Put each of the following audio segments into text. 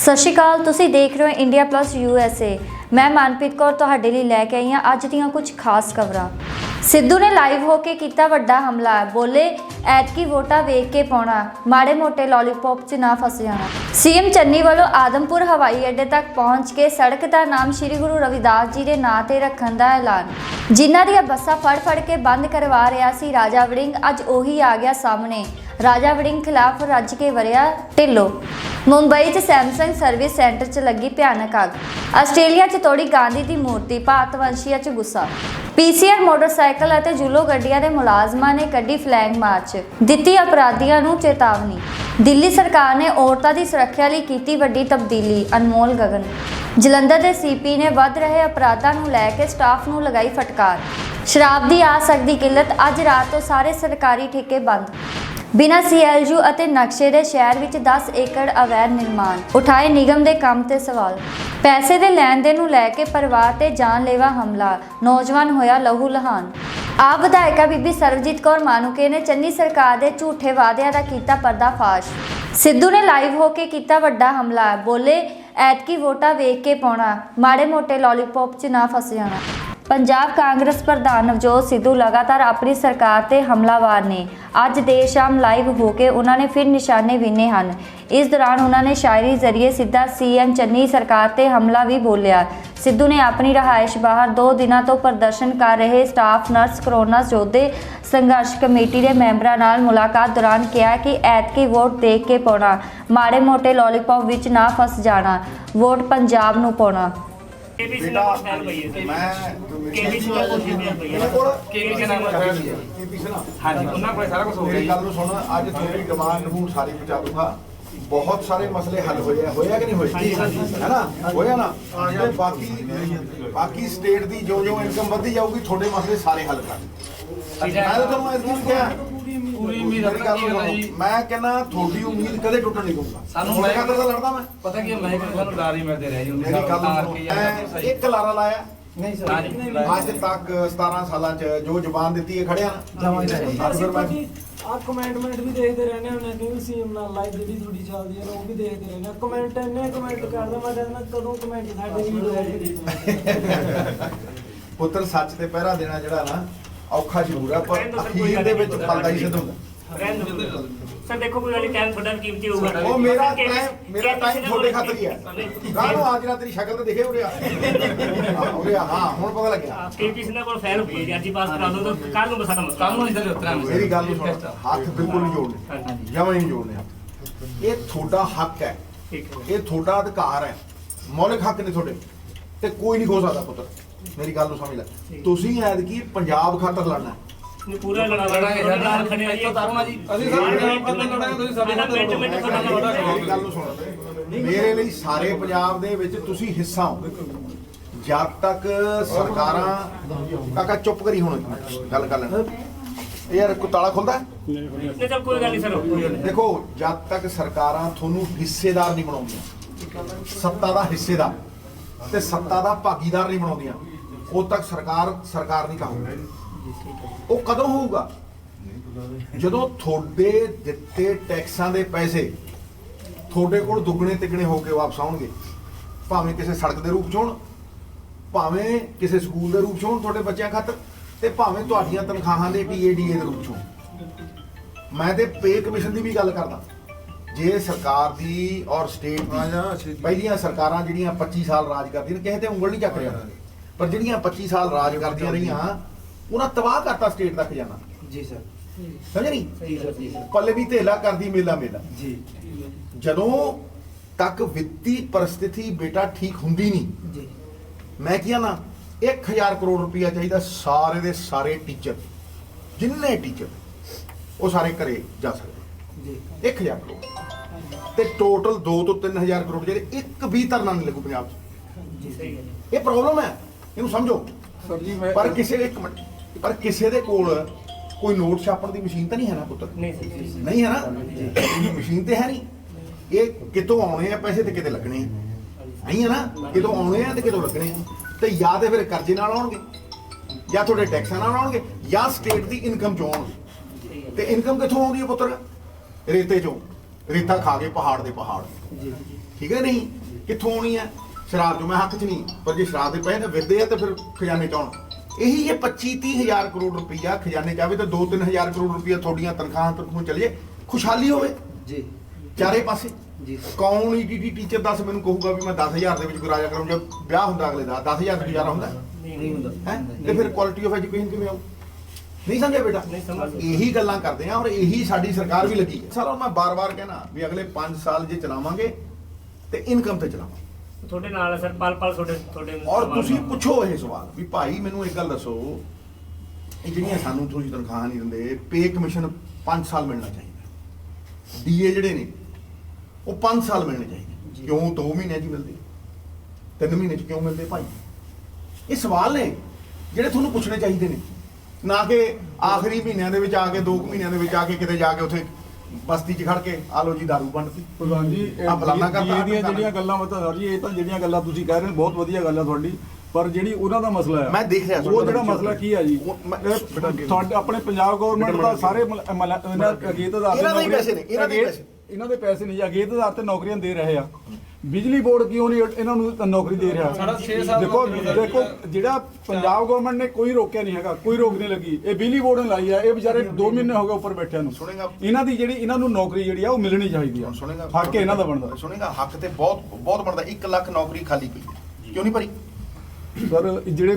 ਸਤਿ ਸ਼੍ਰੀ ਅਕਾਲ। ਤੁਸੀਂ ਦੇਖ ਰਹੇ ਹੋ ਇੰਡੀਆ ਪਲੱਸ USA। ਮੈਂ ਮਨਪ੍ਰੀਤ ਕੌਰ ਤੁਹਾਡੇ ਲਈ ਲੈ ਕੇ ਆਈ ਹਾਂ ਅੱਜ ਦੀਆਂ ਕੁਝ ਖਾਸ ਖਬਰਾਂ। ਸਿੱਧੂ ਨੇ ਲਾਈਵ ਹੋ ਕੇ ਕੀਤਾ ਵੱਡਾ ਹਮਲਾ, ਬੋਲੇ ਐਤਕੀ ਵੋਟਾਂ ਵੇਖ ਕੇ ਪਾਉਣਾ, ਮਾੜੇ ਮੋਟੇ ਲੋਲੀਪੌਪ 'ਚ ਨਾ ਫਸ ਜਾਣਾ। ਸੀਐਮ ਚੰਨੀ ਵੱਲੋਂ ਆਦਮਪੁਰ ਹਵਾਈ ਅੱਡੇ ਤੱਕ ਪਹੁੰਚ ਕੇ ਸੜਕ ਦਾ ਨਾਮ ਸ੍ਰੀ ਗੁਰੂ ਰਵਿਦਾਸ ਜੀ ਦੇ ਨਾਂ ਤੇ ਰੱਖਣ ਦਾ ਐਲਾਨ। ਜਿਨ੍ਹਾਂ ਦੀਆਂ ਬੱਸਾਂ ਫੜ ਕੇ ਬੰਦ ਕਰਵਾ ਰਿਹਾ ਸੀ ਰਾਜਾ ਵੜਿੰਗ, ਅੱਜ ਉਹੀ ਆ ਗਿਆ ਸਾਹਮਣੇ। ਰਾਜਾ ਵੜਿੰਗ ਖਿਲਾਫ ਰੱਜ ਕੇ ਵਰਿਆ ਢਿੱਲੋਂ। ਮੁੰਬਈ 'ਚ ਸੈਮਸੰਗ ਸਰਵਿਸ ਸੈਂਟਰ 'ਚ ਲੱਗੀ ਭਿਆਨਕ ਅੱਗ। ਆਸਟ੍ਰੇਲੀਆ 'ਚ ਤੋੜੀ ਗਾਂਧੀ ਦੀ ਮੂਰਤੀ, ਭਾਰਤਵੰਸ਼ੀਆਂ 'ਚ ਗੁੱਸਾ। PCR ਮੋਟਰਸਾਈਕਲ ਅਤੇ ਜੂਲੋ ਗੱਡੀਆਂ ਦੇ ਮੁਲਾਜ਼ਮਾਂ ਨੇ ਕੱਢੀ ਫਲੈਗ ਮਾਰਚ, ਦਿੱਤੀ ਅਪਰਾਧੀਆਂ ਨੂੰ ਚੇਤਾਵਨੀ। ਦਿੱਲੀ ਸਰਕਾਰ ਨੇ ਔਰਤਾਂ ਦੀ ਸੁਰੱਖਿਆ ਲਈ ਕੀਤੀ ਵੱਡੀ ਤਬਦੀਲੀ, ਅਨਮੋਲ ਗਗਨ। ਜਲੰਧਰ ਦੇ CP ਨੇ ਵੱਧ ਰਹੇ ਅਪਰਾਧਾਂ ਨੂੰ ਲੈ ਕੇ ਸਟਾਫ ਨੂੰ ਲਗਾਈ ਫਟਕਾਰ। ਸ਼ਰਾਬ ਦੀ ਆ ਸਕਦੀ ਕਿੱਲਤ, ਅੱਜ ਰਾਤ ਤੋਂ ਸਾਰੇ ਸਰਕਾਰੀ ਠੇਕੇ ਬੰਦ। ਬਿਨਾਂ CLU ਅਤੇ ਨਕਸ਼ੇ ਦੇ ਸ਼ਹਿਰ ਵਿੱਚ 10 ਏਕੜ ਅਵੈਧ ਨਿਰਮਾਣ, ਉਠਾਏ ਨਿਗਮ ਦੇ ਕੰਮ ਤੇ ਸਵਾਲ। ਪੈਸੇ ਦੇ ਲੈਣ ਦੇਣ ਨੂੰ ਲੈ ਕੇ ਪਰਿਵਾਰ ਤੇ ਜਾਨਲੇਵਾ ਹਮਲਾ, ਨੌਜਵਾਨ ਹੋਇਆ ਲਹੂ ਲਹਾਨ। ਆਪ ਵਿਧਾਇਕਾ ਬੀਬੀ ਸਰਬਜੀਤ ਕੌਰ ਮਾਨੂਕੇ ਨੇ ਚੰਨੀ ਸਰਕਾਰ ਦੇ ਝੂਠੇ ਵਾਅਦਿਆਂ ਦਾ ਕੀਤਾ ਪਰਦਾਫਾਸ਼। ਸਿੱਧੂ ਨੇ ਲਾਈਵ ਹੋ ਕੇ ਕੀਤਾ ਵੱਡਾ ਹਮਲਾ, ਬੋਲੇ ਐਤਕੀ ਵੋਟਾਂ ਵੇਖ ਕੇ ਪਾਉਣਾ, ਮਾੜੇ ਮੋਟੇ ਲੋਲੀਪੌਪ 'ਚ ਨਾ ਫਸ ਜਾਣਾ। ਪੰਜਾਬ ਕਾਂਗਰਸ ਪ੍ਰਧਾਨ ਨਵਜੋਤ ਸਿੱਧੂ ਲਗਾਤਾਰ ਆਪਣੀ ਸਰਕਾਰ ਤੇ ਹਮਲਾਵਾਰ ਨੇ। ਅੱਜ ਦੇਰ ਸ਼ਾਮ ਲਾਈਵ ਹੋ ਕੇ ਉਹਨਾਂ ਨੇ ਫਿਰ ਨਿਸ਼ਾਨੇ ਵਿੰਨੇ ਹਨ। ਇਸ ਦੌਰਾਨ ਉਹਨਾਂ ਨੇ ਸ਼ਾਇਰੀ ਜ਼ਰੀਏ ਸਿੱਧਾ CM ਚੰਨੀ ਸਰਕਾਰ ਤੇ ਹਮਲਾ ਵੀ ਬੋਲਿਆ। ਸਿੱਧੂ ਨੇ ਆਪਣੀ ਰਿਹਾਇਸ਼ ਬਾਹਰ 2 ਦਿਨਾਂ ਤੋਂ ਪ੍ਰਦਰਸ਼ਨ ਕਰ ਰਹੇ ਸਟਾਫ ਨਰਸ, ਕਰੋਨਾ ਯੋਧੇ, ਸੰਘਰਸ਼ ਕਮੇਟੀ ਦੇ ਮੈਂਬਰਾਂ ਨਾਲ ਮੁਲਾਕਾਤ ਦੌਰਾਨ ਕਿਹਾ ਕਿ ਐਤਕੀ ਵੋਟ ਦੇਖ ਕੇ ਪਾਉਣਾ, ਮਾੜੇ ਮੋਟੇ ਲੋਲੀਪੌਪ ਵਿੱਚ ਨਾ ਫਸ ਜਾਣਾ, ਵੋਟ ਪੰਜਾਬ ਨੂੰ ਪਾਉਣਾ। KBC ਨਾਲ ਫੈਲ ਪਈ ਹੈ ਮੈਂ KBC ਨਾਲ ਕੋਸ਼ਿਸ਼ ਪਈ ਹੈ KBC ਨਾਲ KBC ਨਾਲ ਹਾਂਜੀ ਉਹਨਾਂ ਕੋਲ ਸਾਰਾ ਕੁਝ ਹੋ ਗਿਆ। ਮੇਰੀ ਗੱਲ ਨੂੰ ਸੁਣ, ਅੱਜ ਤੁਹਾਡੀ ਡਿਮਾਂਡ ਨੂੰ ਸਾਰੀ ਪਹੁੰਚਾ ਦੂੰਗਾ। ਬਹੁਤ ਸਾਰੇ ਮਸਲੇ ਹੱਲ ਹੋਇਆ ਕਿ ਨਹੀਂ ਹੋਏ, ਹੈ ਨਾ, ਹੋਇਆ ਨਾ। ਤੇ ਬਾਕੀ ਸਟੇਟ ਦੀ ਜੋ ਇਨਕਮ ਵਧਦੀ ਜਾਊਗੀ ਤੁਹਾਡੇ ਮਸਲੇ ਸਾਰੇ ਹੱਲ ਕਰ। ਮੈਂ ਤਾਂ ਤੁਹਾਨੂੰ ਇਸ ਨੂੰ ਕਿਹਾ ਪੂਰੀ ਉਮੀਦ ਹੈ। ਮੈਂ ਕਹਿੰਦਾ ਤੁਹਾਡੀ ਉਮੀਦ ਕਦੇ ਟੁੱਟਣ ਨਹੀਂ ਦਊਗਾ। ਸਾਨੂੰ ਮੈਂ ਕਦੇ ਲੜਦਾ ਮੈਂ ਪਤਾ ਕੀ ਮੈਂ ਤੁਹਾਨੂੰ ਡਰ ਹੀ ਮਿਲਦੇ ਰਹੇ ਜੀ। ਮੇਰੀ ਗੱਲ ਇੱਕ ਲਾਰਾ ਲਾਇਆ ਨਹੀਂ ਸਰ, ਅੱਜ ਤੱਕ 17 ਸਾਲਾਂ ਚ ਜੋ ਜ਼ੁਬਾਨ ਦਿੱਤੀ ਹੈ ਖੜਿਆ ਨਾ। ਅਗਰ ਮੈਂ ਆ ਕਮੈਂਟ ਵੀ ਦੇਖਦੇ ਰਹਿੰਦੇ ਹੁੰਦੇ ਕਿ ਸੀਐਮ ਨਾਲ ਲਾਈਵ ਜਿਹੜੀ ਥੋੜੀ ਚੱਲਦੀ ਹੈ ਉਹ ਵੀ ਦੇਖਦੇ ਰਹਿੰਦੇ। ਕਮੈਂਟ ਇੰਨੇ ਕਮੈਂਟ ਕਰਦਾ ਮੈਂ ਕਹਿੰਦਾ ਕਦੋਂ ਕਮੈਂਟ ਸਾਡੇ ਵੀਡੀਓ ਪੁੱਤਰ ਸੱਚ ਤੇ ਪਹਿਰਾ ਦੇਣਾ ਜਿਹੜਾ ਨਾ ਔਖਾ ਜ਼ਰੂਰ ਆ, ਪਰ ਅਖੀਰ ਦੇ ਵਿੱਚ ਫਲਦਾ ਹੀ ਸਿੱਧ ਹੁੰਦਾ। ਸਰ ਦੇਖੋ ਕੋਈ ਵਾਲੀ ਟਾਈਮ ਤੁਹਾਡਾ ਕੀਮਤੀ ਹੋਊਗਾ। ਉਹ ਮੇਰਾ ਟਾਈਮ ਤੁਹਾਡੇ ਖਾਤਰ ਹੀ ਹੈ। ਗਾਣੋ ਅੱਜ ਰਾਤ ਤੇਰੀ ਸ਼ਕਲ ਤੇ ਦਿਖੇ ਉਰਿਆ ਹਾਂ ਹੁਣ ਪਤਾ ਲੱਗਿਆ। KBC ਨਾਲ ਕੋਲ ਫੈਲ ਹੋਈ ਹੈ ਜੀ, ਪਾਸ ਕਰਾ ਦੋ ਤਾਂ ਕੱਲ ਨੂੰ ਬਸਾਣਾ ਕੱਲ ਨੂੰ ਇੱਧਰ ਉਤਰਾਂਗੇ। ਮੇਰੀ ਗੱਲ ਨੂੰ ਸੁਣ, ਹੱਥ ਬਿਲਕੁਲ ਨਹੀਂ ਜੋੜਨੇ, ਜਮਾਂ ਹੀ ਨਹੀਂ ਜੋੜਨੇ। ਇਹ ਤੁਹਾਡਾ ਹੱਕ ਹੈ, ਇਹ ਤੁਹਾਡਾ ਅਧਿਕਾਰ ਹੈ, ਮੌਲਿਕ ਹੱਕ ਨੇ ਤੁਹਾਡੇ ਤੇ ਕੋਈ ਨਹੀਂ ਖੋ ਸਕਦਾ। ਪੁੱਤਰ ਮੇਰੀ ਗੱਲ ਨੂੰ ਸਮਝ ਲੈ, ਤੁਸੀਂ ਐਤਕੀ ਪੰਜਾਬ ਖਾਤਰ ਲੜਨਾ ਪੂਰਾ ਲੜਾਂਗੇ ਸਰ, ਨਾਲ ਖੜੇ ਆ ਜੀ ਤਾਰਨਾ ਜੀ। ਅਸੀਂ ਸਰ ਲੜਾਂਗੇ, ਤੁਸੀਂ ਸਾਡੇ ਨਾਲ ਮਿੰਟ ਤੁਹਾਡਾ ਲੜਾਂਗੇ। ਮੇਰੀ ਗੱਲ ਨੂੰ ਸੁਣ, ਮੇਰੇ ਲਈ ਸਾਰੇ ਪੰਜਾਬ ਦੇ ਵਿੱਚ ਤੁਸੀਂ ਹਿੱਸਾ ਹੋ। ਜਦ ਤੱਕ ਸਰਕਾਰਾਂ ਕਾਕਾ ਚੁੱਪ ਕਰੀ ਹੁਣ ਗੱਲ ਕਰ ਲੈਣ। ਇਹ ਯਾਰ ਕੋਈ ਤਾਲਾ ਖੁੱਲਦਾ ਨਹੀਂ ਚਲ ਕੋਈ ਗੱਲ ਨਹੀਂ ਸਰ। ਦੇਖੋ ਜਦ ਤੱਕ ਸਰਕਾਰਾਂ ਤੁਹਾਨੂੰ ਹਿੱਸੇਦਾਰ ਨਹੀਂ ਬਣਾਉਂਦੀਆਂ, ਸੱਤਾ ਦਾ ਹਿੱਸੇਦਾਰ ਤੇ ਸੱਤਾ ਦਾ ਭਾਗੀਦਾਰ ਨਹੀਂ ਬਣਾਉਂਦੀਆਂ, ਉਦੋਂ ਤੱਕ ਸਰਕਾਰ ਨਹੀਂ ਕਹੂਗੀ। ਉਹ ਕਦੋਂ ਹੋਊਗਾ? ਜਦੋਂ ਤੁਹਾਡੇ ਦਿੱਤੇ ਟੈਕਸਾਂ ਦੇ ਪੈਸੇ ਤੁਹਾਡੇ ਕੋਲ ਦੁੱਗਣੇ ਤਿੱਗਣੇ ਹੋ ਕੇ ਵਾਪਸ ਆਉਣਗੇ, ਭਾਵੇਂ ਕਿਸੇ ਸੜਕ ਦੇ ਰੂਪ 'ਚ ਹੋਣ, ਭਾਵੇਂ ਕਿਸੇ ਸਕੂਲ ਦੇ ਰੂਪ 'ਚ ਹੋਣ ਤੁਹਾਡੇ ਬੱਚਿਆਂ ਖਾਤਰ, ਤੇ ਭਾਵੇਂ ਤੁਹਾਡੀਆਂ ਤਨਖਾਹਾਂ ਦੇ TADA ਦੇ ਰੂਪ 'ਚ ਹੋਣ। ਮੈਂ ਤੇ ਪੇ ਕਮਿਸ਼ਨ ਦੀ ਵੀ ਗੱਲ ਕਰਦਾ। ਜੇ ਸਰਕਾਰ ਦੀ ਔਰ ਸਟੇਟ ਦੀ ਪਹਿਲੀਆਂ ਸਰਕਾਰਾਂ ਜਿਹੜੀਆਂ 25 ਸਾਲ ਰਾਜ ਕਰਦੀਆਂ ਨੇ, ਕਿਸੇ ਤੇ ਉਂਗਲ ਨਹੀਂ ਚੱਕ ਰਿਹਾ, ਪਰ ਜਿਹੜੀਆਂ 25 ਸਾਲ ਰਾਜ ਕਰਦੀਆਂ ਰਹੀਆਂ ਉਹਨਾਂ ਤਬਾਹ ਕਰਤਾ ਸਟੇਟ ਦਾ ਖਜ਼ਾਨਾ। ਜੀ ਸਰ, ਸਮਝ ਨਹੀਂ? ਜੀ ਸਰ, ਜੀ ਸਰ। ਪੱਲੇ ਵੀ ਧੇਲਾ ਕਰਦੀ ਮੇਲਾ ਜੀ। ਜਦੋਂ ਤੱਕ ਵਿੱਤੀ ਪਰਿਸਥਿਤੀ ਬੇਟਾ ਠੀਕ ਹੁੰਦੀ ਨਹੀਂ, ਜੀ ਮੈਂ ਕਿਹਾ ਨਾ 1000 ਕਰੋੜ ਰੁਪਇਆ ਚਾਹੀਦਾ ਸਾਰੇ ਦੇ ਸਾਰੇ ਟੀਚਰ, ਜਿੰਨੇ ਟੀਚਰ ਉਹ ਸਾਰੇ ਘਰੇ ਜਾ ਸਕਦੇ ਜੀ। 1000 ਕਰੋੜ ਤੇ ਟੋਟਲ 2 ਤੋਂ 3000 ਕਰੋੜ ਜਿਹੜੇ ਇੱਕ ਵੀ ਧਰਨਾ ਨਹੀਂ ਲੱਗੂ ਪੰਜਾਬ 'ਚ। ਜੀ ਸਹੀ ਹੈ। ਇਹ ਪ੍ਰੋਬਲਮ ਹੈ, ਇਹਨੂੰ ਸਮਝੋ। ਪਰ ਕਿਸੇ ਦੇ ਕੋਲ ਕੋਈ ਨੋਟ ਛਾਪਣ ਦੀ ਮਸ਼ੀਨ ਤਾਂ ਨਹੀਂ ਹੈ ਨਾ ਪੁੱਤਰ? ਨਹੀਂ ਹੈ ਨਾ, ਮਸ਼ੀਨ ਤੇ ਹੈ ਨਹੀਂ। ਇਹ ਕਿਤੋਂ ਆਉਣੇ ਆ ਪੈਸੇ ਤੇ ਕਿਤੇ ਲੱਗਣੇ ਆ, ਨਹੀਂ ਹੈ ਨਾ? ਕਿਤੋਂ ਆਉਣੇ ਆ ਤੇ ਕਿਤੋਂ ਲੱਗਣੇ ਆ। ਤੇ ਜਾਂ ਤੇ ਫਿਰ ਕਰਜ਼ੇ ਨਾਲ ਆਉਣਗੇ, ਜਾਂ ਤੁਹਾਡੇ ਟੈਕਸਾਂ ਨਾਲ ਆਉਣਗੇ, ਜਾਂ ਸਟੇਟ ਦੀ ਇਨਕਮ ਚੋਂ ਆਉਣਗੇ। ਤੇ ਇਨਕਮ ਕਿੱਥੋਂ ਆਉਂਦੀ ਹੈ ਪੁੱਤਰ? ਰੇਤੇ ਚੋਂ। ਰੇਤਾ ਖਾ ਗਏ ਪਹਾੜ ਦੇ ਪਹਾੜ। ਠੀਕ ਹੈ ਨਹੀਂ, ਕਿੱਥੋਂ ਆਉਣੀ ਹੈ? ਸ਼ਰਾਬ ਚੋਂ। ਮੈਂ ਹੱਕ 'ਚ ਨਹੀਂ, ਪਰ ਜੇ ਸ਼ਰਾਬ ਦੇ ਪੈਸੇ ਵਿਕਦੇ ਆ ਤਾਂ ਫਿਰ ਖਜ਼ਾਨੇ 'ਚ ਆਉਣ। ਇਹੀ ਜੇ 25-30 ਹਜ਼ਾਰ ਕਰੋੜ ਰੁਪਈਆ ਖਜ਼ਾਨੇ 'ਚ ਆਵੇ ਤਾਂ 2-3 ਹਜ਼ਾਰ ਕਰੋੜ ਰੁਪਈਆ ਤੁਹਾਡੀਆਂ ਤਨਖਾਹਾਂ ਚਲੇ, ਖੁਸ਼ਹਾਲੀ ਹੋਵੇ ਜੀ ਚਾਰੇ ਪਾਸੇ। ਜੀ ਕੌਣ ਈਟੀਟੀ ਟੀਚਰ ਦੱਸ ਮੈਨੂੰ ਕਹੂਗਾ ਵੀ ਮੈਂ 10,000 ਦੇ ਵਿੱਚ ਗੁਜ਼ਾਰਾ ਕਰਾਂ? ਜਦ ਵਿਆਹ ਹੁੰਦਾ ਅਗਲੇ ਦਾ 10,000 ਗੁਜ਼ਾਰਾ ਹੁੰਦਾ ਨਹੀਂ ਹੁੰਦਾ ਹੈ? ਤੇ ਫਿਰ ਕੁਆਲਿਟੀ ਆਫ ਐਜੂਕੇਸ਼ਨ ਕਿਵੇਂ ਆਊ? ਨਹੀਂ ਸਮਝਿਆ ਬੇਟਾ? ਇਹੀ ਗੱਲਾਂ ਕਰਦੇ ਆ ਔਰ ਇਹੀ ਸਾਡੀ ਸਰਕਾਰ ਵੀ ਲੱਗੀ ਹੈ। ਸਾਰਾ ਮੈਂ ਬਾਰ-ਬਾਰ ਕਹਿਣਾ ਵੀ ਅਗਲੇ 5 ਸਾਲ ਜੇ ਚਲਾਵਾਂਗੇ ਤੇ ਇਨਕਮ ਤੇ ਚਲਾਵਾਂਗੇ। ਤੁਹਾਡੇ ਨਾਲ ਹੈ ਸਰ, ਪਲ ਤੁਹਾਡੇ ਔਰ ਤੁਸੀਂ ਪੁੱਛੋ ਇਹ ਸਵਾਲ ਵੀ ਭਾਈ ਮੈਨੂੰ ਇੱਕ ਗੱਲ ਦੱਸੋ, ਇਹ ਜਿਹੜੀਆਂ ਸਾਨੂੰ ਤੁਸੀਂ ਤਨਖਾਹਾਂ ਨਹੀਂ ਦਿੰਦੇ, ਪੇ ਕਮਿਸ਼ਨ 5 ਸਾਲ ਮਿਲਣਾ ਚਾਹੀਦਾ। ਡੀਏ ਜਿਹੜੇ ਨੇ ਉਹ 5 ਸਾਲ ਮਿਲਣੇ ਚਾਹੀਦੇ। ਕਿਉਂ 2 ਮਹੀਨਿਆਂ 'ਚ ਹੀ ਮਿਲਦੇ, 3 ਮਹੀਨੇ 'ਚ ਕਿਉਂ ਮਿਲਦੇ ਭਾਈ? ਇਹ ਸਵਾਲ ਨੇ ਜਿਹੜੇ ਤੁਹਾਨੂੰ ਪੁੱਛਣੇ ਚਾਹੀਦੇ ਨੇ, ਨਾ ਕਿ ਆਖਰੀ ਮਹੀਨਿਆਂ ਦੇ ਵਿੱਚ ਆ ਕੇ 2 ਮਹੀਨਿਆਂ ਦੇ ਵਿੱਚ ਆ ਕੇ ਕਿਤੇ ਜਾ ਕੇ ਉੱਥੇ ਬਸਤੀ 'ਚ ਖੜ ਕੇ ਆ ਲੋ ਜੀ ਦਾਰੂ ਵੰਡਤੀ। ਪ੍ਰਧਾਨ ਜੀ ਆਹ ਫਲਾਨਾ ਕਰਤਾ, ਇਹਦੀਆਂ ਜਿਹੜੀਆਂ ਗੱਲਾਂ ਮਤਾ ਸਰ ਜੀ, ਇਹ ਤਾਂ ਜਿਹੜੀਆਂ ਗੱਲਾਂ ਤੁਸੀਂ ਕਹਿ ਰਹੇ ਹੋ ਬਹੁਤ ਵਧੀਆ ਗੱਲ ਹੈ ਤੁਹਾਡੀ, ਪਰ ਜਿਹੜੀ ਉਹਨਾਂ ਦਾ ਮਸਲਾ ਹੈ ਮੈਂ ਦੇਖ ਰਿਹਾ ਉਹ ਜਿਹੜਾ ਮਸਲਾ ਕੀ ਹੈ ਜੀ, ਤੁਹਾਡੇ ਆਪਣੇ ਪੰਜਾਬ ਗਵਰਨਮੈਂਟ ਦਾ ਸਾਰੇ ਅਗੇਤ ਆਧਾਰ ਇਹਨਾਂ ਦੇ ਹੀ ਪੈਸੇ ਨੇ, ਇਹਨਾਂ ਦੇ ਹੀ ਪੈਸੇ। ਇਹਨਾਂ ਦੇ ਪੈਸੇ ਨਹੀਂ, ਅਗੇਤ ਆਧਾਰ ਤੇ ਨੌਕਰੀਆਂ ਦੇ ਰਹੇ ਆ। ਬਿਜਲੀ ਬੋਰਡ ਕਿਉਂ ਨਹੀਂ ਇਹਨਾਂ ਨੂੰ ਨੌਕਰੀ ਦੇ ਰਿਹਾ? ਦੇਖੋ ਜਿਹੜਾ ਪੰਜਾਬ ਗਵਰਨਮੈਂਟ ਨੇ ਕੋਈ ਰੋਕਿਆ ਨਹੀਂ ਹੈਗਾ, ਕੋਈ ਰੋਕ ਨਹੀਂ ਲੱਗੀ। ਇਹ ਬਿਜਲੀ ਬੋਰਡ ਨੇ ਲਾਈ ਆ, ਇਹ ਵਿਚਾਰੇ 2 ਮਹੀਨੇ ਹੋ ਗਏ ਉੱਪਰ ਬੈਠਿਆਂ ਨੂੰ। ਇਹਨਾਂ ਦੀ ਜਿਹੜੀ ਇਹਨਾਂ ਨੂੰ ਨੌਕਰੀ ਜਿਹੜੀ ਆ ਉਹ ਮਿਲਣੀ ਚਾਹੀਦੀ ਆ। ਹੱਕ ਇਹਨਾਂ ਦਾ ਬਣਦਾ। ਸੁਣੇਗਾ ਹੱਕ ਤੇ ਬਹੁਤ ਬਣਦਾ। 1 ਲੱਖ ਨੌਕਰੀ ਖਾਲੀ ਪਈ ਹੈ, ਕਿਉਂ ਨਹੀਂ ਭਰੀ? ਸਰ ਜਿਹੜੇ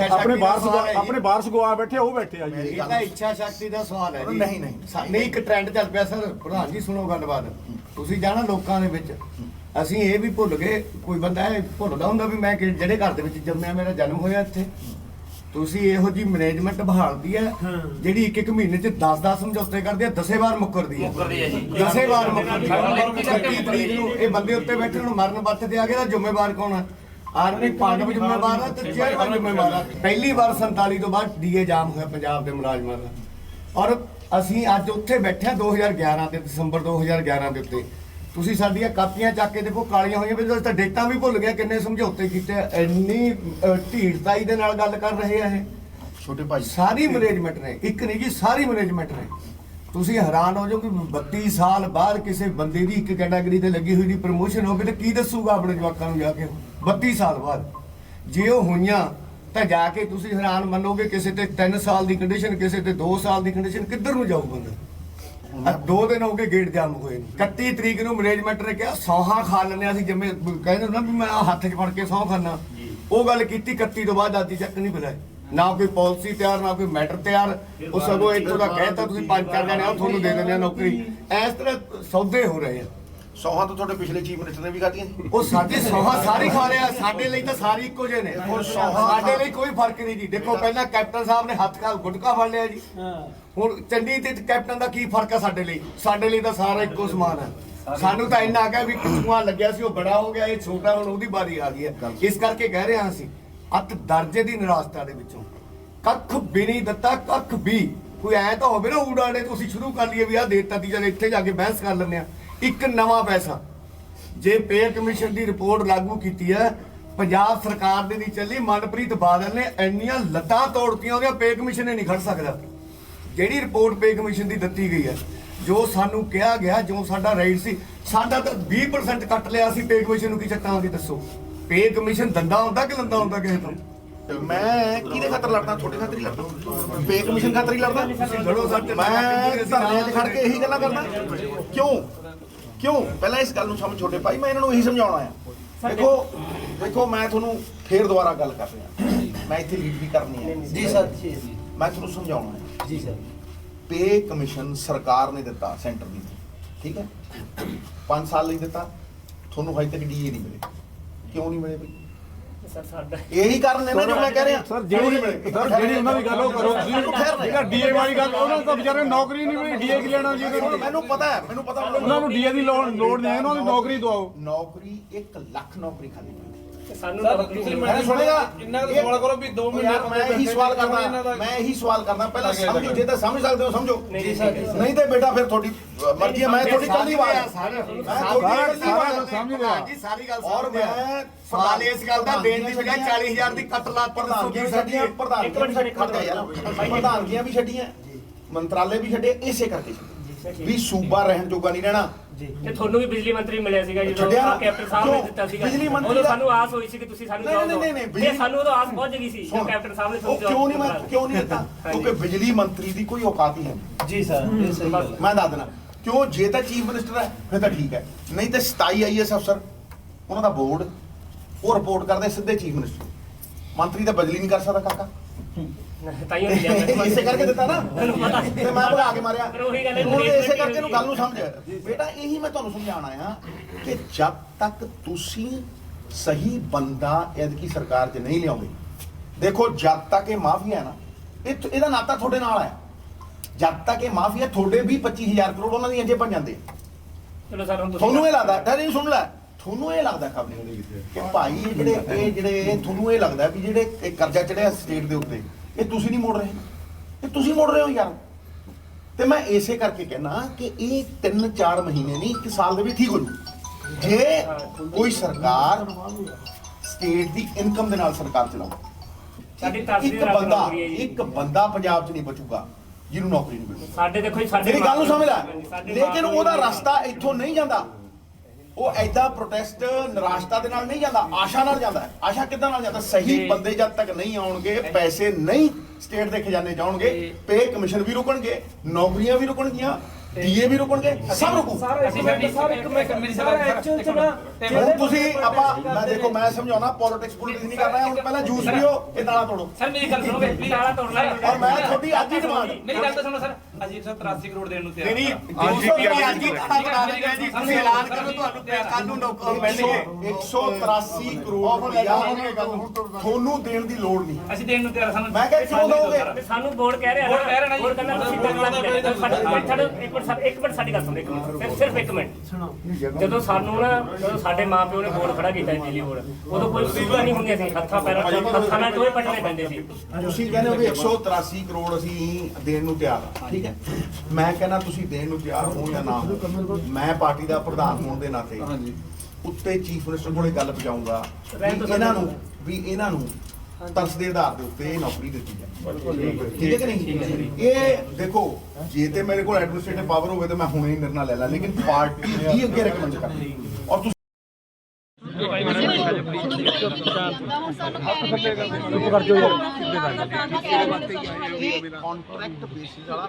ਆਪਣੇ ਵਾਰਸ ਗਵਾ ਬੈਠੇ ਉਹ ਬੈਠੇ ਆ ਜੀ। ਇਹ ਤਾਂ ਇੱਛਾ ਸ਼ਕਤੀ ਦਾ ਸਵਾਲ ਹੈ ਜੀ। ਨਹੀਂ ਨਹੀਂ ਇੱਕ ਟ੍ਰੈਂਡ ਚੱਲ ਪਿਆ ਸਰ। ਪ੍ਰਧਾਨ ਜੀ ਸੁਣੋ ਗੱਲਬਾਤ, ਤੁਸੀਂ ਜਾਣਾ ਲੋਕਾਂ ਦੇ ਵਿੱਚ ਅਸੀਂ ਇਹ ਵੀ ਭੁੱਲ ਗਏ, ਕੋਈ ਬੰਦਾ ਇਹ ਭੁੱਲਦਾ ਹੁੰਦਾ ਵੀ ਮੈਂ ਜਿਹੜੇ ਘਰ ਦੇ ਵਿੱਚ ਜੰਮਿਆ, ਮੇਰਾ ਜਨਮ ਹੋਇਆ ਇੱਥੇ। ਤੁਸੀਂ ਇਹੋ ਜੀ ਮੈਨੇਜਮੈਂਟ ਬਹਾਲਦੀ ਹੈ ਜਿਹੜੀ 1 ਮਹੀਨੇ 'ਚ 10 ਸਮਝੌਤੇ ਕਰਦੀ ਹੈ, 10 ਵਾਰ ਮੁੱਕਰਦੀ ਹੈ ਜੀ। 10 ਵਾਰ ਮੁੱਕਰਦੀ ਹੈ। 30 ਤਰੀਕ ਨੂੰ ਇਹ ਬੰਦੇ ਉੱਤੇ ਬੈਠੇ ਨੂੰ ਮਰਨ ਬੱਤ ਤੇ ਆ ਗਿਆ ਤਾਂ ਜ਼ਿੰਮੇਵਾਰ ਕੌਣ ਹੈ? ਆਰਮੀ ਪਾਂਡਵ ਜ਼ਿੰਮੇਵਾਰ ਹੈ ਤੇ ਚੇਅਰਮੈਨ ਜ਼ਿੰਮੇਵਾਰ ਹੈ। ਪਹਿਲੀ ਵਾਰ 47 ਤੋਂ ਬਾਅਦ ਡੀਏ ਜਾਮ ਹੋਇਆ ਪੰਜਾਬ ਦੇ ਮੁਲਾਜ਼ਮਾਂ ਦਾ, ਔਰ ਅਸੀਂ ਅੱਜ ਉੱਥੇ ਬੈਠੇ ਹਾਂ 2011 ਦੇ ਦਸੰਬਰ 2011 ਦੇ ਉੱਤੇ। ਤੁਸੀਂ ਸਾਡੀਆਂ ਕਾਪੀਆਂ ਚੱਕ ਕੇ ਦੇਖੋ, ਕਾਲੀਆਂ ਹੋਈਆਂ ਵੀ, ਤਾਂ ਡੇਟਾਂ ਵੀ ਭੁੱਲ ਗਿਆ ਕਿੰਨੇ ਸਮਝੌਤੇ ਕੀਤੇ। ਇੰਨੀ ਢੀਠਤਾਈ ਦੇ ਨਾਲ ਗੱਲ ਕਰ ਰਹੇ ਆ ਇਹ ਛੋਟੇ ਭਾਈ। ਸਾਰੀ ਮੈਨੇਜਮੈਂਟ ਨੇ, ਇੱਕ ਨਹੀਂ ਜੀ ਸਾਰੀ ਮੈਨੇਜਮੈਂਟ ਨੇ। ਤੁਸੀਂ ਹੈਰਾਨ ਹੋ ਜਾਓ ਕਿ 32 ਸਾਲ ਬਾਅਦ ਕਿਸੇ ਬੰਦੇ ਦੀ ਇੱਕ ਕੈਟਾਗਰੀ ਤੇ ਲੱਗੀ ਹੋਈ ਦੀ ਪ੍ਰਮੋਸ਼ਨ ਹੋਵੇ ਤਾਂ ਕੀ ਦੱਸੂਗਾ ਆਪਣੇ ਜਵਾਕਾਂ ਨੂੰ ਜਾ ਕੇ? 32 ਸਾਲ ਬਾਅਦ ਜੇ ਉਹ ਹੋਈਆਂ ਤਾਂ ਜਾ ਕੇ ਤੁਸੀਂ ਹੈਰਾਨ ਮੰਨੋਗੇ, ਕਿਸੇ ਤੇ 3 ਸਾਲ ਦੀ ਕੰਡੀਸ਼ਨ, ਕਿਸੇ ਤੇ 2 ਸਾਲ ਦੀ ਕੰਡੀਸ਼ਨ, ਕਿੱਧਰ ਨੂੰ ਜਾਊ ਬੰਦਾ? 2 ਦਿਨ ਹੋ ਗਏ ਗੇਟ ਜਾਮ ਹੋਏ ਨੇ। 31 ਤਰੀਕ ਨੂੰ ਮੈਨੇਜਮੈਂਟ ਨੇ ਕਿਹਾ ਸੌਹਾਂ ਖਾ ਲੈਣੇ ਅਸੀਂ, ਜਿਵੇਂ ਕਹਿੰਦੇ ਨਾ ਵੀ ਮੈਂ ਹੱਥ 'ਚ ਫੜ ਕੇ ਸਹੁੰ ਖਾਨਾ। ਉਹ ਗੱਲ ਕੀਤੀ 31 ਤੋਂ ਬਾਅਦ ਅੱਜ ਤੱਕ ਨਹੀਂ ਬੁਲਾਏ, ਨਾ ਕੋਈ ਪਾਲਿਸੀ ਤਿਆਰ, ਨਾ ਕੋਈ ਮੈਟਰ ਤਿਆਰ। ਉਹ ਸਗੋਂ ਇੱਥੋਂ ਦਾ ਕਹਿਤਾ ਤੁਸੀਂ 5-4 ਜਣੇ ਆਓ ਤੁਹਾਨੂੰ ਦੇ ਦਿੰਦੇ ਆ ਨੌਕਰੀ। ਇਸ ਤਰ੍ਹਾਂ ਸੌਦੇ ਹੋ ਰਹੇ ਆ। ਸੌਹਾਂ ਤਾਂ ਤੁਹਾਡੇ ਪਿਛਲੇ ਚੀਫ ਮਿਨਿਸਟਰ ਨੇ ਵੀ ਖਾਧੀਆਂ। ਉਹ ਸਾਡੀ ਸੌਹਾਂ ਸਾਰੀ ਖਾ ਰਿਹਾ, ਸਾਡੇ ਲਈ ਤਾਂ ਸਾਰੀ ਇੱਕੋ ਜਿਹੇ ਨੇ। ਸਾਡੇ ਲਈ ਕੋਈ ਫਰਕ ਨਹੀਂ ਜੀ। ਦੇਖੋ ਪਹਿਲਾਂ ਕੈਪਟਨ ਸਾਹਿਬ ਨੇ ਹੱਥ ਖਾ ਗੁਟਕਾ ਫੜ ਲਿਆ ਜੀ, ਹੁਣ ਚੰਡੀ ਤੇ ਕੈਪਟਨ ਦਾ ਕੀ ਫਰਕ ਆ ਸਾਡੇ ਲਈ? ਸਾਡੇ ਲਈ ਤਾਂ ਸਾਰਾ ਇੱਕੋ ਸਮਾਨ ਹੈ। ਸਾਨੂੰ ਤਾਂ ਇੰਨਾ ਆ ਗਿਆ ਵੀ ਕਸੂਆ ਲੱਗਿਆ ਸੀ, ਉਹ ਬੜਾ ਹੋ ਗਿਆ, ਇਹ ਛੋਟਾ, ਹੁਣ ਉਹਦੀ ਵਾਰੀ ਆ ਗਈ ਹੈ। ਇਸ ਕਰਕੇ ਕਹਿ ਰਹੇ ਹਾਂ ਅਸੀਂ ਅੱਤ ਦਰਜੇ ਦੀ ਨਿਰਾਸ਼ਤਾ ਦੇ ਵਿੱਚੋਂ ਕੱਖ ਵੀ ਨਹੀਂ ਦਿੱਤਾ, ਕੱਖ ਵੀ। ਕੋਈ ਐ ਤਾਂ ਹੋਵੇ ਨਾ ਊੜਾੜੇ ਤੁਸੀਂ ਸ਼ੁਰੂ ਕਰ ਲਈਏ ਵੀ ਆਹ ਦੇਤਾ ਦੀ, ਜਦ ਇੱਥੇ ਜਾ ਕੇ ਬਹਿਸ ਕਰ ਲੈਂਦੇ ਆ। ਇੱਕ ਨਵਾਂ ਪੈਸਾ ਜੇ ਪੇ ਕਮਿਸ਼ਨ ਦੀ ਰਿਪੋਰਟ ਲਾਗੂ ਕੀਤੀ ਹੈ, ਪੰਜਾਬ ਸਰਕਾਰ ਦੇ ਨਹੀਂ ਚੱਲੀ, ਮਨਪ੍ਰੀਤ ਬਾਦਲ ਨੇ ਇੰਨੀਆਂ ਲੱਤਾਂ ਤੋੜਤੀਆਂ ਉਹਦੀਆਂ, ਪੇ ਕਮਿਸ਼ਨ ਨੇ ਨਹੀਂ ਖੜ ਸਕਦਾ। ਜਿਹੜੀ ਰਿਪੋਰਟ ਪੇ ਕਮਿਸ਼ਨ ਦੀ ਦਿੱਤੀ ਗਈ ਹੈ, ਜੋ ਸਾਨੂੰ ਕਿਹਾ ਗਿਆ, ਜੋ ਸਾਡਾ ਰਾਈਟ ਸੀ, ਸਾਡਾ ਤਾਂ 20% ਕੱਟ ਲਿਆ ਸੀ। ਪੇ ਕਮਿਸ਼ਨ ਨੂੰ ਕੀ ਚੱਟਾਂਗੇ ਦੱਸੋ? ਪੇ ਕਮਿਸ਼ਨ ਦੰਦਾ ਹੁੰਦਾ ਕਿ ਲੰਦਾ ਹੁੰਦਾ ਕਿਸੇ ਤੋਂ? ਮੈਂ ਕਿਹਦੇ ਖਾਤਰ ਲੜਦਾ? ਤੁਹਾਡੇ ਖਾਤਰ ਹੀ ਲੜਦਾ, ਪੇ ਕਮਿਸ਼ਨ ਖਾਤਰ ਹੀ ਲੜਦਾ। ਤੁਸੀਂ ਲੜੋ ਸਾਡੇ, ਮੈਂ ਧਰਨਿਆਂ 'ਤੇ ਖੜ ਕੇ ਇਹੀ ਗੱਲਾਂ ਕਰਦਾ। ਕਿਉਂ ਪਹਿਲਾਂ ਇਸ ਗੱਲ ਨੂੰ ਸਮਝ ਛੋਟੇ ਭਾਈ, ਮੈਂ ਇਹਨਾਂ ਨੂੰ ਇਹੀ ਸਮਝਾਉਣਾ ਆ। ਦੇਖੋ ਮੈਂ ਤੁਹਾਨੂੰ ਫੇਰ ਦੁਬਾਰਾ ਗੱਲ ਕਰ ਰਿਹਾ, ਮੈਂ ਇੱਥੇ ਲੀਡ ਵੀ ਕਰਨੀ ਹੈ ਜੀ ਸਰ। ਮੈਂ ਤੁਹਾਨੂੰ ਸਮਝਾਉਣਾ ਹੈ ਜੀ ਸਰ। ਪੇ ਕਮਿਸ਼ਨ ਸਰਕਾਰ ਨੇ ਦਿੱਤਾ, ਸੈਂਟਰ ਦੀ, ਠੀਕ ਹੈ? 5 ਸਾਲ ਲਈ ਦਿੱਤਾ, ਤੁਹਾਨੂੰ ਹਜੇ ਤੱਕ ਡੀਏ ਨਹੀਂ ਮਿਲੇ। ਕਿਉਂ ਨਹੀਂ ਮਿਲੇ ਬਈ? ਸਰ ਸਾਡਾ ਇਹੀ ਕਾਰਨ ਹੈ ਨਾ ਜੋ ਮੈਂ ਕਹਿ ਰਿਹਾ। ਸਰ ਜਿਹੜੀ ਉਹਨਾਂ ਦੀ ਗੱਲ ਉਹ ਕਰੋ ਤੁਸੀਂ, ਜਿਹੜਾ ਡੀਏ ਵਾਲੀ ਗੱਲ, ਉਹਨਾਂ ਨੂੰ ਤਾਂ ਵਿਚਾਰੇ ਨੌਕਰੀ ਨਹੀਂ ਮਿਲੀ, ਡੀਏ ਕੀ ਲੈਣਾ ਜੀ? ਮੈਨੂੰ ਪਤਾ ਉਹਨਾਂ ਨੂੰ ਡੀਏ ਦੀ ਲੋੜ ਨਹੀਂ ਹੈ, ਉਹਨਾਂ ਦੀ ਨੌਕਰੀ ਦਵਾਓ। ਨੌਕਰੀ 1 ਲੱਖ ਨੌਕਰੀ ਖਾਲੀ ਪਈ। ਸਾਨੂੰ ਮੈਂ ਸੁਣੇਗਾ ਇੰਨਾ ਕੁ ਸਵਾਲ ਕਰੋ ਵੀ 2 ਮਹੀਨੇ ਮੈਂ ਇਹੀ ਸਵਾਲ ਕਰਦਾ ਪਹਿਲਾਂ ਸਮਝੋ, ਜੇ ਤਾਂ ਸਮਝ ਸਕਦੇ ਹੋ ਸਮਝੋ, ਨਹੀਂ ਤੇ ਬੇਟਾ ਫਿਰ ਤੁਹਾਡੀ ਮਰਜ਼ੀ ਹੈ। ਮੈਂ ਤੁਹਾਡੀ ਕੱਲੀ ਵਾਰ ਸਮਝ ਲਿਆ ਜੀ, ਸਾਰੀ ਗੱਲ ਔਰ ਮੈਂ ਸਵਾਲ ਇਸ ਗੱਲ ਦਾ ਦੇਣ ਦੀ ਬਜਾਏ 40,000 ਦੀ ਕੱਟ ਲਾਤੀ। ਪ੍ਰਧਾਨਗੀਆਂ ਸਾਡੀਆਂ ਪ੍ਰਧਾਨਗੀਆਂ ਵੀ ਛੱਡੀਆਂ, ਮੰਤਰਾਲੇ ਵੀ ਛੱਡੇ, ਇਸੇ ਕਰਕੇ ਵੀ ਸੂਬਾ ਰਹਿਣ ਜੋਗਾ ਨਹੀਂ ਰਹਿਣਾ। ਤੇ ਤੁਹਾਨੂੰ ਵੀ ਬਿਜਲੀ ਮੰਤਰੀ ਮਿਲਿਆ ਸੀਗਾ ਜਦੋਂ ਛੱਡਿਆ ਨਾ? ਕੈਪਟਨ ਸਾਹਿਬ ਨੇ ਕਿਉਂ? ਦਿੱਤਾ ਸੀਗਾ ਬਿਜਲੀ ਮੰਤਰੀ ਉਦੋਂ ਦਾ- ਸਾਨੂੰ ਆਸ ਹੋਈ ਸੀ ਕਿ ਤੁਸੀਂ ਸਾਨੂੰ ਨਹੀਂ, ਜਵਾਬ ਨਹੀਂ, ਦਿਓ ਨਹੀਂ, ਤੇ ਬਿਜਲੀ- ਸਾਨੂੰ ਉਦੋਂ ਆਸ ਪਹੁੰਚ ਗਈ ਸੀ ਜਦੋਂ ਕੈਪਟਨ ਸਾਹਿਬ ਨੇ ਉਹ ਤੁਹਾਨੂੰ ਕਿਉਂ ਨਹੀਂ ਜਵਾਬ ਮੈਂ ਕਿਉਂ ਨਹੀਂ ਦਿੱਤਾ? ਕਿਉਂਕਿ ਬਿਜਲੀ ਮੰਤਰੀ ਦੀ ਕੋਈ ਔਕਾਤ ਹੀ ਹੈ ਨਹੀਂ। ਜੀ ਸਰ ਇਹ ਸਹੀ ਗੱਲ ਹੈ। ਮੈਂ ਦੱਸ ਦੇਣਾ ਕਿਉਂ, ਜੇ ਤਾਂ ਚੀਫ ਮਿਨਿਸਟਰ ਹੈ ਫਿਰ ਤਾਂ ਠੀਕ ਹੈ, ਨਹੀਂ ਤਾਂ 27 ਆਈਐਸ ਅਫਸਰ ਉਹਨਾਂ ਦਾ ਬੋਰਡ ਉਹ ਰਿਪੋਰਟ ਕਰਦੇ ਸਿੱਧੇ ਚੀਫ ਮਿਨਿਸਟਰ। ਮੰਤਰੀ ਤਾਂ ਬਦਲੀ ਨਹੀਂ ਕਰ ਸਕਦਾ ਕਾਕਾ, ਤਾਈਓ ਨਹੀਂ ਜਾਂਦਾ ਇਸੇ ਕਰਕੇ ਦਿੱਤਾ ਨਾ ਤੇ ਮੈਂ ਭਗਾ ਕੇ ਮਾਰਿਆ। ਪਰ ਉਹੀ ਗੱਲ ਹੈ, ਹੁਣ ਇਸੇ ਕਰਕੇ ਇਹਨੂੰ ਗੱਲ ਨੂੰ ਸਮਝ ਬੇਟਾ, ਇਹੀ ਮੈਂ ਤੁਹਾਨੂੰ ਸਮਝਾਉਣ ਆਇਆ ਕਿ ਜਦ ਤੱਕ ਤੁਸੀਂ ਸਹੀ ਬੰਦਾ ਐਤਕੀ ਸਰਕਾਰ 'ਚ ਨਹੀਂ ਲਿਆਉਂਦੇ, ਦੇਖੋ ਜਦ ਤੱਕ ਇਹ ਮਾਫੀਆ ਹੈ ਨਾ, ਇਹਦਾ ਨਾਤਾ ਤੁਹਾਡੇ ਨਾਲ ਹੈ। ਜਦ ਤੱਕ ਇਹ ਮਾਫੀਆ ਤੁਹਾਡੇ ਵੀ 25,000 ਕਰੋੜ ਉਹਨਾਂ ਦੀਆਂ ਜੇਬਾਂ ਜਾਂਦੇ, ਚਲੋ ਸਰ ਹੁਣ ਤੁਹਾਨੂੰ ਇਹ ਲੱਗਦਾ ਡੈਡੀ ਸੁਣ ਲੈ, ਤੁਹਾਨੂੰ ਇਹ ਲੱਗਦਾ ਖਬਰ ਕਿ ਭਾਈ ਇਹ ਜਿਹੜੇ ਤੁਹਾਨੂੰ ਇਹ ਲੱਗਦਾ ਵੀ ਜਿਹੜੇ ਇਹ ਕਰਜ਼ਾ ਚੜਿਆ ਸਟੇਟ ਦੇ ਉੱਤੇ ਇਹ ਤੁਸੀਂ ਨਹੀਂ ਮੋੜ ਰਹੇ, ਇਹ ਤੁਸੀਂ ਮੋੜ ਰਹੇ ਹੋ ਯਾਰ। ਤੇ ਮੈਂ ਇਸੇ ਕਰਕੇ ਕਹਿਣਾ ਕਿ ਇਹ 3-4 ਮਹੀਨੇ ਨਹੀਂ 1 ਸਾਲ ਦੇ ਵਿੱਚ ਠੀਕ ਹੋ ਜੂ ਜੇ ਕੋਈ ਸਰਕਾਰ ਸਟੇਟ ਦੀ ਇਨਕਮ ਦੇ ਨਾਲ ਸਰਕਾਰ ਚਲਾਓ। ਸਾਡੀ ਤਰਸ ਦੀ ਰਾਤ ਨੌਕਰੀ ਹੈ ਜੀ। ਇੱਕ ਬੰਦਾ ਪੰਜਾਬ 'ਚ ਨਹੀਂ ਬਚੂਗਾ ਜਿਹਨੂੰ ਨੌਕਰੀ ਨਹੀਂ ਮਿਲੂ। ਸਾਡੇ ਦੇਖੋ ਜੀ, ਸਾਡੇ ਮੇਰੀ ਗੱਲ ਨੂੰ ਸਮਝ ਲੈ, ਸਾਡੇ ਲੇਕਿਨ ਉਹਦਾ ਰਸਤਾ ਇੱਥੋਂ ਨਹੀਂ ਜਾਂਦਾ। ਉਹ ਐਦਾਂ ਪ੍ਰੋਟੈਸਟ ਨਿਰਾਸ਼ਤਾ ਦੇ ਨਾਲ ਨਹੀਂ ਜਾਂਦਾ, ਆਸ਼ਾ ਨਾਲ ਜਾਂਦਾ ਹੈ। ਆਸ਼ਾ ਕਿੱਦਾਂ ਨਾਲ ਜਾਂਦਾ? ਸਹੀ ਬੰਦੇ ਜਦ ਤੱਕ ਨਹੀਂ ਆਉਣਗੇ, ਪੈਸੇ ਨਹੀਂ ਸਟੇਟ ਦੇ ਖਜ਼ਾਨੇ ਜਾਣਗੇ, ਪੇ ਕਮਿਸ਼ਨ ਵੀ ਰੁਕਣਗੇ, ਨੌਕਰੀਆਂ ਵੀ ਰੁਕਣਗੀਆਂ, ਡੀਏ ਵੀ ਰੁਕਣਗੇ, ਸਭ ਰੁਕੂ। ਹੁਣ ਤੁਸੀਂ ਆਪਾਂ ਮੈਂ ਦੇਖੋ ਮੈਂ ਸਮਝਾਉਣਾ ਪੋਲਿਟਿਕਸ ਨਹੀਂ ਕਰਨਾ ਹੈ। ਹੁਣ ਪਹਿਲਾਂ ਜੂਸ ਪੀਓ, ਇਹ ਤਾਲਾ ਤੋੜੋ। ਸਰ ਮੇਰੀ ਗੱਲ ਸੁਣੋ ਪਲੀਜ਼ ਤਾਲਾ ਤੋੜਨਾ ਹੈ। ਔਰ ਮੈਂ ਤੁਹਾਡੀ ਅੱਜ ਹੀ ਡਿਮਾਂਡ ਮੇਰੀ ਗੱਲ ਤਾਂ ਸੁਣੋ ਸਰ, ਅਸੀਂ 83 ਕਰੋੜ ਦੇਣ ਨੂੰ ਤਿਆਰ ਨਹੀਂ ਅੱਜ ਹੀ ਤਾਲਾ ਬਣਾ ਲਿਆ ਜੀ, ਤੁਸੀਂ ਐਲਾਨ ਕਰੋ ਤੁਹਾਨੂੰ ਕੱਲ ਨੂੰ ਨੌਕਰੀ ਮਿਲਣਗੇ। 183 ਕਰੋੜ ਰੁਪਇਆ ਤੁਹਾਨੂੰ ਦੇਣ ਦੀ ਲੋੜ ਨਹੀਂ। ਅਸੀਂ ਦੇਣ ਨੂੰ ਤਿਆਰ ਸਾਨੂੰ ਮੈਂ ਕਿਹਾ ਕਿਉਂ ਦੋਗੇ? ਤੇ ਸਾਨੂੰ ਬੋਰਡ ਕਹਿ ਰਿਹਾ ਬੋਰਡ ਕਹਿ ਰਿਹਾ ਨਾ ਜੀ। ਬੋਰਡ ਕਹਿੰਦਾ ਤੁਸੀਂ 3 ਲੱਖ ਲੈ ਲਓ। ਇੱਕ ਮਿੰਟ ਸਾਡੀ ਗੱਲ ਸੁਣੋ, ਇੱਕ ਮਿੰਟ ਸਿਰਫ ਇੱਕ ਮਿੰਟ। ਜਦੋਂ ਸਾਨੂੰ ਨਾ ਜਦੋਂ ਸਾਡੇ ਮਾਪਿਓ ਨੇ ਬੋਰਡ ਖੜਾ ਕੀਤਾ ਬਿਜਲੀ ਬੋਰਡ, ਉਦੋਂ ਕੋਈ ਸੁਵਿਧਾ ਨਹੀਂ ਹੁੰਦੀਆਂ ਸੀ, ਹੱਥਾਂ ਨਾਲ ਦੋਏ ਪੱਟਣੇ ਪੈਂਦੇ ਸੀ। ਤੁਸੀਂ ਕਹਿੰਦੇ ਹੋ ਵੀ 183 ਕਰੋੜ ਅਸੀਂ ਦੇਣ ਨੂੰ ਤਿਆਰ ਹਾਂ, ਠੀਕ ਹੈ। ਮੈਂ ਕਹਿੰਦਾ ਤੁਸੀਂ ਦੇਣ ਨੂੰ ਤਿਆਰ ਹੋ ਜਾਂ ਨਾ ਹੋ, ਮੈਂ ਪਾਰਟੀ ਦਾ ਪ੍ਰਧਾਨ ਹੋਣ ਦੇ ਨਾਤੇ ਉੱਤੇ ਚੀਫ ਮਿਨਿਸਟਰ ਕੋਲੇ ਗੱਲ ਪਹੁੰਚਾਊਂਗਾ ਵੀ ਇਹਨਾਂ ਨੂੰ ਤਰਸ ਦੇ ਆਧਾਰ ਦੇ ਉੱਤੇ ਇਹ ਨੌਕਰੀ ਦਿੱਤੀ ਜਾਏ, ਠੀਕ ਹੈ ਕਿ ਨਹੀਂ? ਇਹ ਦੇਖੋ ਜੇ ਤੇ ਮੇਰੇ ਕੋਲ ਐਡਮਿਨਿਸਟ੍ਰੇਟਿਵ ਪਾਵਰ ਹੋਵੇ ਤਾਂ ਮੈਂ ਹੁਣੇ ਹੀ ਨਿਰਣਾ ਲੈ ਲਾਂ, ਲੇਕਿਨ ਪਾਰਟੀ ਹੀ ਅੱਗੇ ਰეკਮੈਂਡ ਕਰਦੀ ਔਰ ਤੁਸੀਂ ਕੰਟਰੈਕਟ ਬੇਸਿਸ ਵਾਲਾ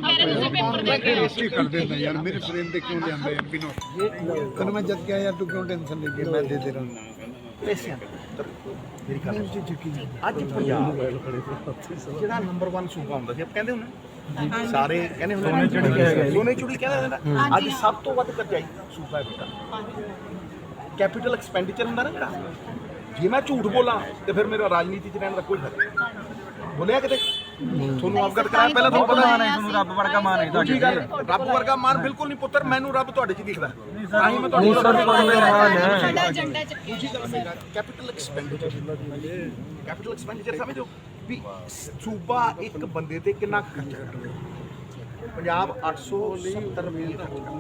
ਰਜਿਸਟਰੀ ਕਰ ਦਿੰਦਾ ਯਾਰ, ਮੇਰੇ ਫਰੈਂਡ ਦੇ ਕਿਉਂ ਲਿਆਂਦੇ ਐਮਪੀ ਨੂੰ ਤੈਨੂੰ ਮੈਂ ਜਦ ਕਿਹਾ ਯਾਰ ਤੂੰ ਕਿਉਂ ਟੈਨਸ਼ਨ ਲੈ ਕੇ ਮੈਂ ਦੇ ਦੇ ਰਹਾ ਪੈਸਿਆਂ ਮੇਰੀ ਗੱਲ ਅੱਜ ਪੰਜਾਬ ਜਿਹੜਾ ਨੰਬਰ 1 ਸੂਬਾ ਹੁੰਦਾ ਸੀ, ਆਪ ਕਹਿੰਦੇ ਹੁੰਦੇ ਸਾਰੇ ਕਹਿੰਦੇ ਹੁੰਦੇ ਸੋਨੇ ਚੁੜੀ ਕਹਿੰਦੇ ਹੁੰਦੇ, ਅੱਜ ਸਭ ਤੋਂ ਵੱਧ ਕਰਜ਼ਾਈ ਸੂਬਾ ਹੈ ਬੇਟਾ। ਕੈਪੀਟਲ ਐਕਸਪੈਂਡੀਚਰ ਹੁੰਦਾ ਨਾ ਜਿਹੜਾ, ਜੇ ਮੈਂ ਝੂਠ ਬੋਲਾਂ ਤੇ ਫਿਰ ਮੇਰਾ ਰਾਜਨੀਤੀ 'ਚ ਰਹਿਣ ਦਾ ਕੋਈ ਫਾਇਦਾ ਨਹੀਂ। ਬੋਲਿਆ ਕਿਤੇ ਤੁਹਾਨੂੰ ਅਵਗਤ ਕਰਾਇਆ, ਪਹਿਲਾਂ ਤੁਹਾਨੂੰ ਪਤਾ ਹੈ ਤੁਹਾਨੂੰ ਰੱਬ ਵਰਗਾ ਮਾਨ ਹੈ ਤੁਹਾਡੀ ਗੱਲ। ਰੱਬ ਵਰਗਾ ਮਾਨ ਬਿਲਕੁਲ ਨਹੀਂ ਪੁੱਤਰ, ਮੈਨੂੰ ਰੱਬ ਤੁਹਾਡੇ 'ਚ ਦਿਖਦਾ, ਤਾਂ ਹੀ ਮੈਂ ਤੁਹਾਨੂੰ ਕੈਪੀਟਲ ਐਕਸਪੈਂਡੀਚਰ ਸਮਝੋ ਵੀ ਸੂਬਾ ਇੱਕ ਬੰਦੇ ਤੇ ਕਿੰਨਾ ਖਰਚਾ ਕਰਦਾ। ਪੰਜਾਬ 870 ਰੁਪਏ ਖਰਚਾ,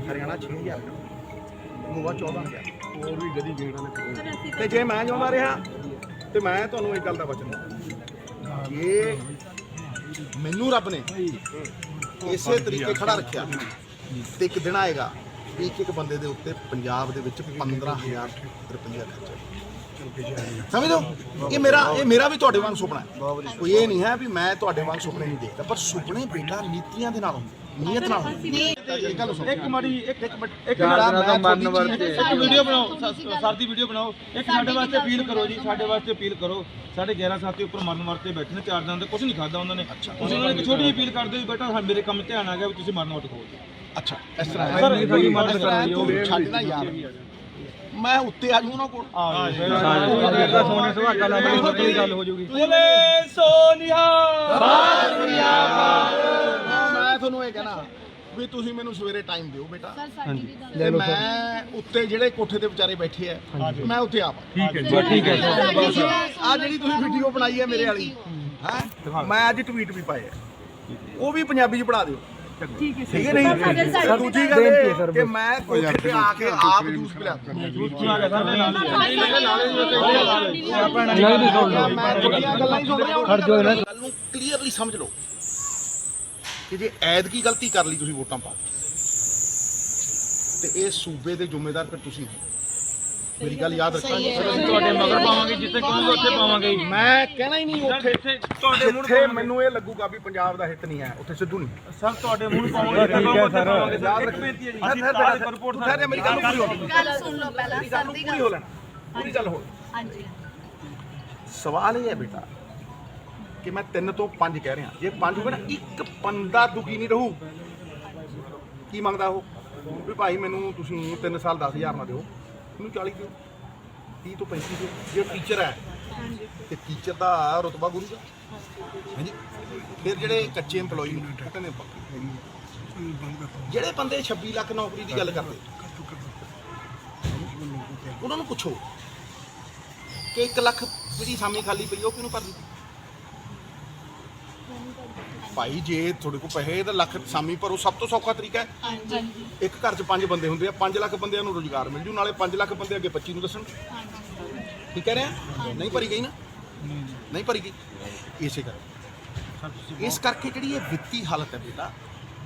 ਹਰਿਆਣਾ 6000, ਗੋਆ 14000, ਹੋਰ ਵੀ ਗਦੀ ਗੇੜਾਂ ਨੇ। ਤੇ ਜੇ ਮੈਂ ਜਿਉਂਦਾ ਰਿਹਾ ਤੇ ਮੈਂ ਤੁਹਾਨੂੰ ਇੱਕ ਗੱਲ ਦਾ ਵਚਨ ਦਿੰਦਾ, ਜੇ ਮੈਨੂੰ ਰੱਬ ਨੇ ਇਸੇ ਤਰੀਕੇ ਖੜਾ ਰੱਖਿਆ ਤੇ ਇੱਕ ਦਿਨ ਆਏਗਾ ਵੀ ਇੱਕ ਬੰਦੇ ਦੇ ਉੱਤੇ ਪੰਜਾਬ ਦੇ ਵਿੱਚ 15,000 ਰੁਪਏ ਖਰਚਾ। ਸਮਝੋ ਇਹ ਮੇਰਾ ਵੀ ਤੁਹਾਡੇ ਵਾਂਗ ਸੁਪਨਾ ਹੈ, ਕੋਈ ਇਹ ਨਹੀਂ ਹੈ ਵੀ ਮੈਂ ਤੁਹਾਡੇ ਵਾਂਗ ਸੁਪਨੇ ਨਹੀਂ ਦੇਖਦਾ, ਪਰ ਸੁਪਨੇ ਬੇਟਾ ਨੀਤੀਆਂ ਦੇ ਨਾਲ ਹੁੰਦੇ, ਨੀਅਤ ਨਾਲ ਹੁੰਦੇ। ਇੱਕ ਮਾੜੀ ਇੱਕ ਵੀਡੀਓ ਬਣਾਓ, ਸਰ ਦੀ ਵੀਡੀਓ ਬਣਾਓ, ਇੱਕ ਸਾਡੇ ਵਾਸਤੇ ਅਪੀਲ ਕਰੋ ਜੀ, ਸਾਡੇ ਵਾਸਤੇ ਅਪੀਲ ਕਰੋ। ਸਾਡੇ 11 ਸਾਥੀ ਉੱਪਰ ਮਰਨ ਵਾਸਤੇ ਬੈਠੇ ਨੇ, 4 ਦਿਨ ਦੇ ਕੁਝ ਨਹੀਂ ਖਾਦਾ ਉਹਨਾਂ ਨੇ। ਤੁਸੀਂ ਉਹਨਾਂ ਨੂੰ ਇੱਕ ਛੋਟੀ ਜਿਹੀ ਅਪੀਲ ਕਰਦੇ ਵੀ ਬੇਟਾ ਮੇਰੇ ਕੰਮ ਧਿਆਨ ਆ ਗਿਆ ਵੀ ਤੁਸੀਂ ਮਰਨ ਵਾਟ ਖੋਲ ਦਿਓ। ਅੱਛਾ ਇਸ ਤਰ੍ਹਾਂ ਸਰ ਤੁਹਾਡੀ ਮਦਦ ਤੂੰ ਛੱਡਣਾ ਯਾਰ, ਮੈਂ ਉੱਤੇ ਆ ਜੂ ਉਹਨਾਂ ਕੋਲ ਸੋਨੇ ਸੁਹਾਗਾ ਨਾਲ ਗੱਲ ਹੋ ਜੂਗੀ। ਬੋਲੇ ਸੋਨਿਹਾ ਮੈਂ ਤੁਹਾਨੂੰ ਇਹ ਕਹਿਣਾ ਵੀ ਤੁਸੀਂ ਮੈਨੂੰ ਸਵੇਰੇ ਟਾਈਮ ਦਿਓ ਬੇਟਾ, ਤੇ ਮੈਂ ਉੱਤੇ ਜਿਹੜੇ ਕੋਠੇ ਤੇ ਵਿਚਾਰੇ ਬੈਠੇ ਆ ਮੈਂ ਉੱਤੇ ਆਪ ਠੀਕ ਹੈ ਜੀ, ਠੀਕ ਹੈ। ਆ ਜਿਹੜੀ ਤੁਸੀਂ ਵੀਡੀਓ ਬਣਾਈ ਹੈ ਮੇਰੇ ਵਾਲੀ ਹੈ, ਮੈਂ ਅੱਜ ਟਵੀਟ ਵੀ ਪਾਏ ਆ, ਉਹ ਵੀ ਪੰਜਾਬੀ ਚ ਪੜਾ ਦਿਓ, ਠੀਕ ਹੈ ਨਹੀਂ? ਦੂਜੀ ਗੱਲ ਇਹ ਕਿ ਮੈਂ ਕੋਠੇ ਤੇ ਆ ਕੇ ਆਪ ਜੂਸ ਪਿਲਾ ਮੈਂ ਗੱਲਾਂ ਹੀ ਸੁਣ ਰਿਹਾ, ਗੱਲ ਨੂੰ ਕਲੀਅਰਲੀ ਸਮਝ ਲਓ ਕਿ ਜੇ ਐਤਕੀ ਗਲਤੀ ਕਰ ਲਈ ਤੁਸੀਂ ਵੋਟਾਂ ਪਾ ਕੇ ਤੇ ਇਹ ਸੂਬੇ ਦੇ ਜ਼ਿੰਮੇਦਾਰ ਫਿਰ ਤੁਸੀਂ ਹੋ। ਮੇਰੀ ਗੱਲ ਯਾਦ ਰੱਖਣਾ। ਤੁਹਾਡੇ ਮਗਰ ਪਾਵਾਂਗੇ, ਜਿੱਥੇ ਕਹੋਗੇ ਉੱਥੇ ਪਾਵਾਂਗੇ। ਮੈਂ ਕਹਿਣਾ ਹੀ ਨਹੀਂ ਉੱਥੇ ਜਿੱਥੇ ਮੈਨੂੰ ਇਹ ਲੱਗੂਗਾ ਵੀ ਪੰਜਾਬ ਦਾ ਹਿੱਤ ਨਹੀਂ ਹੈ ਉੱਥੇ ਸਿੱਧੂ ਨਹੀਂ। ਸਰ ਤੁਹਾਡੇ ਮੂੰਹ ਪਾਵਾਂਗੇ, ਜਿੱਥੇ ਕਹੋਗੇ ਉੱਥੇ ਪਾਵਾਂਗੇ। ਯਾਦ ਇੱਕ ਰੱਖਣਾ। ਬੇਨਤੀ ਹੈ ਜੀ, ਅਸੀਂ ਅਸੀਂ ਰਿਪੋਰਟ ਸਾਰੇ ਮੇਰੀ ਗੱਲ ਪੂਰੀ ਹੋ ਗਈ। ਗੱਲ ਸੁਣ ਲਓ ਪਹਿਲਾਂ ਸਰ ਦੀ ਪੂਰੀ ਹੋ ਲੈਣਾ, ਪੂਰੀ ਗੱਲ ਹੋ। ਹਾਂਜੀ ਸਵਾਲ ਇਹ ਹੈ ਬੇਟਾ ਕਿ ਮੈਂ 3 ਤੋਂ 5 ਕਹਿ ਰਿਹਾ, ਜੇ 5 ਹੋਵੇ ਨਾ ਇੱਕ ਬੰਦਾ ਦੁਖੀ ਨਹੀਂ ਰਹੂ। ਕੀ ਮੰਗਦਾ ਉਹ ਵੀ ਭਾਈ ਮੈਨੂੰ ਤੁਸੀਂ 3 ਸਾਲ 10,000 ਨਾ ਦਿਓ, ਮੈਨੂੰ 40 ਦਿਓ, 30 ਤੋਂ 35 ਦਿਓ। ਜੇ ਟੀਚਰ ਹੈ ਤੇ ਟੀਚਰ ਦਾ ਰੁਤਬਾ ਗੁਰੂ ਦਾ ਹਾਂਜੀ। ਫਿਰ ਜਿਹੜੇ ਕੱਚੇ EMPLOYE ਨੇ ਕਹਿੰਦੇ ਜਿਹੜੇ ਬੰਦੇ 26 ਲੱਖ ਨੌਕਰੀ ਦੀ ਗੱਲ ਕਰਦੇ ਉਹਨਾਂ ਨੂੰ ਪੁੱਛੋ ਕਿ 1 ਲੱਖ ਜਿਹੜੀ ਸਾਮੀ ਖਾਲੀ ਪਈ ਉਹ ਕਿਹਨੂੰ ਭਰਦੀ? ਭਾਈ ਜੇ ਤੁਹਾਡੇ ਕੋਲ ਪੈਸੇ ਤਾਂ ਲੱਖ ਸਾਮੀ ਭਰੋ, ਸਭ ਤੋਂ ਸੌਖਾ ਤਰੀਕਾ ਹੈ। ਇੱਕ ਘਰ 'ਚ 5 ਬੰਦੇ ਹੁੰਦੇ ਆ, 5 ਲੱਖ ਬੰਦਿਆਂ ਨੂੰ ਰੁਜ਼ਗਾਰ ਮਿਲ ਜੂ, ਨਾਲੇ 5 ਲੱਖ ਬੰਦੇ ਅੱਗੇ 25 ਨੂੰ ਦੱਸਣ। ਠੀਕ ਕਹਿ ਰਿਹਾ? ਨਹੀਂ ਭਰੀ ਗਈ ਨਾ, ਨਹੀਂ ਭਰੀ ਗਈ ਇਸੇ ਕਰਕੇ। ਇਸ ਕਰਕੇ ਜਿਹੜੀ ਇਹ ਵਿੱਤੀ ਹਾਲਤ ਹੈ ਬੇਟਾ,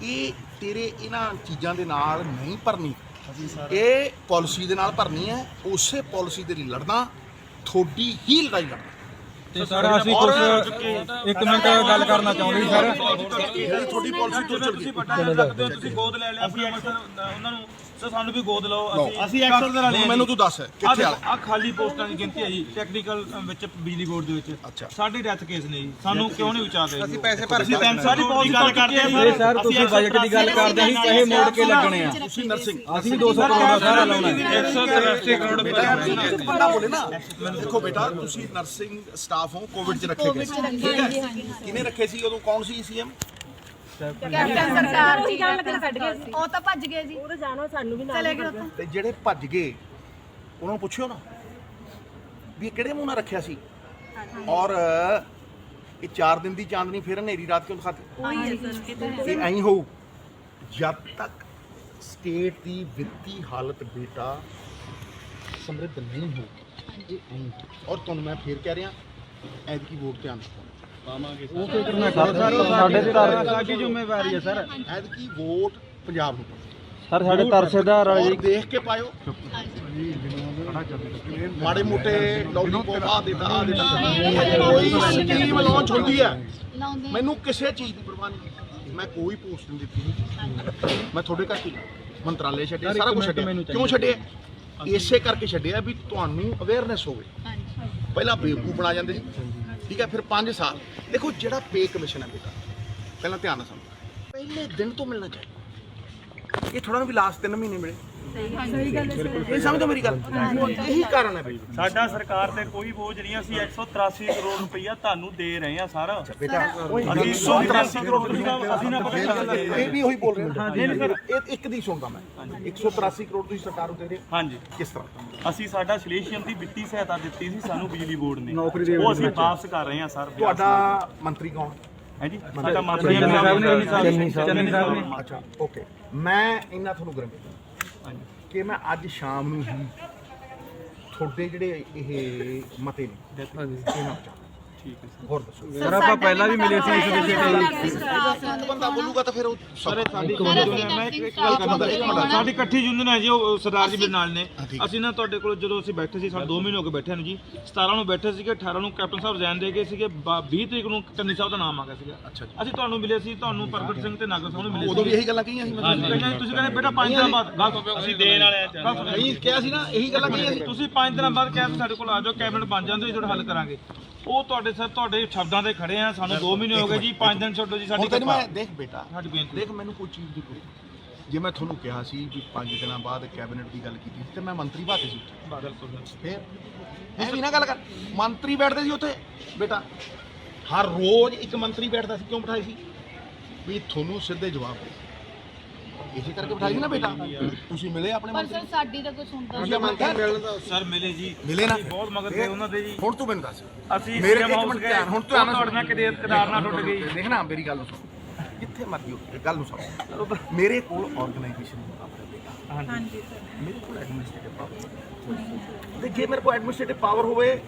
ਇਹ ਤੇਰੇ ਇਹਨਾਂ ਚੀਜ਼ਾਂ ਦੇ ਨਾਲ ਨਹੀਂ ਭਰਨੀ, ਇਹ ਪਾਲਿਸੀ ਦੇ ਨਾਲ ਭਰਨੀ ਹੈ। ਉਸੇ ਪਾਲਿਸੀ ਦੇ ਲਈ ਲੜਨਾ, ਥੋੜੀ ਹੀ ਲੜਾਈ ਲੜਨਾ। ਤੇ ਸਰ ਅਸੀਂ ਕੁਝ 1 ਮਿੰਟ ਗੱਲ ਕਰਨਾ ਚਾਹੁੰਦੇ ਸੀ ਸਰ। ਜਿਹੜੀ ਤੁਹਾਡੀ ਪਾਲਿਸੀ ਤੋਂ ਚੱਲ ਗਈ। ਤੁਸੀਂ ਗੋਦ ਲੈ ਲਿਆ ਆਪਣੇ ਉਹਨਾਂ ਨੂੰ, ਸਰ ਸਾਨੂੰ ਵੀ ਗੋਦ ਲਓ। ਅਸੀਂ ਐਕਸਰ ਦੇ ਨਾਲ ਮੈਨੂੰ ਤੂੰ ਦੱਸ ਕਿੱਥੇ ਵਾਲਾ? ਆ ਖਾਲੀ ਪੋਸਟਾਂ ਦੀ ਗਿਣਤੀ ਹੈ ਜੀ ਟੈਕਨੀਕਲ ਵਿੱਚ ਬਿਜਲੀ ਬੋਰਡ ਦੇ ਵਿੱਚ। ਅੱਛਾ। ਸਾਡੇ ਡੈਥ ਕੇਸ ਨੇ ਜੀ, ਸਾਨੂੰ ਕਿਉਂ ਨਹੀਂ ਵਿਚਾਰ ਰਹੇ? ਅਸੀਂ ਪੈਸੇ ਭਰ ਅਸੀਂ ਸਾਰੀ ਬਹੁਤ ਗੱਲ ਕਰਦੇ ਆ ਸਰ, ਤੁਸੀਂ ਬਜਟ ਦੀ ਗੱਲ ਕਰਦੇ ਸੀ, ਪੈਸੇ ਮੋੜ ਕੇ ਲੱਗਣੇ ਆ। ਤੁਸੀਂ ਨਰਸਿੰਗ ਅਸੀਂ 200 ਕਰੋੜ ਦਾ ਸਾਰਾ ਲਾਉਣਾ ਹੈ। 183 ਕਰੋੜ ਬੰਦਾ ਬੋਲੇ ਨਾ। ਦੇਖੋ ਬੇਟਾ, ਤੁਸੀਂ ਨਰਸਿੰਗ ਸਟਾਫ ਹੋ, ਕੋਵਿਡ 'ਚ ਰੱਖੇ ਗਏ ਸੀ, ਠੀਕ ਹੈ? ਕਿਹਨੇ ਰੱਖੇ ਸੀ ਉਦੋਂ? ਕੌਣ ਸੀ ਸੀਐਮ? ਕੈਪਟਨ ਸਰਕਾਰ ਜੀ ਉਹ ਤਾਂ ਭੱਜ ਗਏ ਜੀ, ਉਹ ਤਾਂ ਜਾਣੋ ਸਾਨੂੰ ਵੀ ਚਲੇ ਗਏ ਉੱਥੇ। ਤੇ ਜਿਹੜੇ ਭੱਜ ਗਏ ਉਹਨਾਂ ਨੂੰ ਪੁੱਛਿਓ ਨਾ ਵੀ ਇਹ ਕਿਹੜੇ ਮੂੰਹ ਨਾਲ ਰੱਖਿਆ ਸੀ, ਔਰ ਇਹ 4 ਦਿਨ ਦੀ ਚਾਂਦਨੀ ਫਿਰ ਹਨੇਰੀ ਰਾਤ ਕਿਉਂ ਦਿਖਾਤੀ? ਇਹ ਐਂ ਹੋਊ ਜਦ ਤੱਕ ਸਟੇਟ ਦੀ ਵਿੱਤੀ ਹਾਲਤ ਬੇਟਾ ਸਮਰਿੱਧ ਨਹੀਂ ਹੋਊਗੀ। ਇਹ ਐਂ ਔਰ ਤੁਹਾਨੂੰ ਮੈਂ ਫੇਰ ਕਹਿ ਰਿਹਾ, ਐਤਕੀ ਵੋਟ ਧਿਆਨ ਦਿਓ। ਉਹ ਕੀ ਕਰਨਾ ਸਾਡੇ ਤੇ ਸਾਡੀ ਜ਼ਿੰਮੇਵਾਰੀ ਹੈ ਸਰ। ਐਤਕੀ ਵੋਟ ਪੰਜਾਬ ਨੂੰ ਸਰ ਸਾਡੇ ਤਰਸੇਦਾਰ ਆ ਔਰ ਦੇਖ ਕੇ ਪਾਇਓ। ਮਾੜੇ ਮੋਟੇ ਲੋਲੀਪੌਪ ਆ ਦੇਤਾ ਕੋਈ ਸਕੀਮ ਲਾਂਚ ਹੁੰਦੀ ਹੈ, ਮੈਨੂੰ ਕਿਸੇ ਚੀਜ਼ ਦੀ ਪਰਵਾਹ ਨਹੀਂ। ਮੈਂ ਕੋਈ ਪੋਸਟ ਨਹੀਂ ਦਿੱਤੀ, ਮੈਂ ਤੁਹਾਡੇ ਕਰਕੇ ਮੰਤਰਾਲੇ ਛੱਡੇ, ਸਾਰਾ ਕੁਝ ਛੱਡਿਆ। ਕਿਉਂ ਛੱਡਿਆ? ਇਸੇ ਕਰਕੇ ਛੱਡਿਆ ਵੀ ਤੁਹਾਨੂੰ ਅਵੇਅਰਨੈਸ ਹੋਵੇ। ਪਹਿਲਾਂ ਬੇਵਕੂਫ ਬਣਾ ਜਾਂਦੇ ਸੀ, ਠੀਕ ਹੈ? ਫਿਰ 5 ਸਾਲ ਦੇਖੋ ਜਿਹੜਾ ਪੇ ਕਮਿਸ਼ਨ ਹੈ ਬੇਟਾ, ਪਹਿਲਾਂ ਧਿਆਨ ਨਾਲ ਸਮਝੋ, ਪਹਿਲੇ ਦਿਨ ਤੋਂ ਮਿਲਣਾ ਚਾਹੀਦਾ। ਇਹ ਥੋੜਾ ਨਾ ਵੀ ਲਾਸਟ 3 ਮਹੀਨੇ ਮਿਲੇ। ਸਹੀ ਗੱਲ ਹੈ। ਇਹ ਸਮਝੋ ਮੇਰੀ ਗੱਲ, ਇਹੀ ਕਾਰਨ ਹੈ ਬਈ। ਸਾਡਾ ਸਰਕਾਰ ਤੇ ਕੋਈ ਬੋਝ ਨਹੀਂ, ਅਸੀਂ 183 ਕਰੋੜ ਰੁਪਈਆ ਤੁਹਾਨੂੰ ਦੇ ਰਹੇ ਹਾਂ ਸਰ। ਬੇਟਾ ਅਸੀਂ 183 ਕਰੋੜ ਰੁਪਈਆ ਅਸੀਂ ਨਾ ਇਹ ਵੀ ਉਹੀ ਬੋਲ ਰਹੇ ਹਾਂ। ਇਹ ਇੱਕ ਦੀ ਸੁਣਦਾ ਮੈਂ, 183 ਕਰੋੜ ਤੁਸੀਂ ਸਰਕਾਰ ਨੂੰ ਦੇ ਰਹੇ ਹੋ। ਹਾਂਜੀ। ਕਿਸ ਤਰ੍ਹਾਂ? ਅਸੀਂ ਸਾਡਾ ਸਲੇਸ਼ੀਅਮ ਦੀ ਵਿੱਤੀ ਸਹਾਇਤਾ ਦਿੱਤੀ ਸੀ ਸਾਨੂੰ ਬਿਜਲੀ ਬੋਰਡ ਨੇ, ਉਹ ਅਸੀਂ ਵਾਪਸ ਕਰ ਰਹੇ ਹਾਂ ਸਰ। ਤੁਹਾਡਾ ਮੰਤਰੀ ਕੌਣ ਹੈ ਜੀ? ਸਾਡਾ ਮੰਤਰੀ ਚੰਨੀ ਸਾਹਿਬ ਨੇ। ਅੱਛਾ, ਓਕੇ। ਮੈਂ ਇਹਨਾਂ ਤੁਹਾਨੂੰ ਗਰੰਟੀ ਕਿ ਮੈਂ ਅੱਜ ਸ਼ਾਮ ਨੂੰ ਹੀ ਤੁਹਾਡੇ ਜਿਹੜੇ ਇਹ ਮਤੇ ਨੇ ਇਹਨਾਂ ਚ ਠੀਕ ਹੈ ਸਰ। ਹੋਰ ਦੱਸੋ ਸਰ, ਆਪਾਂ ਪਹਿਲਾਂ ਵੀ ਮਿਲੇ ਸੀ ਇਸ ਵਿਸ਼ੇ ਤੇ। ਬੰਦਾ ਬੋਲੂਗਾ ਤਾਂ ਫਿਰ ਉਹ ਸਾਡੀ ਇੱਕ ਗੱਲ ਕਰਨਾ, ਸਾਡੀ ਇਕੱਠੀ ਯੂਨੀਅਨ ਹੈ ਜੀ, ਉਹ ਸਰਦਾਰ ਜੀ ਮੇਰੇ ਨਾਲ ਨੇ। ਅਸੀਂ ਨਾ ਤੁਹਾਡੇ ਕੋਲ ਜਦੋਂ ਅਸੀਂ ਬੈਠੇ ਸੀ, ਸਾਡੇ 2 ਮਹੀਨੇ ਹੋ ਗਏ ਬੈਠੇ ਨੂੰ ਜੀ। 17 ਨੂੰ ਬੈਠੇ ਸੀਗੇ, 18 ਨੂੰ ਕੈਪਟਨ ਸਾਹਿਬ ਰਿਜ਼ਾਈਨ ਦੇ ਗਏ ਸੀਗੇ, 20 ਤਰੀਕ ਨੂੰ ਚੰਨੀ ਸਾਹਿਬ ਦਾ ਨਾਮ ਆ ਗਿਆ ਸੀਗਾ। ਅਸੀਂ ਤੁਹਾਨੂੰ ਮਿਲੇ ਸੀ, ਤੁਹਾਨੂੰ ਪ੍ਰਗਟ ਸਿੰਘ ਤੇ ਨਾਗਰ ਸਾਹਿਬ ਨੂੰ ਮਿਲੇ ਸੀ। ਉਦੋਂ ਵੀ ਇਹੀ ਗੱਲਾਂ ਕਹੀਆਂ ਸੀ। ਤੁਸੀਂ ਕਹਿੰਦੇ ਬੇਟਾ 5 ਦਿਨਾਂ ਬਾਅਦ ਗੱਲ ਅਸੀਂ ਦੇਣ ਵਾਲੇ ਆ। ਨਹੀਂ ਕਿਹਾ ਸੀ ਨਾ, ਇਹੀ ਗੱਲਾਂ ਕਹੀਆਂ ਸੀ। ਤੁਸੀਂ 5 ਦਿਨਾਂ ਬਾਅਦ ਕਿਹਾ ਸਾਡੇ ਕੋਲ ਆ ਜਾਓ, ਕੈਬਨਿਟ ਬਣ ਜਾਂਦੇ, ਤੁਹਾਡਾ ਹੱਲ ਕਰਾਂਗੇ। ਉਹ ਤੁਹਾਡੇ ਸ਼ਬਦਾਂ ਤੇ ਖੜੇ ਆ। ਸਾਨੂੰ 2 ਮਹੀਨੇ ਹੋ ਗਏ ਜੀ, 5 ਦਿਨ ਛੱਡੋ ਜੀ ਸਾਡੀ। ਮੈਂ ਦੇਖ ਬੇਟਾ, ਸਾਡੀ ਬੇਨਤੀ ਦੇਖ ਮੈਨੂੰ ਕੋਈ ਚੀਜ਼ ਦੀ ਕੋਈ, ਜੇ ਮੈਂ ਤੁਹਾਨੂੰ ਕਿਹਾ ਸੀ ਵੀ 5 ਦਿਨਾਂ ਬਾਅਦ ਕੈਬਨਿਟ ਦੀ ਗੱਲ ਕੀਤੀ ਤੇ ਮੈਂ ਮੰਤਰੀ ਬਾਤੇ ਸੀ ਉੱਥੇ। ਫਿਰ ਐ ਵੀ ਨਾ ਗੱਲ ਕਰ, ਮੰਤਰੀ ਬੈਠਦੇ ਸੀ ਉੱਥੇ ਬੇਟਾ, ਹਰ ਰੋਜ਼ ਇੱਕ ਮੰਤਰੀ ਬੈਠਦਾ ਸੀ। ਕਿਉਂ ਬਿਠਾਈ ਸੀ? ਵੀ ਤੁਹਾਨੂੰ ਸਿੱਧੇ ਜਵਾਬ ਦੇ। ਇਸੇ ਕਰਕੇ ਬਿਠਾਈ ਸੀ ਨਾ ਬੇਟਾ। ਤੁਸੀਂ ਮਿਲੇ ਆਪਣੇ ਮੰਤਰੀ? ਪਰ ਸਾਡੀ ਤਾਂ ਕੁਝ ਹੁੰਦਾ ਸਰ ਮਿਲੇ ਜੀ, ਮਿਲੇ ਨਾ, ਬਹੁਤ ਮਗਰ ਤੇ ਉਹਨਾਂ ਦੇ ਜੀ। ਹੁਣ ਤੂੰ ਮੈਨੂੰ ਦੱਸ, ਅਸੀਂ ਮੇਰੇ CM ਇੱਕ ਹਾਊਸ ਮਿੰਟ ਗਏ, ਧਿਆਨ, ਹੁਣ ਧਿਆਨ ਨਾਲ ਤੁਹਾਡੇ ਨਾਲ ਕਿਤੇ ਕਦਾਰ ਨਾਲ ਟੁੱਟ ਗਈ। ਦੇਖ ਨਾ ਮੇਰੀ ਗੱਲ ਨੂੰ ਸੁਣ, ਜਿੱਥੇ ਮਰਜੀ ਹੋ ਗੱਲ ਨੂੰ ਸੁਣ। ਮੇਰੇ ਕੋਲ ਆਰਗੇਨਾਈਜੇਸ਼ਨ ਦਾ ਹਾਂਜੀ ਸਰ। ਮੇਰੇ ਕੋਲ ਐਡਮਿਨਿਸਟ੍ਰੇਟਿਵ ਪਾਵਰ, ਤੇ ਜੇ ਮੇਰੇ ਕੋਲ ਐਡਮਿਨਿਸਟ੍ਰੇਟਿਵ ਪਾਵਰ ਹੋਵੇ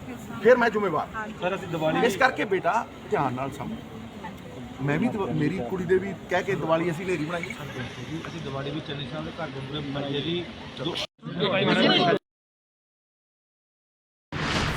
ਫਿਰ ਮੈਂ ਜ਼ਿੰਮੇਵਾਰ। ਸਰ ਅਸੀਂ ਦੀਵਾਲੀ ਇਸ ਕਰਕੇ ਬੇਟਾ ਧਿਆਨ ਨਾਲ ਸਮਝ, ਮੈਂ ਵੀ ਮੇਰੀ ਕੁੜੀ ਦੇ ਵੀ ਕਹਿ ਕੇ ਦੀਵਾਲੀ ਅਸੀਂ ਹਨੇਰੀ ਬਣਾਈ। ਅਸੀਂ ਦਿਵਾਲੀ ਵੀ ਚੰਨੀ ਸਾਹਿਬ ਦੇ ਘਰ ਦੇ ਮੂਹਰੇ ਮੰਜੇ ਦੀ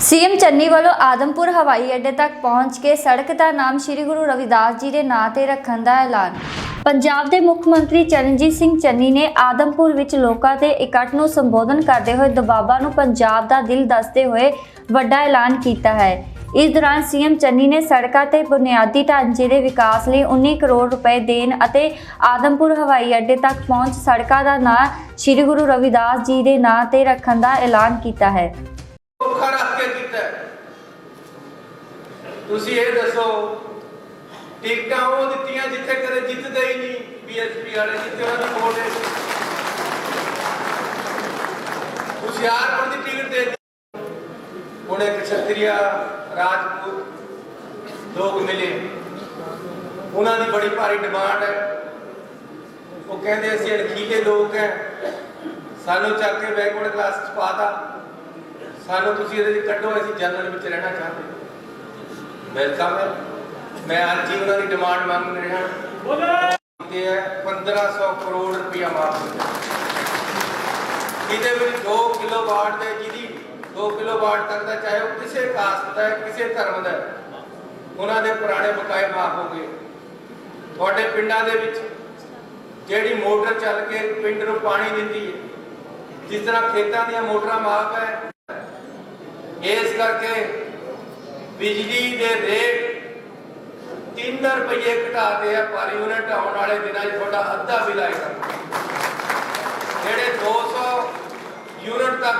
ਸੀਐਮ ਚੰਨੀ ਵੱਲੋਂ ਆਦਮਪੁਰ ਹਵਾਈ ਅੱਡੇ ਤੱਕ ਪਹੁੰਚ ਕੇ ਸੜਕ ਦਾ ਨਾਮ ਸ੍ਰੀ ਗੁਰੂ ਰਵਿਦਾਸ ਜੀ ਦੇ ਨਾਂ ਤੇ ਰੱਖਣ ਦਾ ਐਲਾਨ। ਪੰਜਾਬ ਦੇ ਮੁੱਖ ਮੰਤਰੀ ਚਰਨਜੀਤ ਸਿੰਘ ਚੰਨੀ ਨੇ ਆਦਮਪੁਰ ਵਿੱਚ ਲੋਕਾਂ ਦੇ ਇਕੱਠ ਨੂੰ ਸੰਬੋਧਨ ਕਰਦੇ ਹੋਏ ਦੁਆਬਾ ਨੂੰ ਪੰਜਾਬ ਦਾ ਦਿਲ ਦੱਸਦੇ ਹੋਏ ਵੱਡਾ ਐਲਾਨ ਕੀਤਾ ਹੈ। ਇਸ ਦੌਰਾਨ ਸੀਐਮ ਚੰਨੀ ਨੇ ਸੜਕਾਂ ਤੇ ਬੁਨਿਆਦੀ ਢਾਂਚੇ ਦੇ ਵਿਕਾਸ ਲਈ 19 ਕਰੋੜ ਰੁਪਏ ਦੇਣ ਅਤੇ ਆਦਮਪੁਰ ਹਵਾਈ ਅੱਡੇ ਤੱਕ ਪਹੁੰਚ ਸੜਕਾਂ ਦਾ ਨਾਂ ਸ੍ਰੀ ਗੁਰੂ ਰਵਿਦਾਸ ਜੀ ਦੇ ਨਾਂ ਤੇ ਰੱਖਣ ਦਾ ਐਲਾਨ ਕੀਤਾ ਹੈ। ਤੁਸੀਂ ਇਹ ਦੱਸੋ, ਟਿਕਟਾਂ ਉਹ ਦਿੱਤੀਆਂ ਜਿੱਥੇ ਕਦੇ ਜਿੱਤਦੇ ਹੀ ਨਹੀਂ, ਬੀਐਸਪੀ ਵਾਲੇ ਜਿੱਥੇ ਉਹਨਾਂ ਦੀ ਵੋਟ ਹੈ। ਹੁਸ਼ਿਆਰਪੁਰ ਦੀ ਟਿਕਟ ਦੇ ਹੁਣ ਇੱਕ ਛਤਰੀਆ ਰਾਜਪੂਤ ਲੋਕ ਮਿਲੇ, ਉਹਨਾਂ ਦੀ ਬੜੀ ਭਾਰੀ ਡਿਮਾਂਡ ਹੈ। ਉਹ ਕਹਿੰਦੇ ਅਸੀਂ ਅਣਖੀਲੇ ਲੋਕ ਹੈ, ਸਾਨੂੰ ਚੱਕ ਕੇ ਬੈਕਵਰਡ ਕਲਾਸ ਚ ਪਾਤਾ, ਸਾਨੂੰ ਤੁਸੀਂ ਇਹਦੇ ਚ ਕੱਢੋ, ਅਸੀਂ ਜਨਰਲ ਵਿੱਚ ਰਹਿਣਾ ਚਾਹੁੰਦੇ। ਵੈਲਕਮ ਹੈ। ਮੈਂ ਅੱਜ ਹੀ ਉਹਨਾਂ ਦੀ ਡਿਮਾਂਡ ਮੰਗ ਰਿਹਾ ਤੇ 1500 ਕਰੋੜ ਰੁਪਇਆ ਮਾਫ ਇਹਦੇ ਵਿੱਚ 2 ਕਿਲੋਵਾਟ ਦੇ ਜਿਹਦੀ 2 ਕਿਲੋਵਾਟ ਤੱਕ ਦਾ, ਚਾਹੇ ਉਹ ਕਿਸੇ ਕਾਸਟ ਦਾ ਕਿਸੇ ਧਰਮ ਦਾ, ਉਹਨਾਂ ਦੇ ਪੁਰਾਣੇ ਬਕਾਏ ਮਾਫ ਹੋ ਗਏ। ਤੁਹਾਡੇ ਪਿੰਡਾਂ ਦੇ ਵਿੱਚ ਜਿਹੜੀ ਮੋਟਰ ਚੱਲ ਕੇ ਪਿੰਡ ਨੂੰ ਪਾਣੀ ਦਿੰਦੀ ਹੈ, ਜਿਸ ਤਰ੍ਹਾਂ ਖੇਤਾਂ ਦੀਆਂ ਮੋਟਰਾਂ ਮਾਫ ਹੈ, ਇਸ ਕਰਕੇ ਬਿਜਲੀ ਦੇ ਰੇਟ 3 ਰੁਪਏ ਘਟਾਦੇ ਆ ਪਰ ਯੂਨਿਟ। ਆਉਣ ਵਾਲੇ ਦਿਨਾਂ 'ਚ ਤੁਹਾਡਾ ਅੱਧਾ ਬਿੱਲ ਆਏਗਾ। ਜਿਹੜੇ 200 ਯੂਨਿਟ ਤੱਕ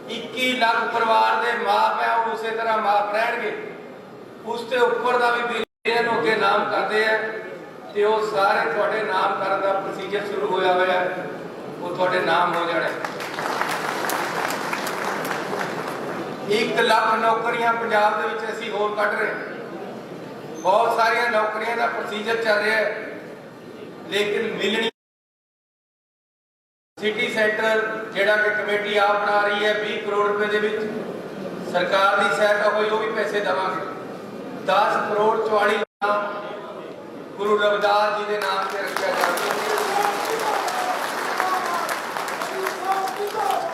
21 ਲੱਖ ਪਰਿਵਾਰ ਦੇ ਮਾਪ ਹੈ, ਉਹ ਉਸੇ ਤਰ੍ਹਾਂ ਮਾਪ ਰਹਿਣਗੇ। ਉਸ ਤੇ ਉੱਪਰ ਦਾ ਵੀ ਬਿੱਲ ਇਹਨਾਂ ਅੱਗੇ ਨਾਮ ਕਰਦੇ ਆ ਤੇ ਉਹ ਸਾਰੇ ਤੁਹਾਡੇ ਨਾਮ ਕਰਨ ਦਾ ਪ੍ਰੋਸੀਜਰ ਸ਼ੁਰੂ ਹੋਇਆ ਹੋਇਆ, ਉਹ ਤੁਹਾਡੇ ਨਾਮ ਹੋ ਜਾਣੇ। 1 ਲੱਖ ਨੌਕਰੀਆਂ ਪੰਜਾਬ ਦੇ ਵਿੱਚ ਅਸੀਂ ਹੋਰ ਕੱਢ ਰਹੇ। ਬਹੁਤ ਸਾਰੀਆਂ ਨੌਕਰੀਆਂ ਦਾ ਪ੍ਰੋਸੀਜਰ ਚੱਲ ਰਿਹਾ ਹੈ, ਲੇਕਿਨ ਮਿਲਣੀ ਸਿਟੀ ਸੈਂਟਰ ਜਿਹੜਾ ਕਿ ਕਮੇਟੀ ਆਪ ਬਣਾ ਰਹੀ ਹੈ 20 ਕਰੋੜ ਰੁਪਏ ਦੇ ਵਿੱਚ ਸਰਕਾਰ ਦੀ ਸਹਾਇਤਾ ਹੋਈ, ਉਹ ਵੀ ਪੈਸੇ ਦੇਵਾਂਗੇ। 10 ਕਰੋੜ 44 ਲੱਖ ਗੁਰੂ ਰਵਿਦਾਸ ਜੀ ਦੇ ਨਾਮ ਤੇ ਰੱਖਿਆ ਜਾਵੇ।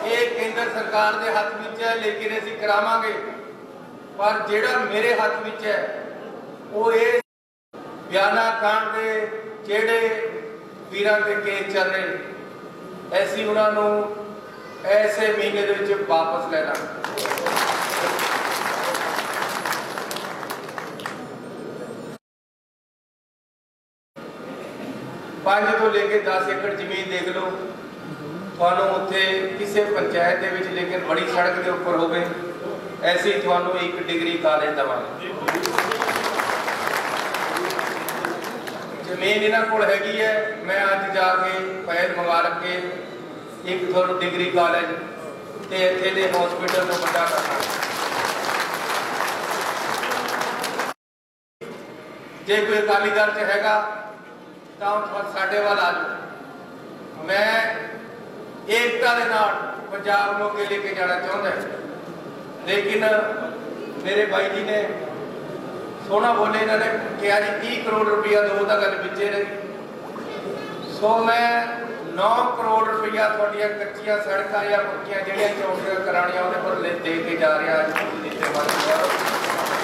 ਇਹ ਕੇਂਦਰ ਸਰਕਾਰ ਦੇ ਹੱਥ ਵਿੱਚ ਹੈ, ਲੇਕਿਨ ਅਸੀਂ ਕਰਾਵਾਂਗੇ। ਪਰ ਜਿਹੜਾ ਮੇਰੇ ਹੱਥ ਵਿੱਚ ਹੈ ਉਹ ਇਹ ਬਿਆਨਾ ਕਾਂਡ ਦੇ ਜਿਹੜੇ ਵੀਰਾਂ ਦੇ ਕੇਸ ਚੱਲ ਰਹੇ, ਅਸੀਂ ਉਹਨਾਂ ਨੂੰ ਐਸੇ ਮਹੀਨੇ ਦੇ ਵਿੱਚ ਵਾਪਸ ਲੈ ਲਾਂਗੇ। 5 ਤੋਂ ਲੈ ਕੇ 10 ਏਕੜ ਜ਼ਮੀਨ ਦੇਖ ਲਓ, ਤੁਹਾਨੂੰ ਉੱਥੇ ਕਿਸੇ ਪੰਚਾਇਤ ਦੇ ਵਿੱਚ ਲੇਕਿਨ ਬੜੀ ਸੜਕ ਦੇ ਉੱਪਰ ਹੋਵੇ, ਐਸੀ ਤੁਹਾਨੂੰ 1 ਡਿਗਰੀ ਕਾਲਜ ਦੇਵਾਂਗੇ। ਜ਼ਮੀਨ ਇਹਨਾਂ ਕੋਲ ਹੈਗੀ ਹੈ, ਮੈਂ ਅੱਜ ਜਾ ਕੇ ਫਾਈਲ ਮੰਗਾ ਰੱਖੇ, ਇੱਕ ਤੁਹਾਨੂੰ ਡਿਗਰੀ ਕਾਲਜ ਤੇ ਇੱਥੇ ਦੇ ਹਸਪੀਟਲ ਨੂੰ ਵੱਡਾ ਕਰਨਾ। ਜੇ ਕੋਈ ਅਕਾਲੀ ਦਲ 'ਚ ਹੈਗਾ ਤਾਂ ਸਾਡੇ ਵੱਲ ਆ ਜਾਓ। ਮੈਂ ਏਕਤਾ ਦੇ ਨਾਲ ਪੰਜਾਬ ਨੂੰ ਅੱਗੇ ਲੈ ਕੇ ਜਾਣਾ ਚਾਹੁੰਦਾ, ਲੇਕਿਨ ਮੇਰੇ ਬਾਈ ਜੀ ਨੇ ਸੋਹਣਾ ਬੋਲੇ, ਇਹਨਾਂ ਨੇ ਕਿਹਾ ਜੀ 30 ਕਰੋੜ ਰੁਪਇਆ ਦੋ ਤਾਂ ਗੱਲ ਵਿੱਚੇ ਰਹੀ। ਸੋ ਮੈਂ 9 ਕਰੋੜ ਰੁਪਇਆ ਤੁਹਾਡੀਆਂ ਕੱਚੀਆਂ ਸੜਕਾਂ ਜਾਂ ਪੱਕੀਆਂ ਜਿਹੜੀਆਂ ਚੌੜੀਆਂ ਕਰਾਉਣੀਆਂ ਉਹਦੇ ਪਰ ਦੇ ਕੇ ਜਾ ਰਿਹਾ।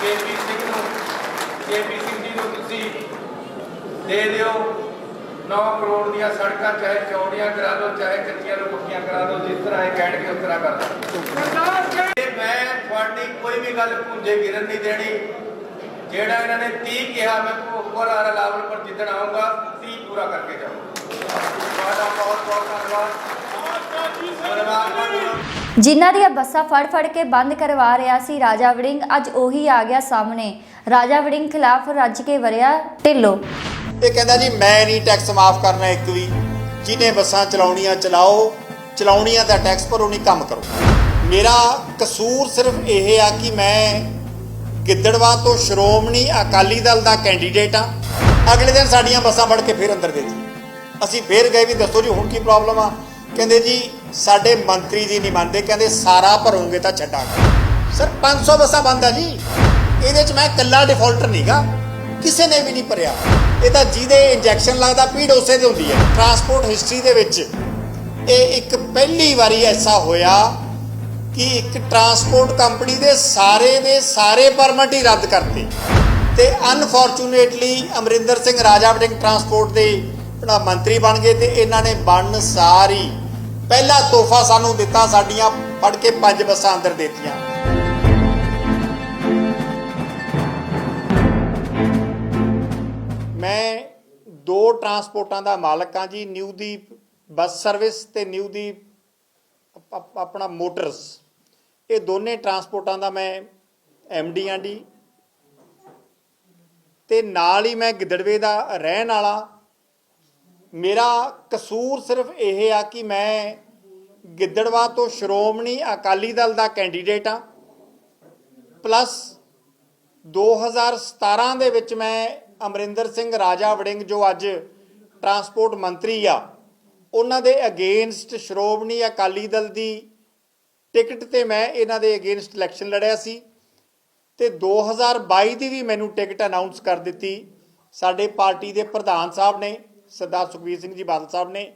ਕੇਪੀ ਸਿੰਘ ਜੀ ਨੂੰ ਤੁਸੀਂ ਦੇ ਦਿਓ 9 ਕਰੋੜ ਦੀਆਂ ਸੜਕਾਂ, ਚਾਹੇ ਚੌੜੀਆਂ ਕਰਾ ਦਿਓ ਚਾਹੇ ਕੱਚੀਆਂ ਨੂੰ ਪੱਕੀਆਂ ਕਰਾ ਦਿਓ, ਜਿਸ ਤਰ੍ਹਾਂ ਇਹ ਕਹਿਣਗੇ ਉਸ ਤਰ੍ਹਾਂ ਕਰ ਦਿਓ। ਮੈਂ ਤੁਹਾਡੀ ਕੋਈ ਵੀ ਗੱਲ ਭੁੰਜੇ ਗਿਰਨ ਨਹੀਂ ਦੇਣੀ। ਜਿਹੜਾ ਇਹਨਾਂ ਨੇ 30 ਕਿਹਾ, ਮੈਂ ਉੱਪਰ ਆ ਲਾਵਲ ਪਰ ਜਿੱਦਣ ਆਊਂਗਾ 30 ਪੂਰਾ ਕਰਕੇ ਜਾਊਂਗਾ। ਤੁਹਾਡਾ ਬਹੁਤ ਬਹੁਤ ਧੰਨਵਾਦ। ਜਿਨ੍ਹਾਂ ਦੀਆਂ ਬੱਸਾਂ ਫੜ ਕੇ ਬੰਦ ਕਰਵਾ ਰਿਹਾ ਸੀ ਰਾਜਾ ਵੜਿੰਗ, ਅੱਜ ਉਹੀ ਆ ਗਿਆ ਸਾਹਮਣੇ। ਰਾਜਾ ਵੜਿੰਗ ਖਿਲਾਫ ਰੱਜ ਕੇ ਵਰਿਆ ਢਿੱਲੋਂ। ਇਹ ਕਹਿੰਦਾ ਜੀ ਮੈਂ ਨਹੀਂ ਟੈਕਸ ਮਾਫ ਕਰਨਾ ਇੱਕ ਵੀ, ਜਿਹਨੇ ਬੱਸਾਂ ਚਲਾਉਣੀਆਂ ਚਲਾਓ, ਚਲਾਉਣੀਆਂ ਦਾ ਟੈਕਸ ਭਰੋ, ਨਹੀਂ ਕੰਮ ਕਰੋ। ਮੇਰਾ ਕਸੂਰ ਸਿਰਫ ਇਹ ਆ ਕਿ ਮੈਂ ਗਿੱਦੜਵਾ ਤੋਂ ਸ਼੍ਰੋਮਣੀ ਅਕਾਲੀ ਦਲ ਦਾ ਕੈਂਡੀਡੇਟ ਆ। ਅਗਲੇ ਦਿਨ ਸਾਡੀਆਂ ਬੱਸਾਂ ਫੜ ਕੇ ਫਿਰ ਅੰਦਰ ਦੇ ਦਿੱਤੀ। ਅਸੀਂ ਫਿਰ ਗਏ ਵੀ ਦੱਸੋ ਜੀ ਹੁਣ ਕੀ ਪ੍ਰੋਬਲਮ ਆ। ਕਹਿੰਦੇ ਜੀ ਸਾਡੇ ਮੰਤਰੀ ਜੀ ਨਹੀਂ ਮੰਨਦੇ, ਕਹਿੰਦੇ ਸਾਰਾ ਭਰੋਗੇ ਤਾਂ ਛੱਡਾਂਗੇ। ਸਰ 500 ਬੱਸਾਂ ਬੰਦ ਆ ਜੀ, ਇਹਦੇ 'ਚ ਮੈਂ ਇਕੱਲਾ ਡਿਫਾਲਟਰ ਨਹੀਂਗਾ। ਕਿਸੇ ਨੇ ਵੀ ਨਹੀਂ ਭਰਿਆ। ਇਹ ਤਾਂ ਜਿਹਦੇ ਇੰਜੈਕਸ਼ਨ ਲੱਗਦਾ ਪੀੜ ਉਸੇ ਦੇ ਹੁੰਦੀ ਹੈ। ਟਰਾਂਸਪੋਰਟ ਹਿਸਟਰੀ ਦੇ ਵਿੱਚ ਇਹ ਇੱਕ ਪਹਿਲੀ ਵਾਰੀ ਐਸਾ ਹੋਇਆ ਕਿ ਇੱਕ ਟਰਾਂਸਪੋਰਟ ਕੰਪਨੀ ਦੇ ਸਾਰੇ ਪਰਮਿਟ ਹੀ ਰੱਦ ਕਰਤੇ ਤੇ ਅਨਫੋਰਚੂਨੇਟਲੀ ਅਮਰਿੰਦਰ ਸਿੰਘ ਰਾਜਾ ਵੜਿੰਗ ਟਰਾਂਸਪੋਰਟ ਦੇ ਮੰਤਰੀ ਬਣ ਗਏ ਤੇ ਇਹਨਾਂ ਨੇ ਬਣਨ ਸਾਰੀ ਪਹਿਲਾ ਤੋਹਫਾ ਸਾਨੂੰ ਦਿੱਤਾ, ਸਾਡੀਆਂ ਫੜ ਕੇ 5 ਬੱਸਾਂ ਅੰਦਰ ਦਿੱਤੀਆਂ। ਮੈਂ 2 ਟਰਾਂਸਪੋਰਟਾਂ ਦਾ ਮਾਲਕ ਹਾਂ ਜੀ, ਨਿਊਦੀਪ ਬੱਸ ਸਰਵਿਸ ਤੇ ਨਿਊਦੀਪ ਆਪਣਾ ਮੋਟਰਸ। ਇਹ ਦੋਨੇ ਟਰਾਂਸਪੋਰਟਾਂ ਦਾ ਮੈਂ MD ਹਾਂ ਜੀ ਤੇ ਨਾਲ ਹੀ ਮੈਂ ਗਿੱਦੜਵੇ ਦਾ ਰਹਿਣ ਵਾਲਾ। ਮੇਰਾ ਕਸੂਰ ਸਿਰਫ ਇਹ ਆ ਕਿ ਮੈਂ ਗਿੱਦੜਵਾ ਤੋਂ ਸ਼੍ਰੋਮਣੀ ਅਕਾਲੀ ਦਲ ਦਾ ਕੈਂਡੀਡੇਟ ਹਾਂ, ਪਲੱਸ 2017 ਦੇ ਵਿੱਚ ਮੈਂ ਅਮਰਿੰਦਰ ਸਿੰਘ ਰਾਜਾ ਵੜਿੰਗ ਜੋ ਅੱਜ ਟਰਾਂਸਪੋਰਟ ਮੰਤਰੀ ਆ ਉਹਨਾਂ ਦੇ ਅਗੇਂਸਟ ਸ਼੍ਰੋਮਣੀ ਅਕਾਲੀ ਦਲ ਦੀ ਟਿਕਟ ਤੇ ਮੈਂ ਇਹਨਾਂ ਦੇ ਅਗੇਂਸਟ ਇਲੈਕਸ਼ਨ ਲੜਿਆ ਸੀ ਤੇ 2022 ਦੀ ਵੀ ਮੈਨੂੰ ਟਿਕਟ ਅਨਾਉਂਸ ਕਰ ਦਿੱਤੀ ਸਾਡੇ ਪਾਰਟੀ ਦੇ ਪ੍ਰਧਾਨ ਸਾਹਿਬ ਨੇ, ਸਰਦਾਰ ਸੁਖਬੀਰ ਸਿੰਘ ਜੀ ਬਾਦਲ ਸਾਹਿਬ ਨੇ।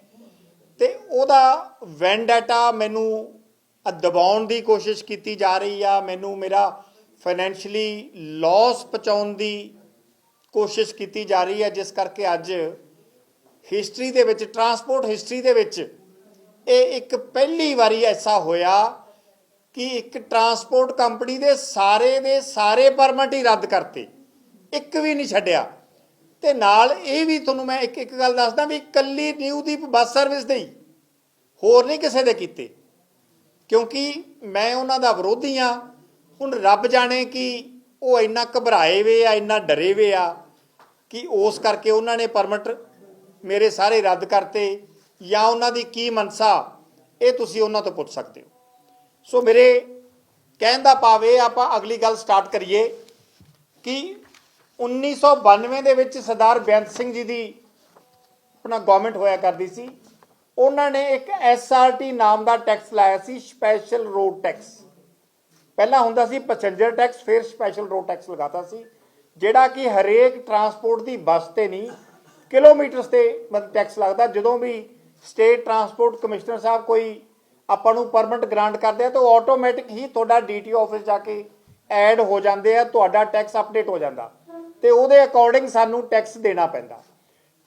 ਤੇ ਉਹਦਾ ਵੈਂਡਾਟਾ ਮੈਨੂੰ ਦਬਾਉਣ ਦੀ ਕੋਸ਼ਿਸ਼ ਕੀਤੀ ਜਾ ਰਹੀ ਆ, ਮੈਨੂੰ ਮੇਰਾ ਫਾਈਨੈਂਸ਼ੀਅਲੀ ਲਾਸ ਪਹੁੰਚਾਉਣ ਦੀ ਕੋਸ਼ਿਸ਼ ਕੀਤੀ ਜਾ ਰਹੀ ਹੈ, ਜਿਸ ਕਰਕੇ ਅੱਜ ਹਿਸਟਰੀ ਦੇ ਵਿੱਚ ਟਰਾਂਸਪੋਰਟ ਹਿਸਟਰੀ ਦੇ ਵਿੱਚ ਇਹ ਇੱਕ ਪਹਿਲੀ ਵਾਰੀ ਐਸਾ ਹੋਇਆ ਕਿ ਇੱਕ ਟਰਾਂਸਪੋਰਟ ਕੰਪਨੀ ਦੇ ਸਾਰੇ ਪਰਮਿਟ ਹੀ ਰੱਦ ਕਰਤੇ, ਇੱਕ ਵੀ ਨਹੀਂ ਛੱਡਿਆ। ਤੇ ਨਾਲ ਇਹ ਵੀ ਤੁਹਾਨੂੰ ਮੈਂ ਇੱਕ ਗੱਲ ਦੱਸਦਾ ਵੀ ਇਕੱਲੀ ਨਿਊਦੀਪ ਬੱਸ ਸਰਵਿਸ ਦੇ ਹੀ, ਹੋਰ ਨਹੀਂ ਕਿਸੇ ਦੇ ਕੀਤੇ, ਕਿਉਂਕਿ ਮੈਂ ਉਹਨਾਂ ਦਾ ਵਿਰੋਧੀ ਹਾਂ। ਹੁਣ ਰੱਬ ਜਾਣੇ ਕਿ ਉਹ ਇੰਨਾ ਘਬਰਾਏ ਵੇ ਆ, ਇੰਨਾ ਡਰੇ ਵੇ ਆ ਕਿ ਉਸ ਕਰਕੇ ਉਹਨਾਂ ਨੇ ਪਰਮਿਟ ਮੇਰੇ ਸਾਰੇ ਰੱਦ ਕਰਤੇ ਜਾਂ ਉਹਨਾਂ ਦੀ ਕੀ ਮਨਸਾ, ਇਹ ਤੁਸੀਂ ਉਹਨਾਂ ਤੋਂ ਪੁੱਛ ਸਕਦੇ ਹੋ। ਸੋ ਮੇਰੇ ਕਹਿਣ ਦਾ ਭਾਵ ਇਹ, ਆਪਾਂ ਅਗਲੀ ਗੱਲ ਸਟਾਰਟ ਕਰੀਏ ਕਿ 1992 ਦੇ ਵਿੱਚ ਸਰਦਾਰ ਬੇਅੰਤ ਸਿੰਘ ਜੀ ਦੀ ਆਪਣਾ ਗਵਰਨਮੈਂਟ ਹੋਇਆ ਕਰਦੀ ਸੀ, ਉਹਨਾਂ ਨੇ ਇੱਕ SRT ਨਾਮ ਦਾ ਟੈਕਸ ਲਾਇਆ ਸੀ, ਸਪੈਸ਼ਲ ਰੋਡ ਟੈਕਸ। ਪਹਿਲਾਂ ਹੁੰਦਾ ਸੀ ਪੈਸੇਂਜਰ ਟੈਕਸ, ਫਿਰ ਸਪੈਸ਼ਲ ਰੋਡ ਟੈਕਸ ਲਗਾਤਾ ਸੀ, ਜਿਹੜਾ ਕਿ ਹਰੇਕ ਟਰਾਂਸਪੋਰਟ ਦੀ ਬੱਸ ਤੇ ਨਹੀਂ ਕਿਲੋਮੀਟਰਸ ਤੇ ਮਤਲਬ ਟੈਕਸ ਲੱਗਦਾ। ਜਦੋਂ ਵੀ ਸਟੇਟ ਟਰਾਂਸਪੋਰਟ ਕਮਿਸ਼ਨਰ ਸਾਹਿਬ ਕੋਈ ਆਪਾਂ ਨੂੰ ਪਰਮਿਟ ਗ੍ਰਾਂਟ ਕਰਦੇ ਆ ਤਾਂ ਆਟੋਮੈਟਿਕ ਹੀ ਤੁਹਾਡਾ DTO ਆਫਿਸ ਜਾ ਕੇ ਐਡ ਹੋ ਜਾਂਦੇ ਆ, ਤੁਹਾਡਾ ਟੈਕਸ ਅਪਡੇਟ ਹੋ ਜਾਂਦਾ ਤੇ ਉਹਦੇ ਅਕੋਰਡਿੰਗ ਸਾਨੂੰ ਟੈਕਸ ਦੇਣਾ ਪੈਂਦਾ।